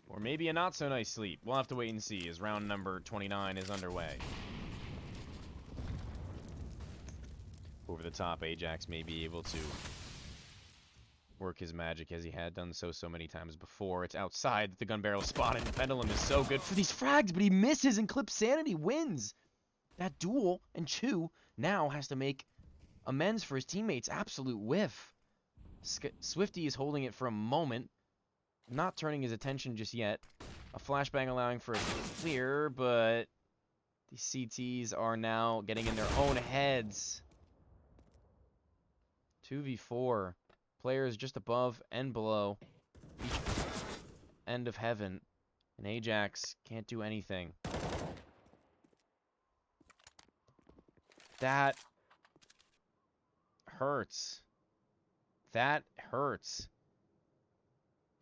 Speaker 4: Or maybe a not so nice sleep. We'll have to wait and see as round number 29 is underway. Over the top, Ajax may be able to work his magic as he had done so many times before. It's outside that the gun barrel spotted. The Pendulum is so good for these frags, but he misses, and Clip Sanity wins that duel, and Chu now has to make amends for his teammates' absolute whiff. Swifty is holding it for a moment, not turning his attention just yet. A flashbang allowing for a clear, but the CTs are now getting in their own heads. 2v4. Players just above and below each end of heaven. And Ajax can't do anything. That hurts. That hurts.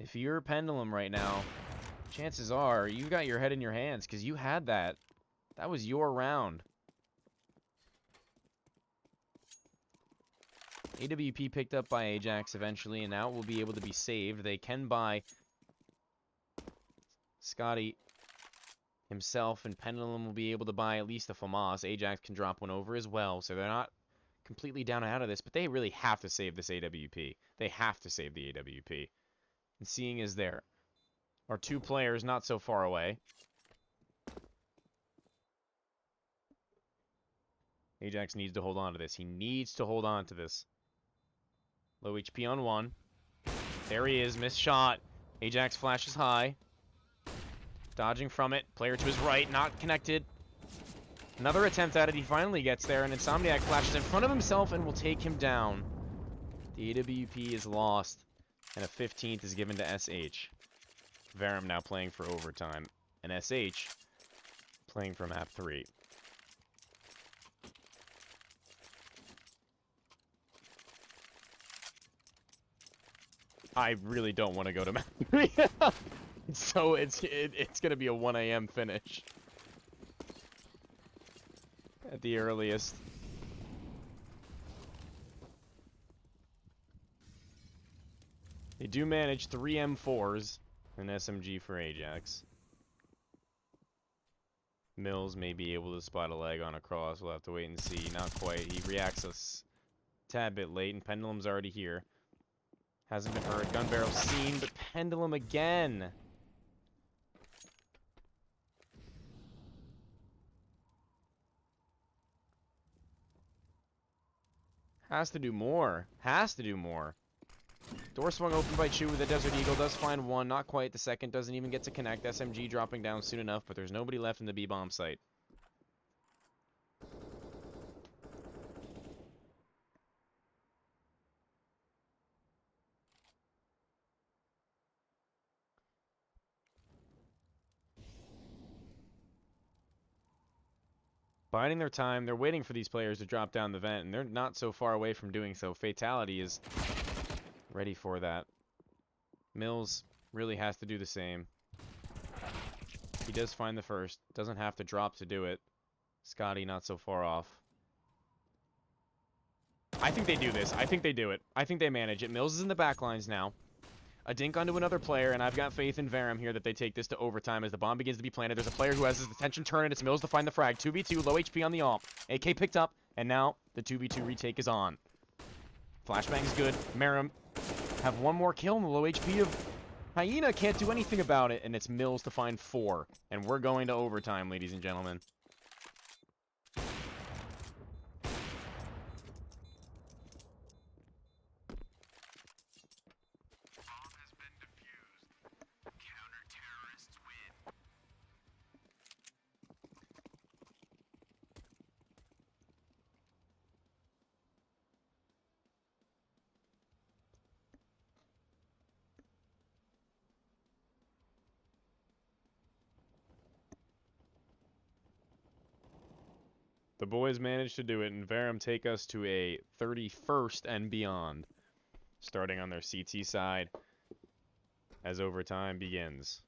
Speaker 4: If you're Pendulum right now, chances are you've got your head in your hands because you had that. That was your round. AWP picked up by Ajax eventually, and now it will be able to be saved. They can buy Scotty himself, and Pendulum will be able to buy at least a FAMAS. Ajax can drop one over as well, so they're not completely down and out of this, but they really have to save this AWP. They have to save the AWP. And seeing as there are two players not so far away, Ajax needs to hold on to this. He needs to hold on to this. Low HP on one. There he is. Missed shot. Ajax flashes high. Dodging from it. Player to his right. Not connected. Another attempt at it. He finally gets there. And Insomniac flashes in front of himself and will take him down. The AWP is lost. And a 15th is given to SH. Verum now playing for overtime. And SH playing for map 3. I really don't want to go to map 3. So it's gonna be a 1 a.m. finish at the earliest. They do manage 3 M4s and SMG for Ajax. Mills may be able to spot a leg on a cross. We'll have to wait and see. Not quite. He reacts a tad bit late, and Pendulum's already here. Hasn't been heard. Gun barrel seen, but Pendulum again. Has to do more. Has to do more. Door swung open by Chu with a Desert Eagle. Does find one. Not quite. The second doesn't even get to connect. SMG dropping down soon enough, but there's nobody left in the B-bomb site. Biding their time. They're waiting for these players to drop down the vent, and they're not so far away from doing so. Fatality is ready for that. Mills really has to do the same. He does find the first. Doesn't have to drop to do it. Scotty not so far off. I think they do this. I think they do it. I think they manage it. Mills is in the back lines now. A dink onto another player, and I've got faith in Verum here that they take this to overtime as the bomb begins to be planted. There's a player who has his attention turned, and it's Mills to find the frag. 2v2, low HP on the AWP. AK picked up, and now the 2v2 retake is on. Flashbang's good. Verum have one more kill, and the low HP of Hyena can't do anything about it, and it's Mills to find 4. And we're going to overtime, ladies and gentlemen. The boys managed to do it, and Verum take us to a 31st and beyond, starting on their CT side as overtime begins.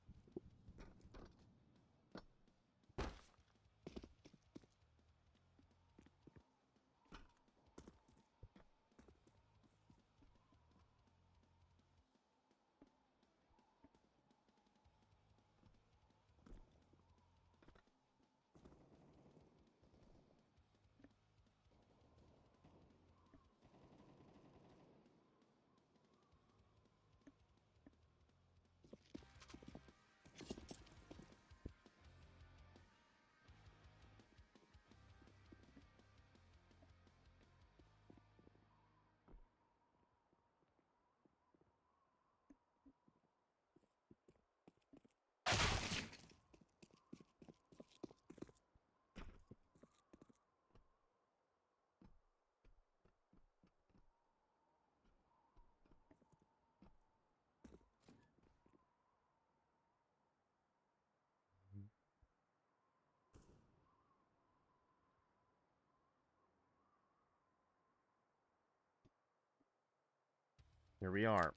Speaker 4: Here we are.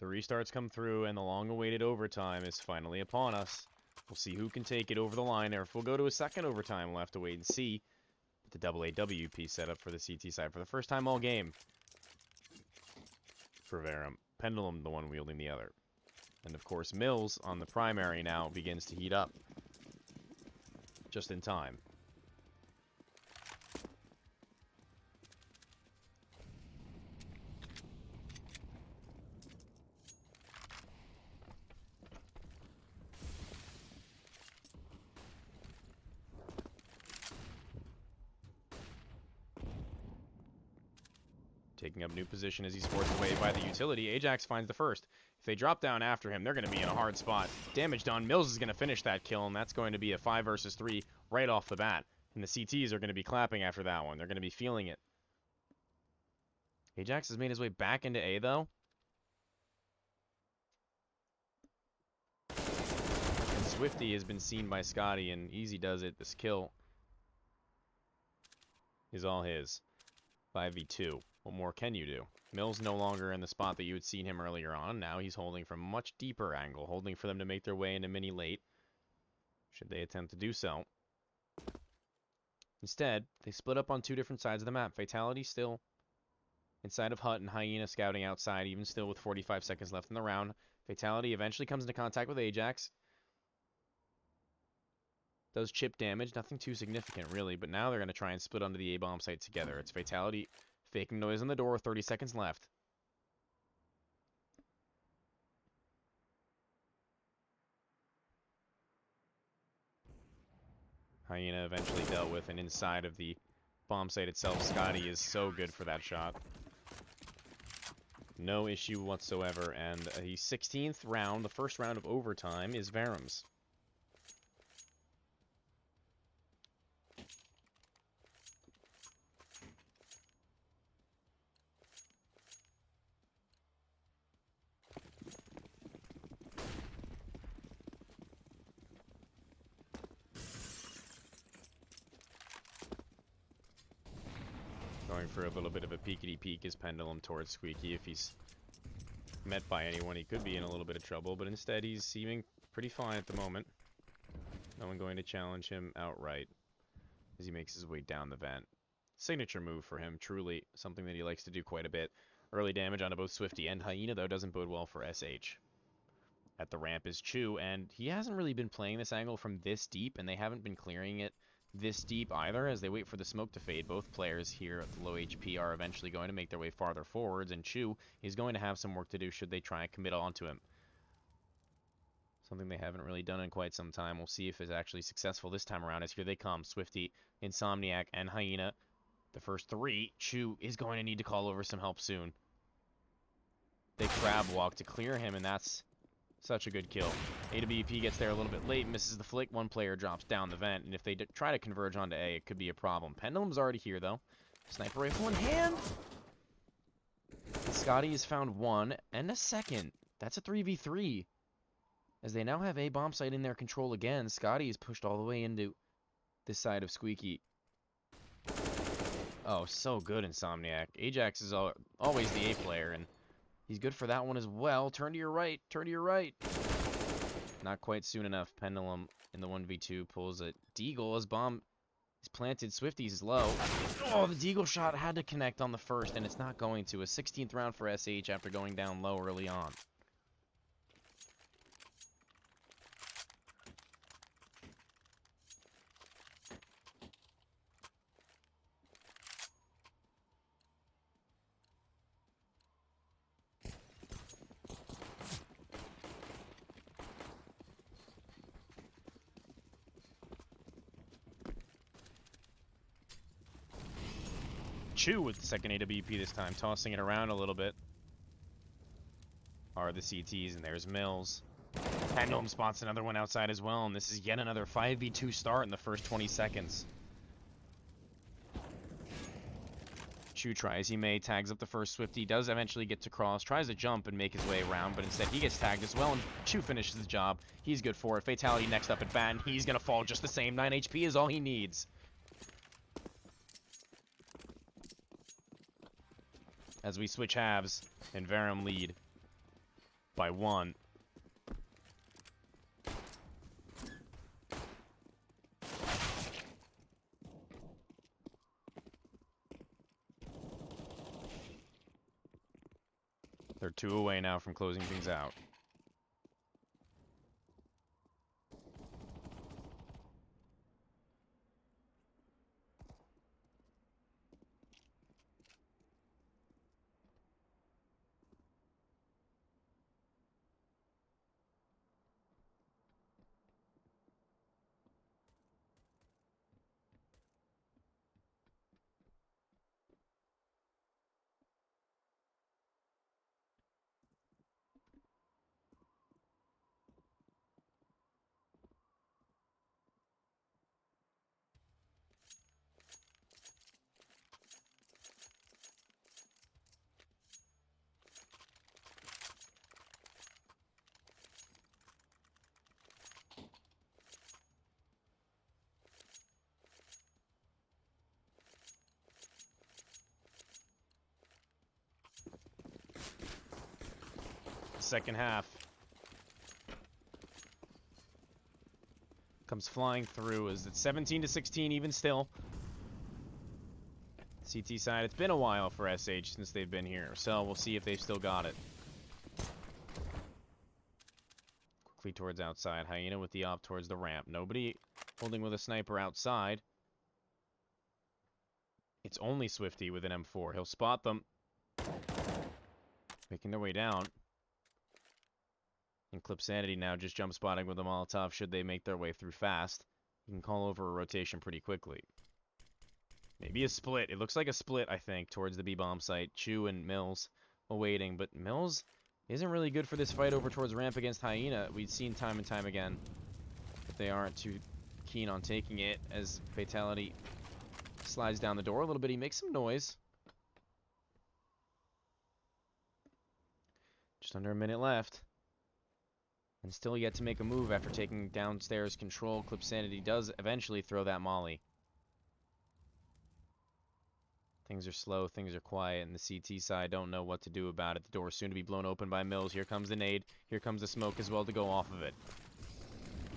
Speaker 4: The restarts come through, and the long-awaited overtime is finally upon us. We'll see who can take it over the line, or if we'll go to a second overtime. We'll have to wait and see. But the AAWP setup for the CT side for the first time all game. For Verum. Pendulum, the one wielding the other. And of course, Mills on the primary now begins to heat up. Just in time. Taking up new position as he's forced away by the utility. Ajax finds the first. If they drop down after him, they're going to be in a hard spot. Damage done. Mills is going to finish that kill, and that's going to be a 5 versus 3 right off the bat. And the CTs are going to be clapping after that one. They're going to be feeling it. Ajax has made his way back into A, though. And Swifty has been seen by Scotty, and easy does it. This kill is all his. 5v2. What more can you do? Mills no longer in the spot that you had seen him earlier on. Now he's holding from a much deeper angle, holding for them to make their way into mini late, should they attempt to do so. Instead, they split up on two different sides of the map. Fatality still inside of Hut, and Hyena scouting outside, even still with 45 seconds left in the round. Fatality eventually comes into contact with Ajax. Does chip damage, nothing too significant really, but now they're going to try and split onto the A-bomb site together. It's Fatality faking noise on the door, 30 seconds left. Hyena eventually dealt with, and inside of the bomb site itself, Scotty is so good for that shot. No issue whatsoever, and the 16th round, the first round of overtime, is Verum's. Going for a little bit of a peekety-peek is Pendulum towards Squeaky. If he's met by anyone, he could be in a little bit of trouble, but instead he's seeming pretty fine at the moment. No one going to challenge him outright as he makes his way down the vent. Signature move for him, truly something that he likes to do quite a bit. Early damage onto both Swifty and Hyena, though, doesn't bode well for SH. At the ramp is Chu, and he hasn't really been playing this angle from this deep, and they haven't been clearing it this deep either as they wait for the smoke to fade. Both players here at the low HP are eventually going to make their way farther forwards, and Chu is going to have some work to do should they try and commit onto him. Something they haven't really done in quite some time. We'll see if it's actually successful this time around, as here they come. Swifty, Insomniac, and Hyena. The first three. Chu is going to need to call over some help soon. They crab walk to clear him, and that's such a good kill. AWP gets there a little bit late, misses the flick. One player drops down the vent, and if they try to converge onto A, it could be a problem. Pendulum's already here, though. Sniper rifle in hand. And Scotty has found one and a second. That's a 3v3. As they now have A bomb site in their control again, Scotty is pushed all the way into this side of Squeaky. Oh, so good, Insomniac. Ajax is always the A player, and he's good for that one as well. Turn to your right. Turn to your right. Not quite soon enough. Pendulum in the 1v2 pulls a deagle as bomb is planted. Swifty's is low. Oh, the deagle shot had to connect on the first, and it's not going to. A 16th round for SH after going down low early on. Chu with the second AWP this time, tossing it around a little bit. Are the CTs, and there's Mills. Pendulum spots another one outside as well, and this is yet another 5v2 start in the first 20 seconds. Chu tries, he may, tags up the first Swifty, does eventually get to cross, tries to jump and make his way around, but instead he gets tagged as well, and Chu finishes the job. He's good for it. Fatality next up at bat, and he's going to fall just the same. 9 HP is all he needs. as we switch halves and Verum lead by 1. They're 2 away now from closing things out. Second half comes flying through as it's 17-16 even still. CT side, it's been a while for SH since they've been here, so we'll see if they've still got it. Quickly towards outside, Hyena with the op towards the ramp. Nobody holding with a sniper outside. It's only Swifty with an M4. He'll spot them. Making their way down. And Clip Sanity now just jump spotting with a Molotov should they make their way through fast. You can call over a rotation pretty quickly. Maybe a split. It looks like a split, I think, towards the B-bomb site. Chu and Mills awaiting, but Mills isn't really good for this fight over towards ramp against Hyena. We've seen time and time again that they aren't too keen on taking it as Fatality slides down the door a little bit. He makes some noise. Just under a minute left. And still yet to make a move after taking downstairs control. Clip Sanity does eventually throw that molly. Things are slow, things are quiet, and the CT side don't know what to do about it. The door is soon to be blown open by Mills. Here comes the nade. Here comes the smoke as well to go off of it.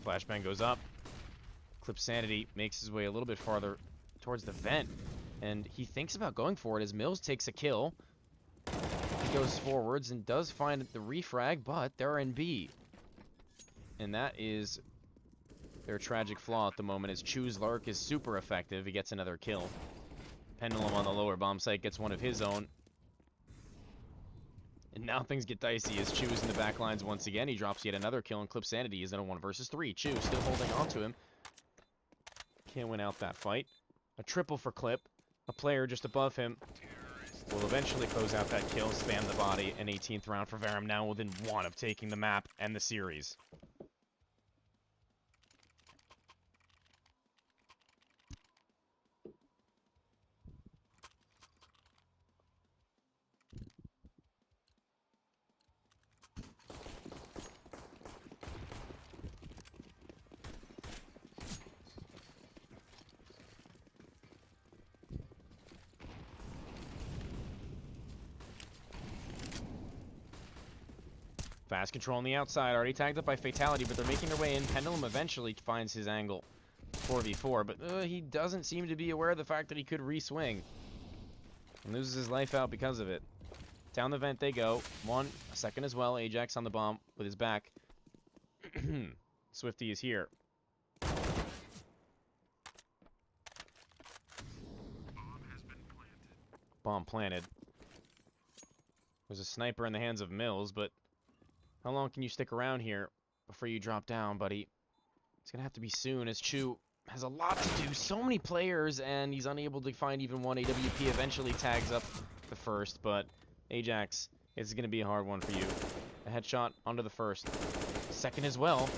Speaker 4: Flashbang goes up. Clip Sanity makes his way a little bit farther towards the vent. And he thinks about going for it as Mills takes a kill. He goes forwards and does find the refrag, but they're in B. And that is their tragic flaw at the moment, as Chu's Lark is super effective. He gets another kill. Pendulum on the lower bomb site gets one of his own. And now things get dicey as Chu is in the back lines once again. He drops yet another kill, and Clip Sanity is in a 1 versus 3. Chu still holding on to him. Can't win out that fight. A triple for Clip. A player just above him will eventually close out that kill, spam the body, an 18th round for Verum, now within 1 of taking the map and the series. Fast control on the outside, already tagged up by Fatality, but they're making their way in. Pendulum eventually finds his angle, 4v4, but he doesn't seem to be aware of the fact that he could re-swing. And loses his life out because of it. Down the vent they go. 1, a second as well. Ajax on the bomb with his back. Swifty is here. Bomb planted. There's a sniper in the hands of Mills, but how long can you stick around here before you drop down, buddy? It's going to have to be soon, as Chu has a lot to do. So many players, and he's unable to find even one. AWP eventually tags up the first, but Ajax, it's going to be a hard one for you. A headshot onto the first. Second as well.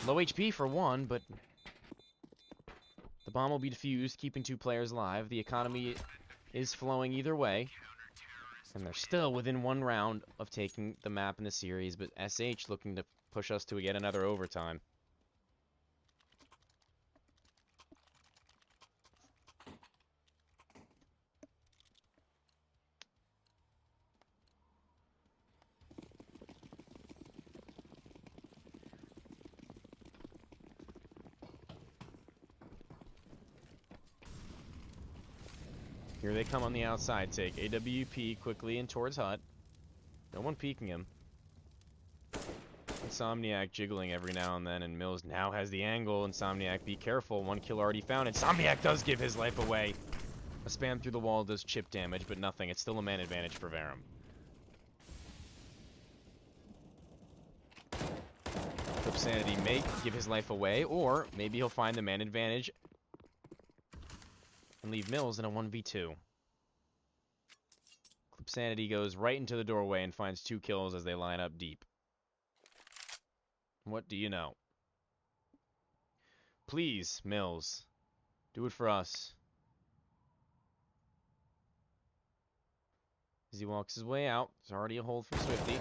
Speaker 4: Low HP for 1, but the bomb will be defused, keeping 2 players alive. The economy is flowing either way. And they're still within 1 round of taking the map in the series, but SH looking to push us to yet another overtime. Here they come on the outside. Take AWP quickly in towards Hut. No one peeking him. Insomniac jiggling every now and then, and Mills now has the angle. Insomniac, be careful. 1 kill already found. Insomniac does give his life away. A spam through the wall does chip damage, but nothing. It's still a man advantage for Verum. Sanity may give his life away, or maybe he'll find the man advantage and leave Mills in a 1v2. Clip Sanity goes right into the doorway and finds 2 kills as they line up deep. What do you know? Please, Mills, do it for us. As he walks his way out, there's already a hold from Swifty.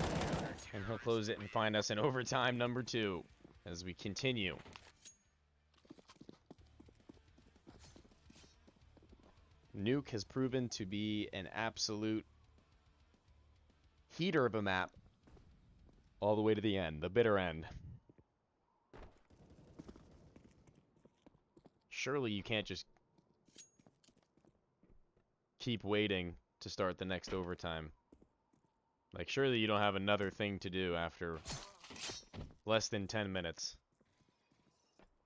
Speaker 4: And he'll close it and find us in overtime number 2 as we continue. Nuke has proven to be an absolute heater of a map all the way to the end, the bitter end. Surely you can't just keep waiting to start the next overtime. Like, surely you don't have another thing to do after less than 10 minutes.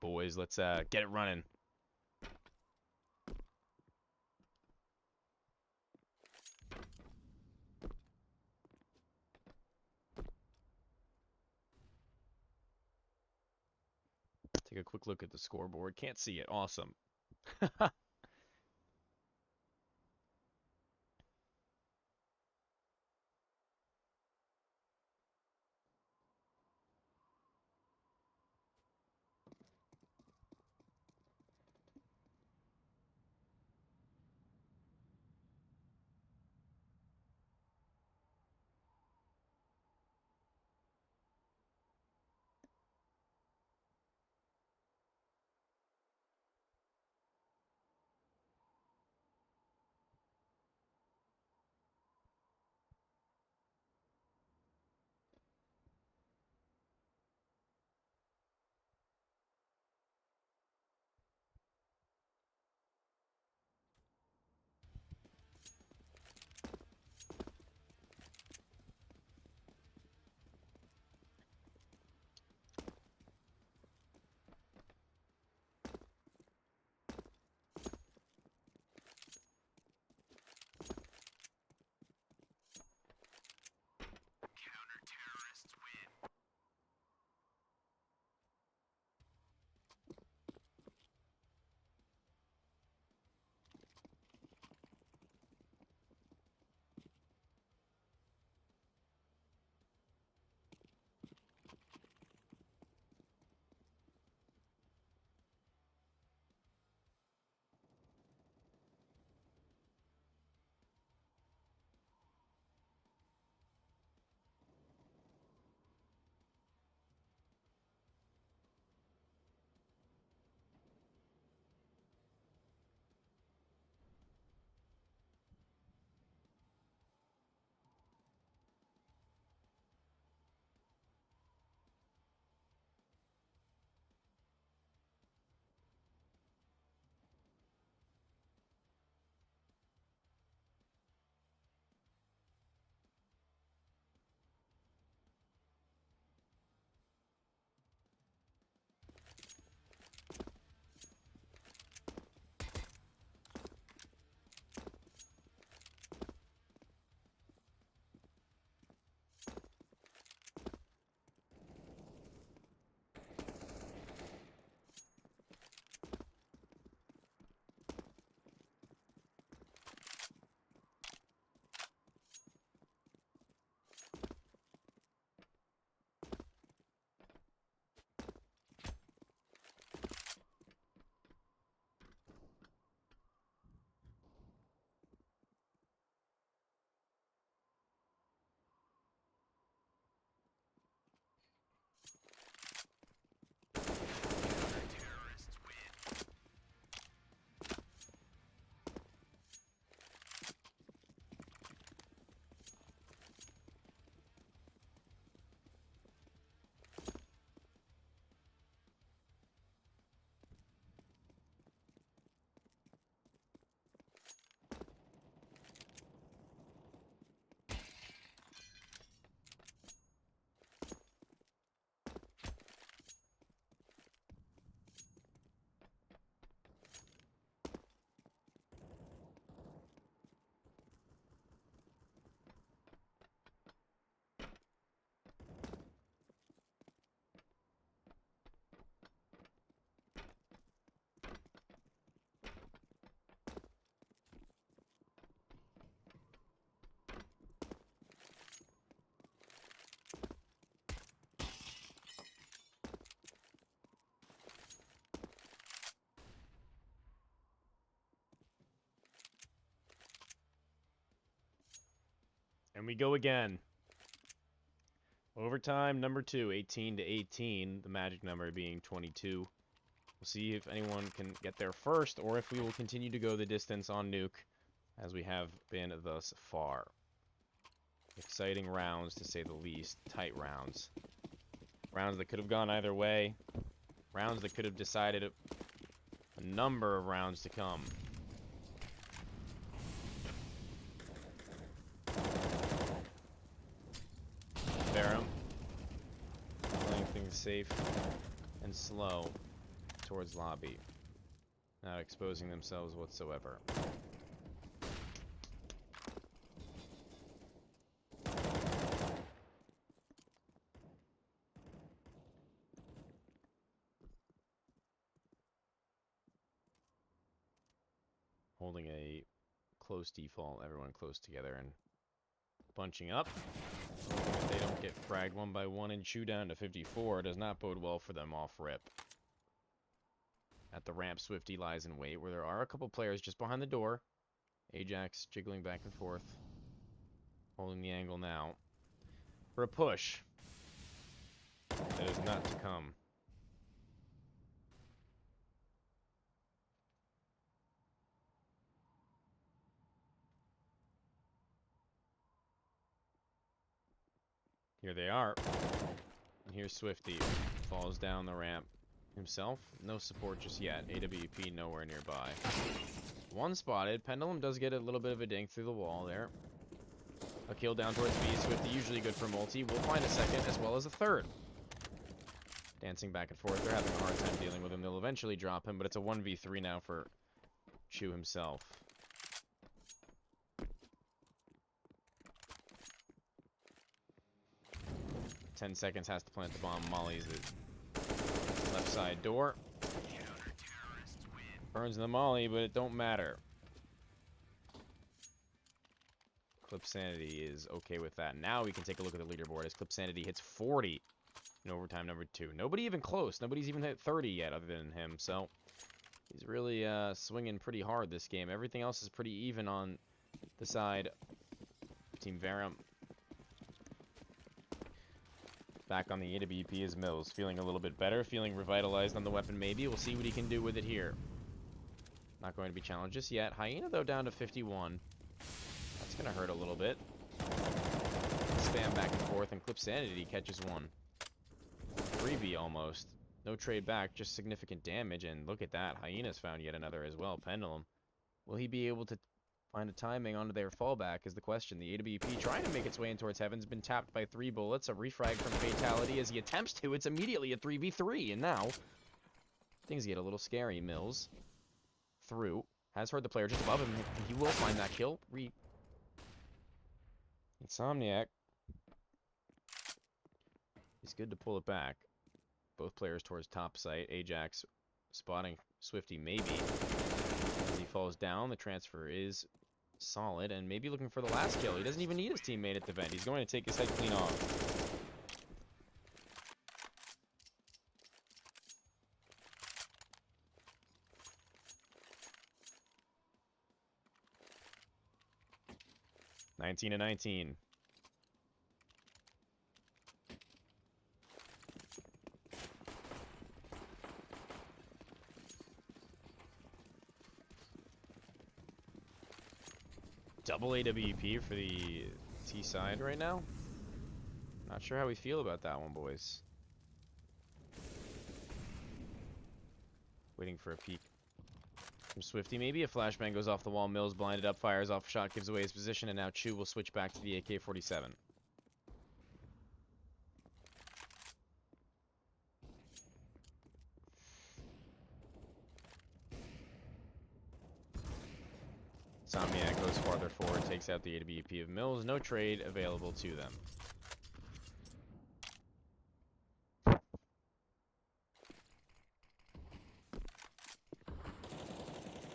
Speaker 4: Boys, let's get it running. Take a quick look at the scoreboard. Can't see it. Awesome. And we go again. Overtime number 2, 18 to 18, the magic number being 22. We'll see if anyone can get there first, or if we will continue to go the distance on Nuke, as we have been thus far. Exciting rounds, to say the least. Tight rounds. Rounds that could have gone either way. Rounds that could have decided a number of rounds to come. Verum playing things safe and slow towards lobby, not exposing themselves whatsoever. Holding a close default, everyone close together and bunching up. If they don't get fragged one by one and chew down to 54, does not bode well for them off rip. At the ramp, Swifty lies in wait, where there are a couple players just behind the door. Ajax jiggling back and forth, holding the angle now for a push that is not to come. Here they are. And here's Swifty. Falls down the ramp himself. No support just yet. AWP nowhere nearby. One spotted. Pendulum does get a little bit of a dink through the wall there. A kill down towards B. Swifty usually good for multi. We'll find a second as well as a third. Dancing back and forth. They're having a hard time dealing with him. They'll eventually drop him, but it's a 1v3 now for Chu himself. Ten seconds, has to plant the bomb. Molly's the left side door. Burns the molly, but it don't matter. Clip Sanity is okay with that. Now we can take a look at the leaderboard as Clip Sanity hits 40 in overtime number 2. Nobody even close. Nobody's even hit 30 yet other than him, so he's really swinging pretty hard this game. Everything else is pretty even on the side of Team Verum. Back on the AWP is Mills, feeling a little bit better, feeling revitalized on the weapon maybe. We'll see what he can do with it here. Not going to be challenged just yet. Hyena, though, down to 51. That's going to hurt a little bit. Spam back and forth, and Clip Sanity catches one. 3v almost. No trade back, just significant damage, and look at that. Hyena's found yet another as well. Pendulum. Will he be able to find a timing onto their fallback is the question. The AWP trying to make its way in towards Heaven's been tapped by 3 bullets. A refrag from Fatality as he attempts to. It's immediately a 3v3, and now things get a little scary. Mills through. Has heard the player just above him. He will find that kill. Insomniac. He's good to pull it back. Both players towards top site. Ajax spotting Swifty maybe. As he falls down, the transfer is solid, and maybe looking for the last kill. He doesn't even need his teammate at the vent. He's going to take his head clean off. (19 to 19). Double AWP for the T side right now. Not sure how we feel about that one, boys. Waiting for a peek from Swifty. Maybe a flashbang goes off the wall. Mills blinded up, fires off a shot, gives away his position, and now Chu will switch back to the AK-47. Insomniac goes farther forward, takes out the AWP of Mills. No trade available to them.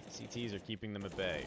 Speaker 4: CTs are keeping them at bay.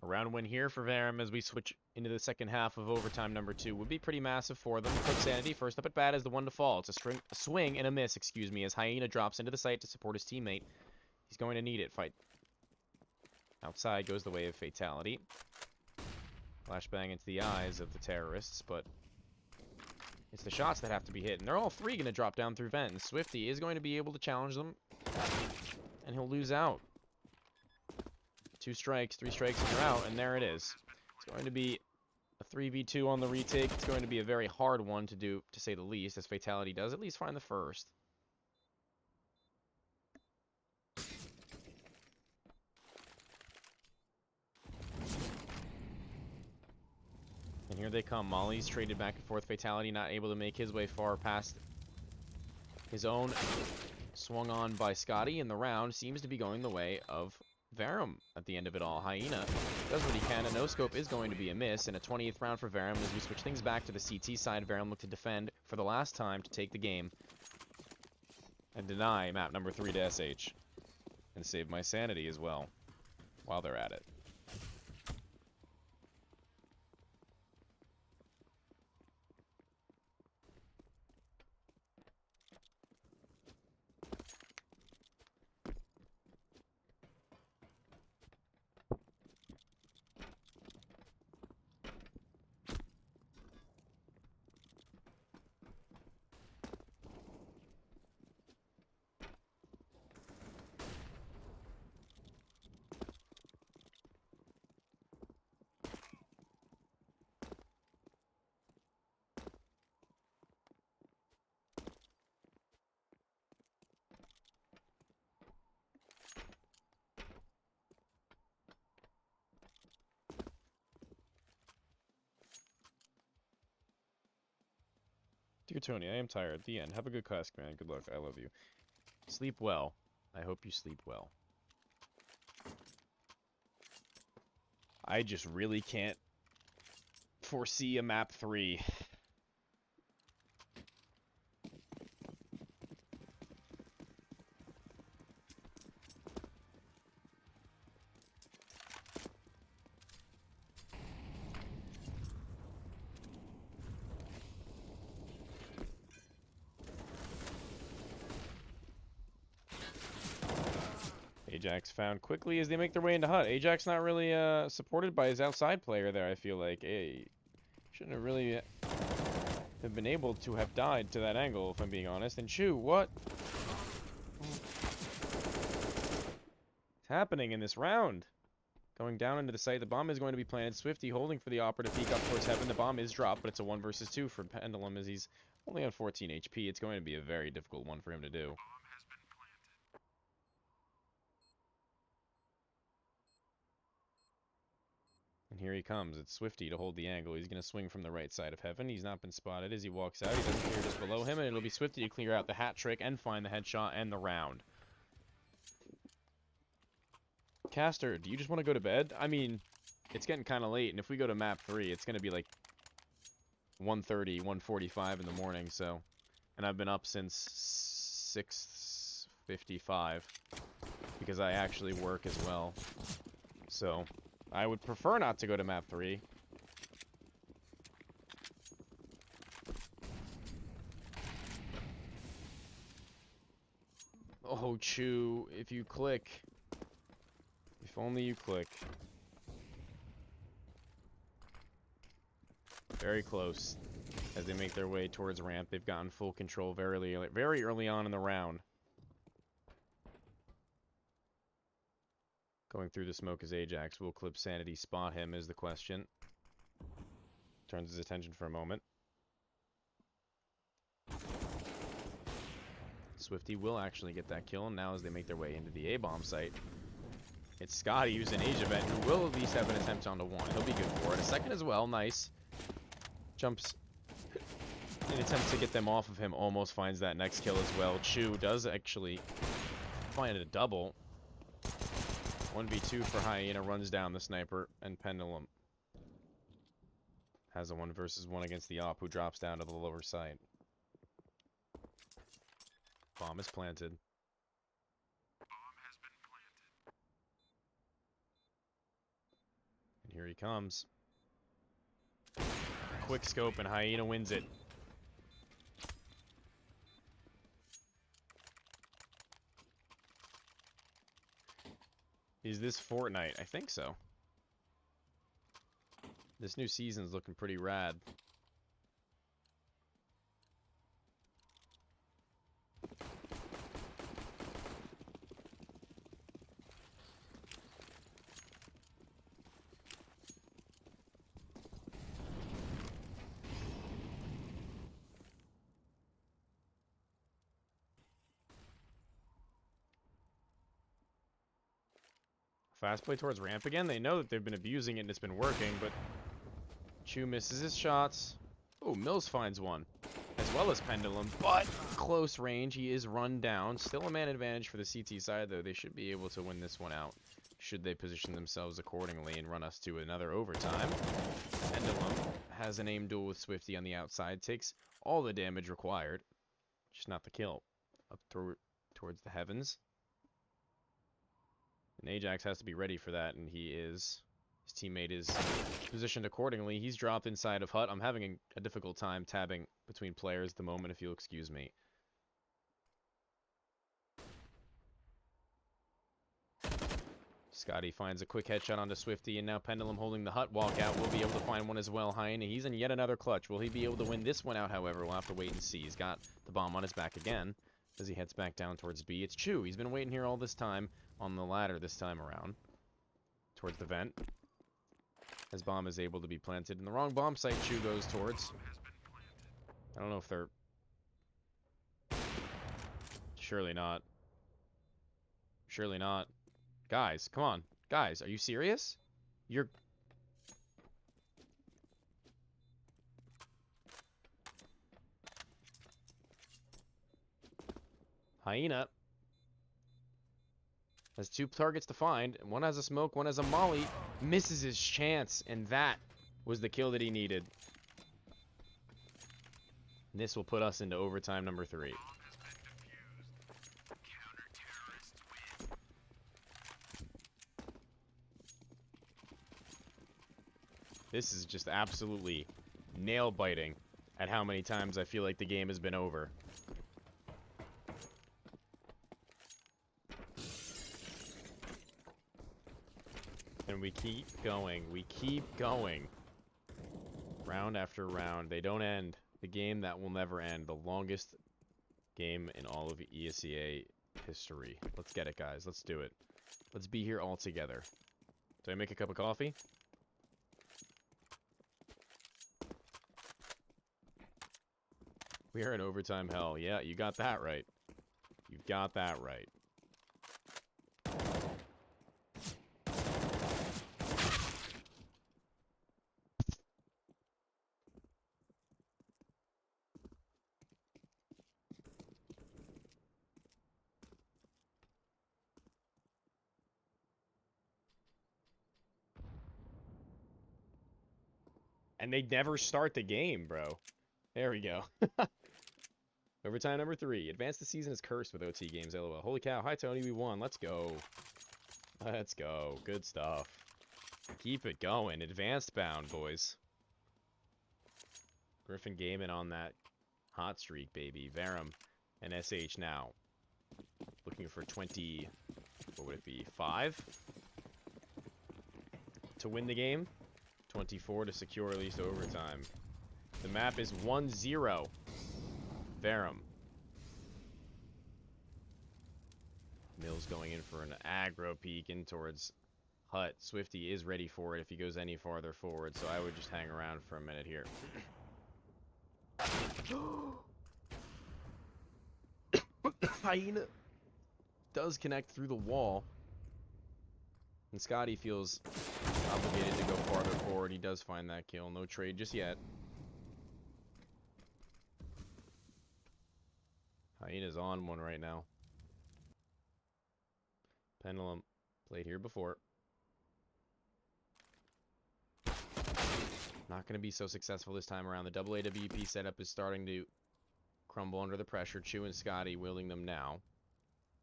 Speaker 4: A round win here for Verum as we switch into the second half of overtime number 2 would be pretty massive for them. Quick sanity, first up at bat is the one to fall. It's a swing and a miss, excuse me, as Hyena drops into the site to support his teammate. He's going to need it. Fight. Outside goes the way of fatality. Flashbang into the eyes of the terrorists, but it's the shots that have to be hit. And they're all three going to drop down through vent. And Swifty is going to be able to challenge them, and he'll lose out. 2 strikes, 3 strikes, and you're out, and there it is. It's going to be a 3v2 on the retake. It's going to be a very hard one to do, to say the least, as Fatality does at least find the first. And here they come. Molly's traded back and forth. Fatality not able to make his way far past his own. Swung on by Scotty, and the round seems to be going the way of Verum at the end of it all. Hyena does what he can. A no-scope is going to be a miss, and a 20th round for Verum as we switch things back to the CT side. Verum look to defend for the last time to take the game and deny map number 3 to SH. And save my sanity as well while they're at it. Dear Tony, I am tired. The end. Have a good class, man. Good luck. I love you. Sleep well. I hope you sleep well. I just really can't foresee a map 3. Ajax found quickly as they make their way into hut. Ajax not really supported by his outside player there, I feel like. Hey, shouldn't have really have been able to have died to that angle, if I'm being honest. And Chu, what? What's happening in this round? Going down into the site. The bomb is going to be planted. Swifty holding for the Opera to peek up towards heaven. The bomb is dropped, but it's a 1 versus 2 for Pendulum as he's only on 14 HP. It's going to be a very difficult one for him to do. And here he comes. It's Swifty to hold the angle. He's going to swing from the right side of heaven. He's not been spotted as he walks out. He doesn't clear just below him, and it'll be Swifty to clear out the hat trick and find the headshot and the round. Caster, do you just want to go to bed? I mean, it's getting kind of late, and if we go to map 3, it's going to be like 1:30, 1:45 in the morning, so... And I've been up since 6:55 because I actually work as well. So... I would prefer not to go to map 3. Oh, Chu, if you click. If only you click. Very close as they make their way towards ramp. They've gotten full control very early on in the round. Going through the smoke is Ajax. Will clip Sanity spot him is the question. Turns his attention for a moment. Swifty will actually get that kill, and now as they make their way into the A-bomb site, it's Scotty who's an Asia vet who will at least have an attempt onto 1. He'll be good for it. A second as well. Nice. Jumps in an attempt to get them off of him. Almost finds that next kill as well. Chu does actually find a double. 1v2 for Hyena, runs down the sniper, and Pendulum has a 1 versus 1 against the Op, who drops down to the lower side. Bomb is planted. Here he comes. Quick scope, and Hyena wins it. Is this Fortnite? I think so. This new season's looking pretty rad. Fast play towards ramp again. They know that they've been abusing it and it's been working, but Chu misses his shots. Oh, Mills finds one, as well as Pendulum, but close range. He is run down. Still a man advantage for the CT side, though. They should be able to win this one out, should they position themselves accordingly and run us to another overtime. Pendulum has an aim duel with Swifty on the outside, takes all the damage required, just not the kill. Up towards the heavens. And Ajax has to be ready for that, and he is. His teammate is positioned accordingly. He's dropped inside of Hut. I'm having a difficult time tabbing between players at the moment, if you'll excuse me. Scotty finds a quick headshot onto Swifty, and now Pendulum holding the Hut walkout will be able to find one as well. Hyena, he's in yet another clutch. Will he be able to win this one out, however? We'll have to wait and see. He's got the bomb on his back again as he heads back down towards B. It's Chu. He's been waiting here all this time on the ladder this time around. Towards the vent. His bomb is able to be planted in the wrong bomb site. Chu goes towards. I don't know if they're... Surely not. Surely not. Guys, come on. Guys, are you serious? You're... Hyena has two targets to find. One has a smoke, one has a molly. Misses his chance, and that was the kill that he needed. And this will put us into overtime number 3. This is just absolutely nail-biting at how many times I feel like the game has been over. And we keep going. We keep going. Round after round. They don't end. The game that will never end. The longest game in all of ESEA history. Let's get it, guys. Let's do it. Let's be here all together. Do I make a cup of coffee? We are in overtime hell. Yeah, you got that right. You got that right. And they never start the game, bro. There we go. Overtime number 3. Advance the season is cursed with OT games, LOL. Holy cow. Hi, Tony. We won. Let's go. Let's go. Good stuff. Keep it going. Advanced bound, boys. Griffin Gaiman on that hot streak, baby. Verum and SH now. Looking for 20... What would it be? 5? To win the game. 24 to secure at least overtime. The map is 1-0. Verum. Mills going in for an aggro peek in towards Hut. Swifty is ready for it if he goes any farther forward, so I would just hang around for a minute here. Hyena does connect through the wall. And Scotty feels obligated to go farther forward. He does find that kill. No trade just yet. Hyena's on one right now. Pendulum played here before. Not going to be so successful this time around. The double AWP setup is starting to crumble under the pressure. Chu and Scotty wielding them now.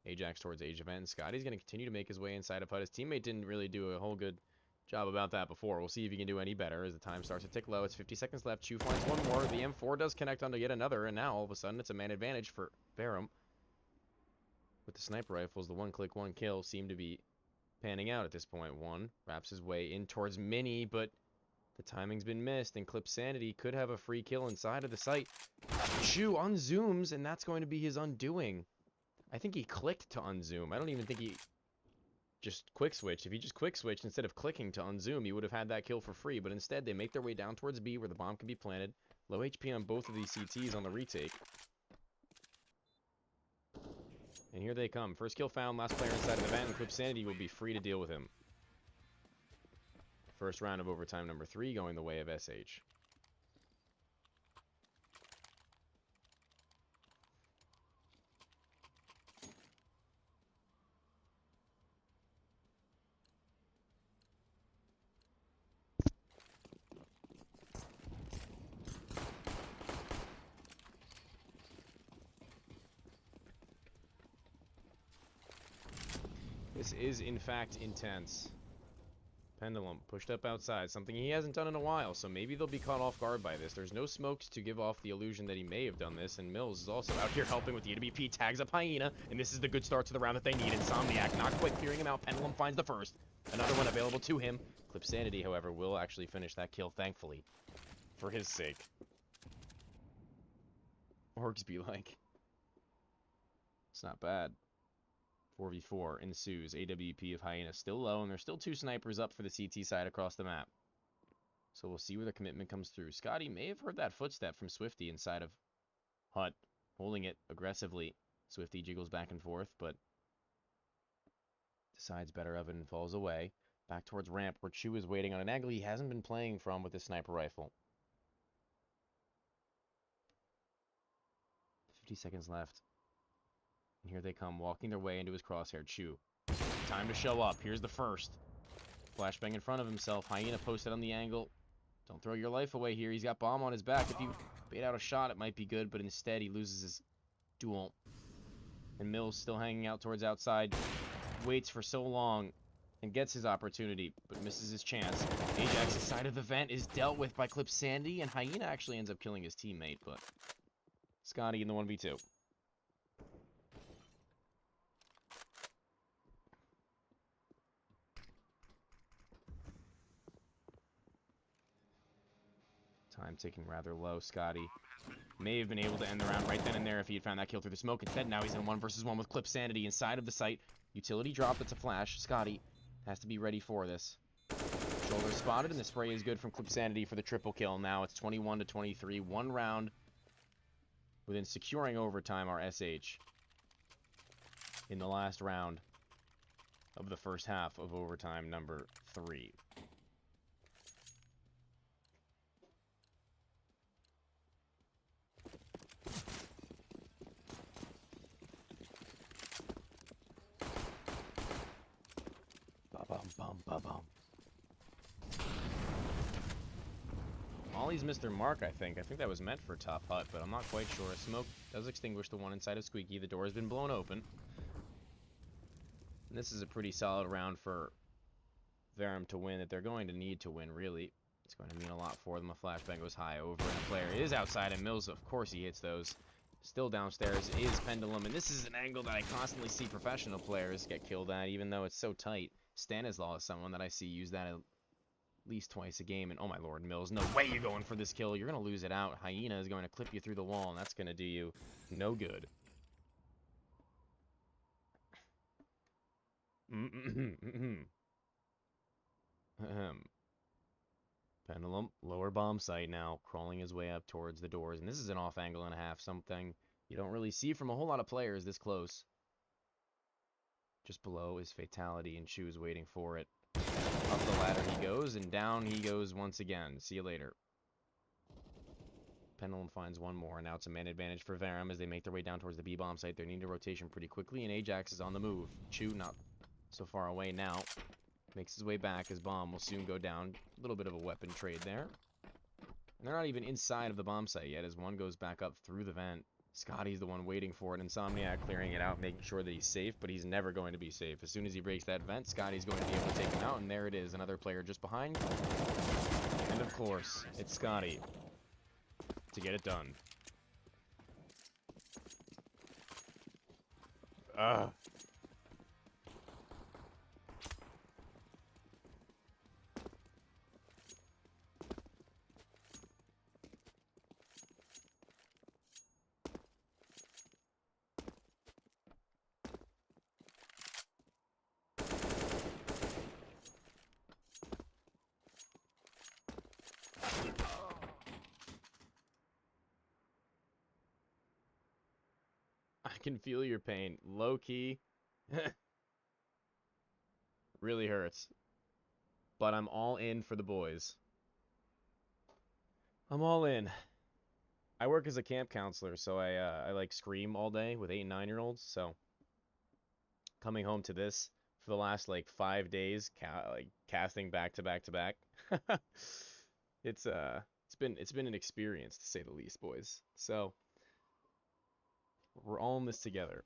Speaker 4: Ajax towards Age Event. Scotty's going to continue to make his way inside of Hut. His teammate didn't really do a whole good job about that before. We'll see if he can do any better as the time starts to tick low. It's 50 seconds left. Chu finds one more. The M4 does connect onto yet another, and now all of a sudden it's a man advantage for Verum. With the sniper rifles, the one-click, one-kill seem to be panning out at this point. One wraps his way in towards Mini, but the timing's been missed, and Clip Sanity could have a free kill inside of the site. Chu unzooms, and that's going to be his undoing. I think he clicked to unzoom. I don't even think he just quick switched. If he just quick switched instead of clicking to unzoom, he would have had that kill for free, but instead they make their way down towards B where the bomb can be planted. Low HP on both of these CTs on the retake. And here they come. First kill found, last player inside of the vent, and Clip Sanity will be free to deal with him. First round of overtime number 3 going the way of SH. This is, in fact, intense. Pendulum pushed up outside, something he hasn't done in a while, so maybe they'll be caught off guard by this. There's no smokes to give off the illusion that he may have done this, and Mills is also out here helping with the AWP, tags up Hyena, and this is the good start to the round that they need. Insomniac not quite clearing him out. Pendulum finds the first. Another one available to him. Clip Sanity, however, will actually finish that kill, thankfully, for his sake. Orgs be like. It's not bad. 4v4 ensues. AWP of Hyena still low, and there's still 2 snipers up for the CT side across the map. So we'll see where the commitment comes through. Scotty may have heard that footstep from Swifty inside of Hut, holding it aggressively. Swifty jiggles back and forth, but decides better of it and falls away. Back towards ramp, where Chu is waiting on an angle he hasn't been playing from with his sniper rifle. 50 seconds left. And here they come, walking their way into his crosshair. Chu. Time to show up. Here's the first. Flashbang in front of himself. Hyena posted on the angle. Don't throw your life away here. He's got bomb on his back. If you bait out a shot, it might be good, but instead he loses his duel. And Mills still hanging out towards outside. Waits for so long and gets his opportunity, but misses his chance. Ajax's side of the vent is dealt with by Clip Sandy, and Hyena actually ends up killing his teammate, but Scotty in the 1v2. Time ticking rather low. Scotty may have been able to end the round right then and there if he had found that kill through the smoke. Instead, now he's in 1 versus 1 with Clip Sanity inside of the site. Utility drop, that's a flash. Scotty has to be ready for this. Shoulder spotted, and the spray is good from Clip Sanity for the triple kill. Now it's 21 to 23. 1 round within securing overtime our SH in the last round of the first half of overtime number 3. Ba-bum. Molly's Mr. Mark, I think. I think that was meant for Top Hut, but I'm not quite sure. Smoke does extinguish the one inside of Squeaky. The door has been blown open. And this is a pretty solid round for Verum to win, that they're going to need to win, really. It's going to mean a lot for them. A flashbang goes high over, and a player is outside, and Mills, of course, he hits those. Still downstairs is Pendulum, and this is an angle that I constantly see professional players get killed at, even though it's so tight. Stanislaw is someone that I see use that at least twice a game, and oh my lord, Mills, no way you're going for this kill. You're going to lose it out. Hyena is going to clip you through the wall, and that's going to do you no good. Pendulum, lower bomb site now, crawling his way up towards the doors, and this is an off angle and a half, something you don't really see from a whole lot of players this close. Just below is Fatality, and Chu is waiting for it. Up the ladder he goes, and down he goes once again. See you later. Pendulum finds one more, and now it's a man advantage for Verum as they make their way down towards the B-bomb site. They're needing a rotation pretty quickly, and Ajax is on the move. Chu not so far away now. Makes his way back as bomb will soon go down. A little bit of a weapon trade there. And they're not even inside of the bomb site yet as one goes back up through the vent. Scotty's the one waiting for it. Insomniac clearing it out, making sure that he's safe, but he's never going to be safe. As soon as he breaks that vent, Scotty's going to be able to take him out, and there it is. Another player just behind. And of course, it's Scotty to get it done. Ugh. I can feel your pain. Low key. Really hurts. But I'm all in for the boys. I'm all in. I work as a camp counselor, so I like scream all day with 8 and 9-year-olds. So coming home to this for the last like 5 days, like casting back to back to back. It's been an experience to say the least, boys. So we're all in this together.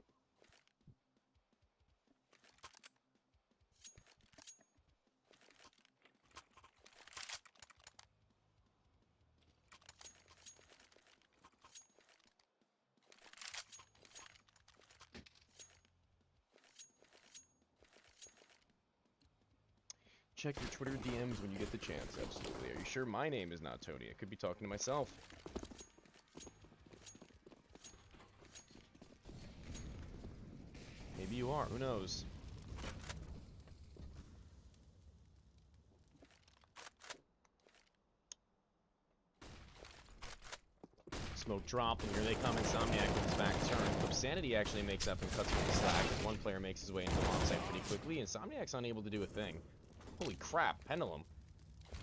Speaker 4: Check your Twitter DMs when you get the chance, absolutely. Are you sure my name is not Tony? I could be talking to myself. Maybe you are, who knows? Smoke drop, and here they come. Insomniac with his back turned. Clip Sanity actually makes up and cuts through the slack. One player makes his way into the bomb site pretty quickly. Insomniac's unable to do a thing. Holy crap, Pendulum.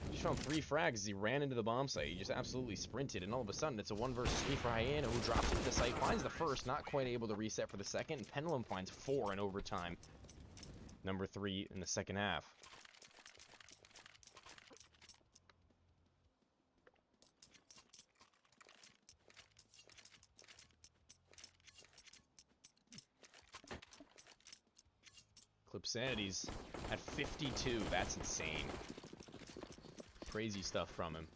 Speaker 4: He just found 3 frags as he ran into the bomb site. He just absolutely sprinted, and all of a sudden it's a 1 versus 3 for Hyena, who drops into the site, finds the first, not quite able to reset for the second, and Pendulum finds 4 in overtime. Number 3 in the second half. Clip Sanity's at 52. That's insane. Crazy stuff from him.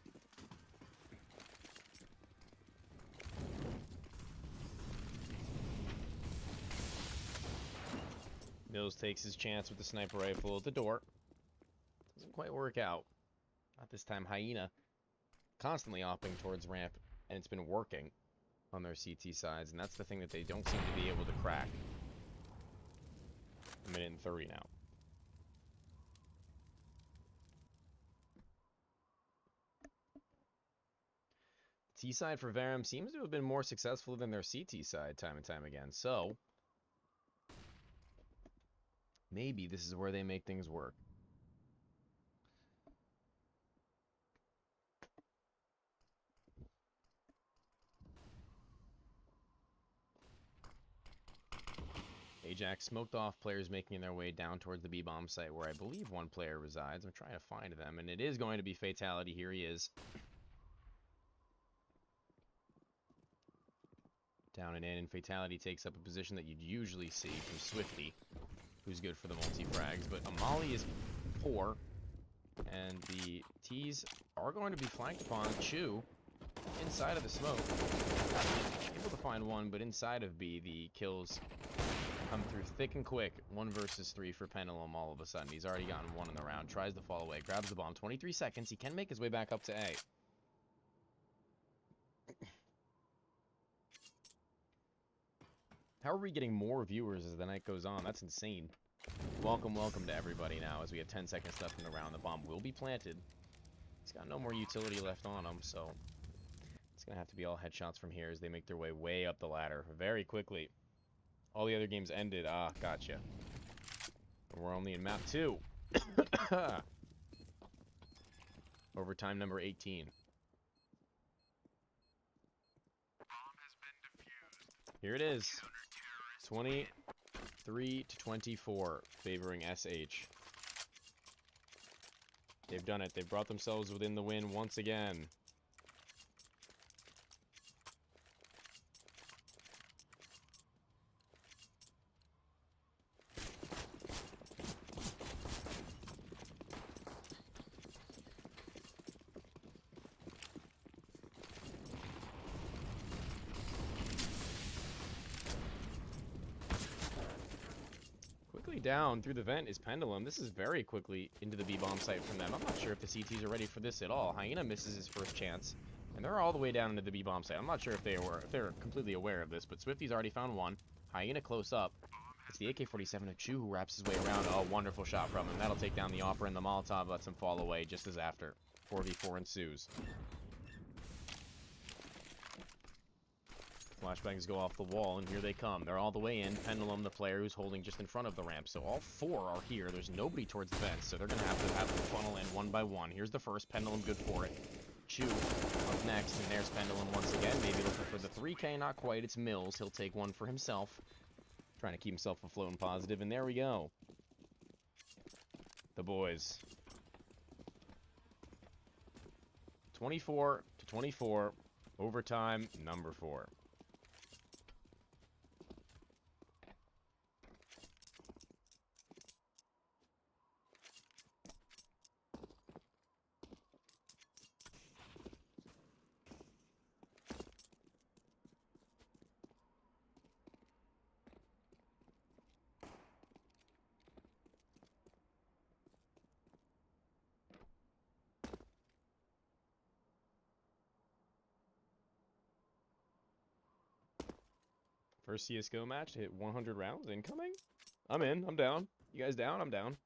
Speaker 4: Mills takes his chance with the sniper rifle at the door. Doesn't quite work out. Not this time. Hyena constantly opping towards ramp, and it's been working on their CT sides, and that's the thing that they don't seem to be able to crack. 1 minute and 30 now. T side for Verum seems to have been more successful than their CT side time and time again, so maybe this is where they make things work. Ajax smoked off players making their way down towards the B-bomb site where I believe 1 player resides. I'm trying to find them, and it is going to be Fatality. Here he is. Down and in, and Fatality takes up a position that you'd usually see from Swifty, who's good for the multi-frags, but Amali is poor, and the T's are going to be flanked upon. Chew inside of the smoke. Able to find 1, but inside of B, the kills come through thick and quick. 1 versus 3 for Pendulum all of a sudden. He's already gotten 1 in the round. Tries to fall away. Grabs the bomb. 23 seconds. He can make his way back up to A. How are we getting more viewers as the night goes on? That's insane. Welcome to everybody now as we have 10 seconds left in the round. The bomb will be planted. He's got no more utility left on him, so it's going to have to be all headshots from here as they make their way up the ladder very quickly. All the other games ended. Ah, gotcha. We're only in map 2. Overtime number 18. Here it is. 23 to 24, favoring SH. They've done it. They've brought themselves within the win once again. down through the vent is Pendulum. This is very quickly into the B-bomb site from them. I'm not sure if the CTs are ready for this at all. Hyena misses his first chance, and they're all the way down into the B-bomb site. I'm not sure if they're completely aware of this, but Swifty's already found one. Hyena close up. It's the AK-47 of Chu who wraps his way around. Oh, wonderful shot from him. That'll take down the offer, and the Molotov lets him fall away just as after. 4v4 ensues. Flashbangs go off the wall, and here they come. They're all the way in. Pendulum, the player who's holding just in front of the ramp. So all four are here. There's nobody towards the vents, so they're going to have to funnel in one by one. Here's the first. Pendulum good for it. Chu up next, and there's Pendulum once again. Maybe looking for the 3K. Not quite. It's Mills. He'll take one for himself. Trying to keep himself afloat and positive, and there we go. The boys. 24-24. Overtime number 4. First CSGO match to hit 100 rounds incoming? I'm in. I'm down. You guys down? I'm down.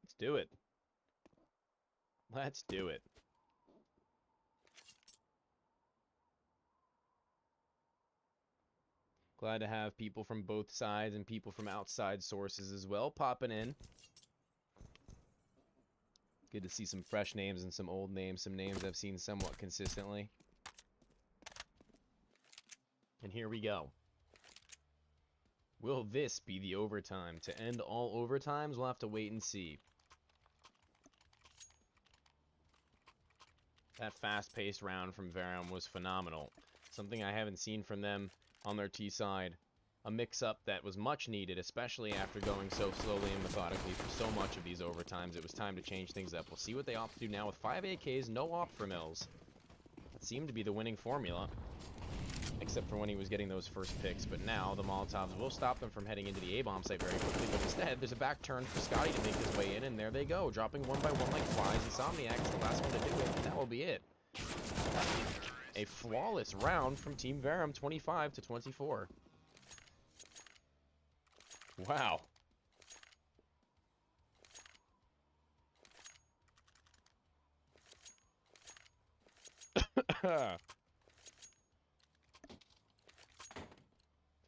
Speaker 4: Let's do it. Let's do it. Glad to have people from both sides and people from outside sources as well popping in. Good to see some fresh names and some old names, some names I've seen somewhat consistently. And here we go. Will this be the overtime? To end all overtimes, we'll have to wait and see. That fast-paced round from Verum was phenomenal. Something I haven't seen from them on their T side. A mix-up that was much needed, especially after going so slowly and methodically for so much of these overtimes. It was time to change things up. We'll see what they opt to do now with 5 AKs, no op for Mills. That seemed to be the winning formula, except for when he was getting those first picks. But now the Molotovs will stop them from heading into the A-bomb site very quickly. But instead, there's a back turn for Scotty to make his way in, and there they go, dropping one by one like flies. Insomniac's the last one to do it, and that will be it. A flawless round from Team Verum, 25-24. Wow.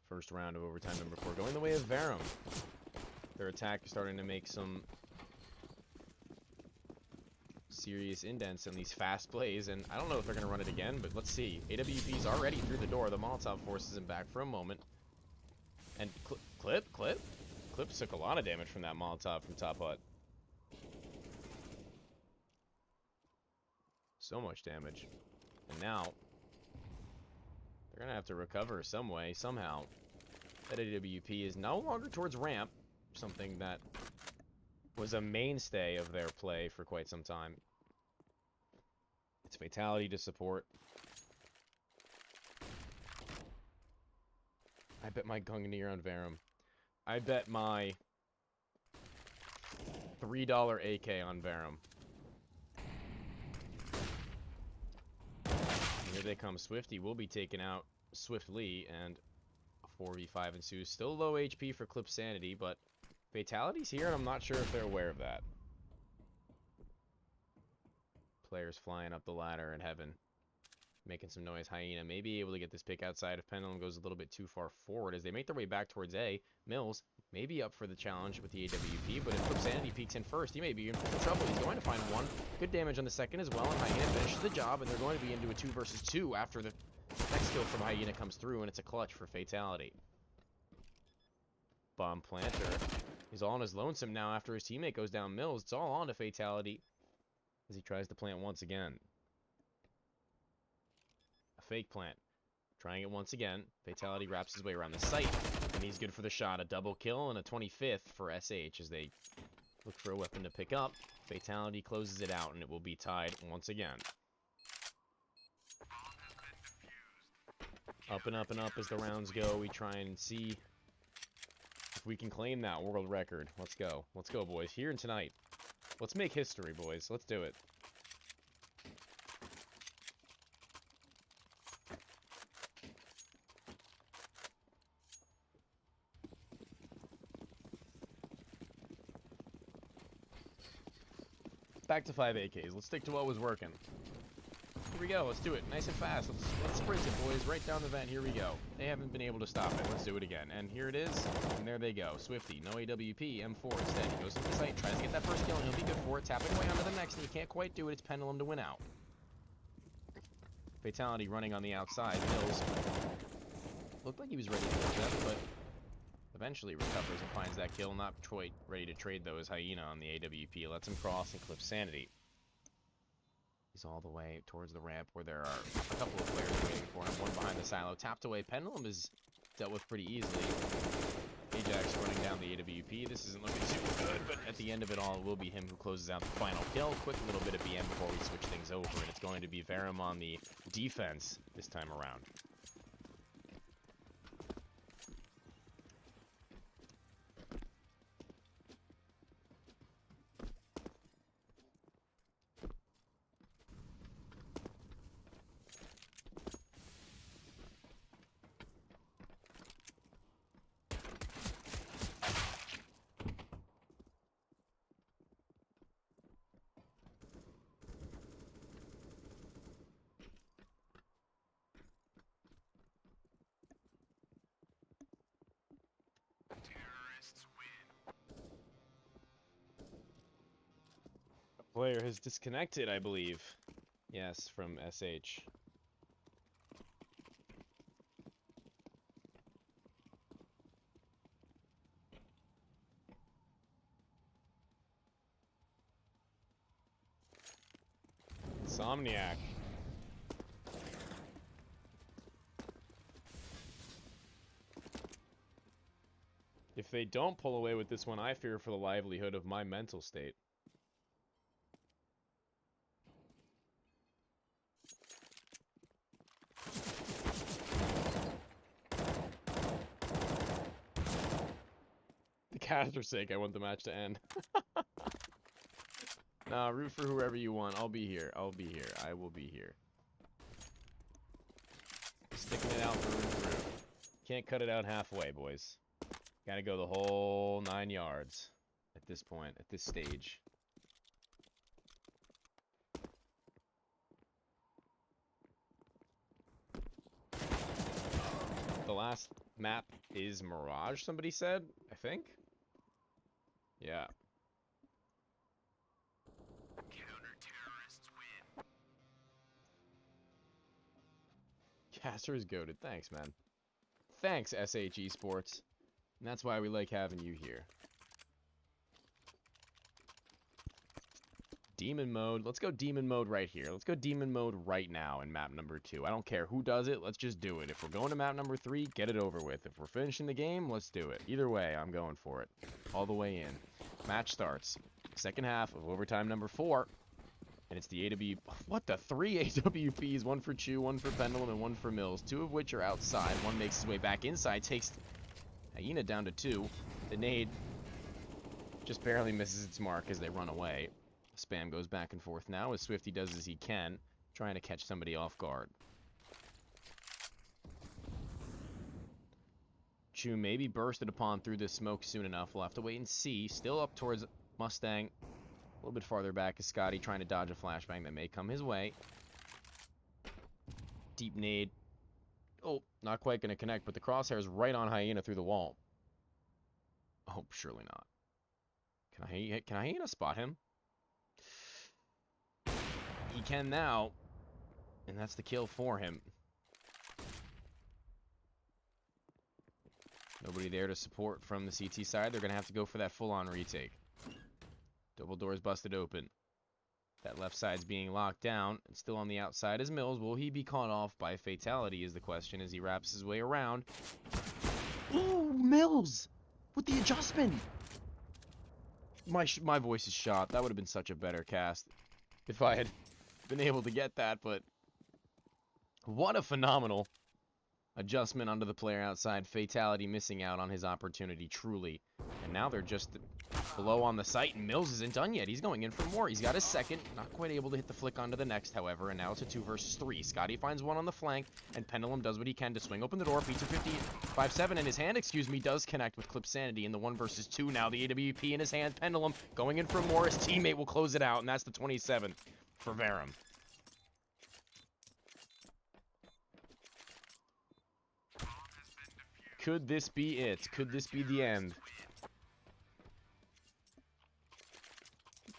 Speaker 4: First round of overtime number 4 going the way of Verum. Their attack is starting to make some serious indents in these fast plays, and I don't know if they're going to run it again, but let's see. AWP's already through the door. The Molotov forces him back for a moment. And Clips took a lot of damage from that Molotov from Top Hut. So much damage. And now, they're going to have to recover some way, somehow. That AWP is no longer towards ramp, something that was a mainstay of their play for quite some time. It's Fatality to support. I bet my Gungnir on Verum. I bet my $3 AK on Verum. Here they come. Swifty will be taken out swiftly, and a 4v5 ensues. Still low HP for Clip Sanity, but Fatality's here, and I'm not sure if they're aware of that. Players flying up the ladder in heaven. Making some noise. Hyena may be able to get this pick outside if Pendulum goes a little bit too far forward as they make their way back towards A. Mills may be up for the challenge with the AWP, but if Clip Sanity peeks in first, he may be in trouble. He's going to find one. Good damage on the second as well, and Hyena finishes the job, and they're going to be into a 2 versus 2 after the next kill from Hyena comes through, and it's a clutch for Fatality. Bomb planter is all on his lonesome now after his teammate goes down. Mills, it's all on to Fatality as he tries to plant once again. A fake plant. Trying it once again. Fatality wraps his way around the site, and he's good for the shot. A double kill and a 25th for SH as they look for a weapon to pick up. Fatality closes it out, and it will be tied once again. Up and up and up as the rounds go. We try and see if we can claim that world record. Let's go. Let's go, boys. Here and tonight. Let's make history, boys. Let's do it. Back to 5 AKs. Let's stick to what was working. Here we go. Let's do it. Nice and fast. Let's sprint it, boys. Right down the vent. Here we go. They haven't been able to stop it. Let's do it again. And here it is. And there they go. Swifty. No AWP. M4 instead. He goes to the site. Tries to get that first kill. And he'll be good for it. Tapping away onto the next. And he can't quite do it. It's Pendulum to win out. Fatality running on the outside. Mills looked like he was ready to kill them, but eventually recovers and finds that kill. Not quite ready to trade though as Hyena on the AWP. Lets him cross and clips Sanity. He's all the way towards the ramp where there are a couple of players waiting for him. One behind the silo. Tapped away. Pendulum is dealt with pretty easily. Ajax running down the AWP. This isn't looking super good, but at the end of it all, it will be him who closes out the final kill. Quick little bit of BM before we switch things over, and it's going to be Verum on the defense this time around. Player has disconnected, I believe. Yes, from SH. Insomniac. If they don't pull away with this one, I fear for the livelihood of my mental state. Caster's sake, I want the match to end. Nah, root for whoever you want. I'll be here. I'll be here. I will be here. Sticking it out through. Can't cut it out halfway, boys. Gotta go the whole 9 yards at this point, at this stage. The last map is Mirage, somebody said, I think? Yeah. Counter-terrorists win. Caster is goated. Thanks, man. Thanks, SH eSports. And that's why we like having you here. Demon mode. Let's go demon mode right here. Let's go demon mode right now in map number 2. I don't care who does it. Let's just do it. If we're going to map number 3, get it over with. If we're finishing the game, let's do it. Either way, I'm going for it. All the way in. Match starts. Second half of overtime number 4. And it's the AW... What the? 3 AWPs. One for Chew, one for Pendulum, and one for Mills. 2 of which are outside. One makes his way back inside. Takes Hyena down to 2. The nade just barely misses its mark as they run away. Spam goes back and forth now as Swifty does as he can, trying to catch somebody off guard. Chew may be bursted upon through this smoke soon enough. We'll have to wait and see. Still up towards Mustang. A little bit farther back is Scotty trying to dodge a flashbang that may come his way. Deep nade. Oh, not quite going to connect, but the crosshair is right on Hyena through the wall. Oh, surely not. Can Hyena spot him? He can now, and that's the kill for him. Nobody there to support from the CT side. They're going to have to go for that full-on retake. Double doors busted open. That left side's being locked down, and still on the outside is Mills. Will he be caught off by fatality is the question as he wraps his way around. Ooh, Mills! With the adjustment! My voice is shot. That would have been such a better cast if I had been able to get that, but what a phenomenal Adjustment onto the player outside. Fatality missing out on his opportunity, truly. And now they're just below on the site, and Mills isn't done yet. He's going in for more. He's got his second. Not quite able to hit the flick onto the next, however, and now it's a 2 versus 3. Scotty finds one on the flank, and Pendulum does what he can to swing open the door. P250, 5-7 in his hand, does connect with Clip Sanity in the 1 versus 2. Now the AWP in his hand. Pendulum going in for more. His teammate will close it out, and that's the 27th for Verum. Could this be it? Could this be the end?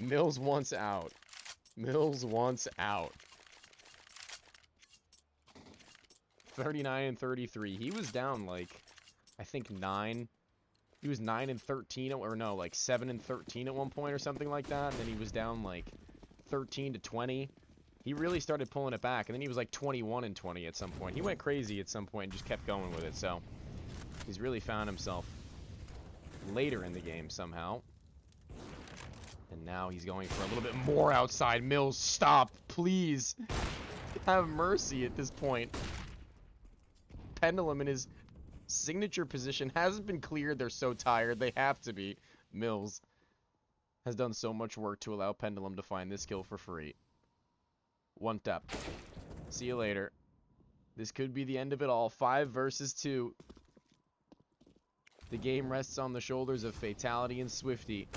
Speaker 4: Mills wants out. Mills wants out. 39 and 33. He was down like, I think 9. He was 9 and 13, or no, like 7 and 13 at one point or something like that. And then he was down like 13 to 20. He really started pulling it back, and then he was like 21 and 20 at some point. He went crazy at some point and just kept going with it. So he's really found himself later in the game somehow. And now he's going for a little bit more outside. Mills, stop, please. Have mercy at this point. Pendulum in his signature position hasn't been cleared. They're so tired. They have to be. Mills has done so much work to allow Pendulum to find this kill for free. 1 tap. See you later. This could be the end of it all. 5 versus 2. The game rests on the shoulders of Fatality and Swifty.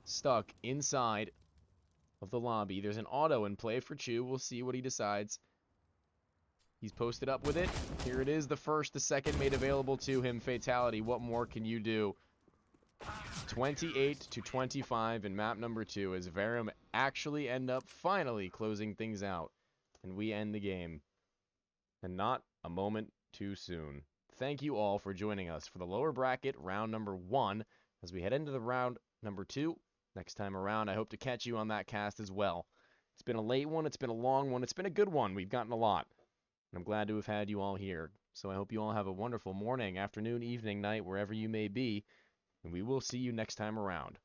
Speaker 4: Stuck inside of the lobby. There's an auto in play for Chu. We'll see what he decides. He's posted up with it. Here it is, the first, the second made available to him. Fatality, what more can you do? 28 to 25 in map number 2 as Verum actually end up finally closing things out. And we end the game. And not a moment too soon. Thank you all for joining us for the lower bracket round number 1 as we head into the round number 2. Next time around, I hope to catch you on that cast as well. It's been a late one. It's been a long one. It's been a good one. We've gotten a lot. And I'm glad to have had you all here. So I hope you all have a wonderful morning, afternoon, evening, night, wherever you may be. And we will see you next time around.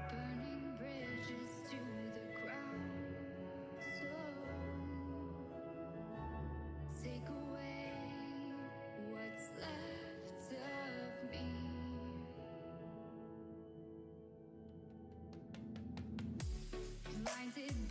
Speaker 3: Burning bridges to the ground. So take away what's left of me. Blinded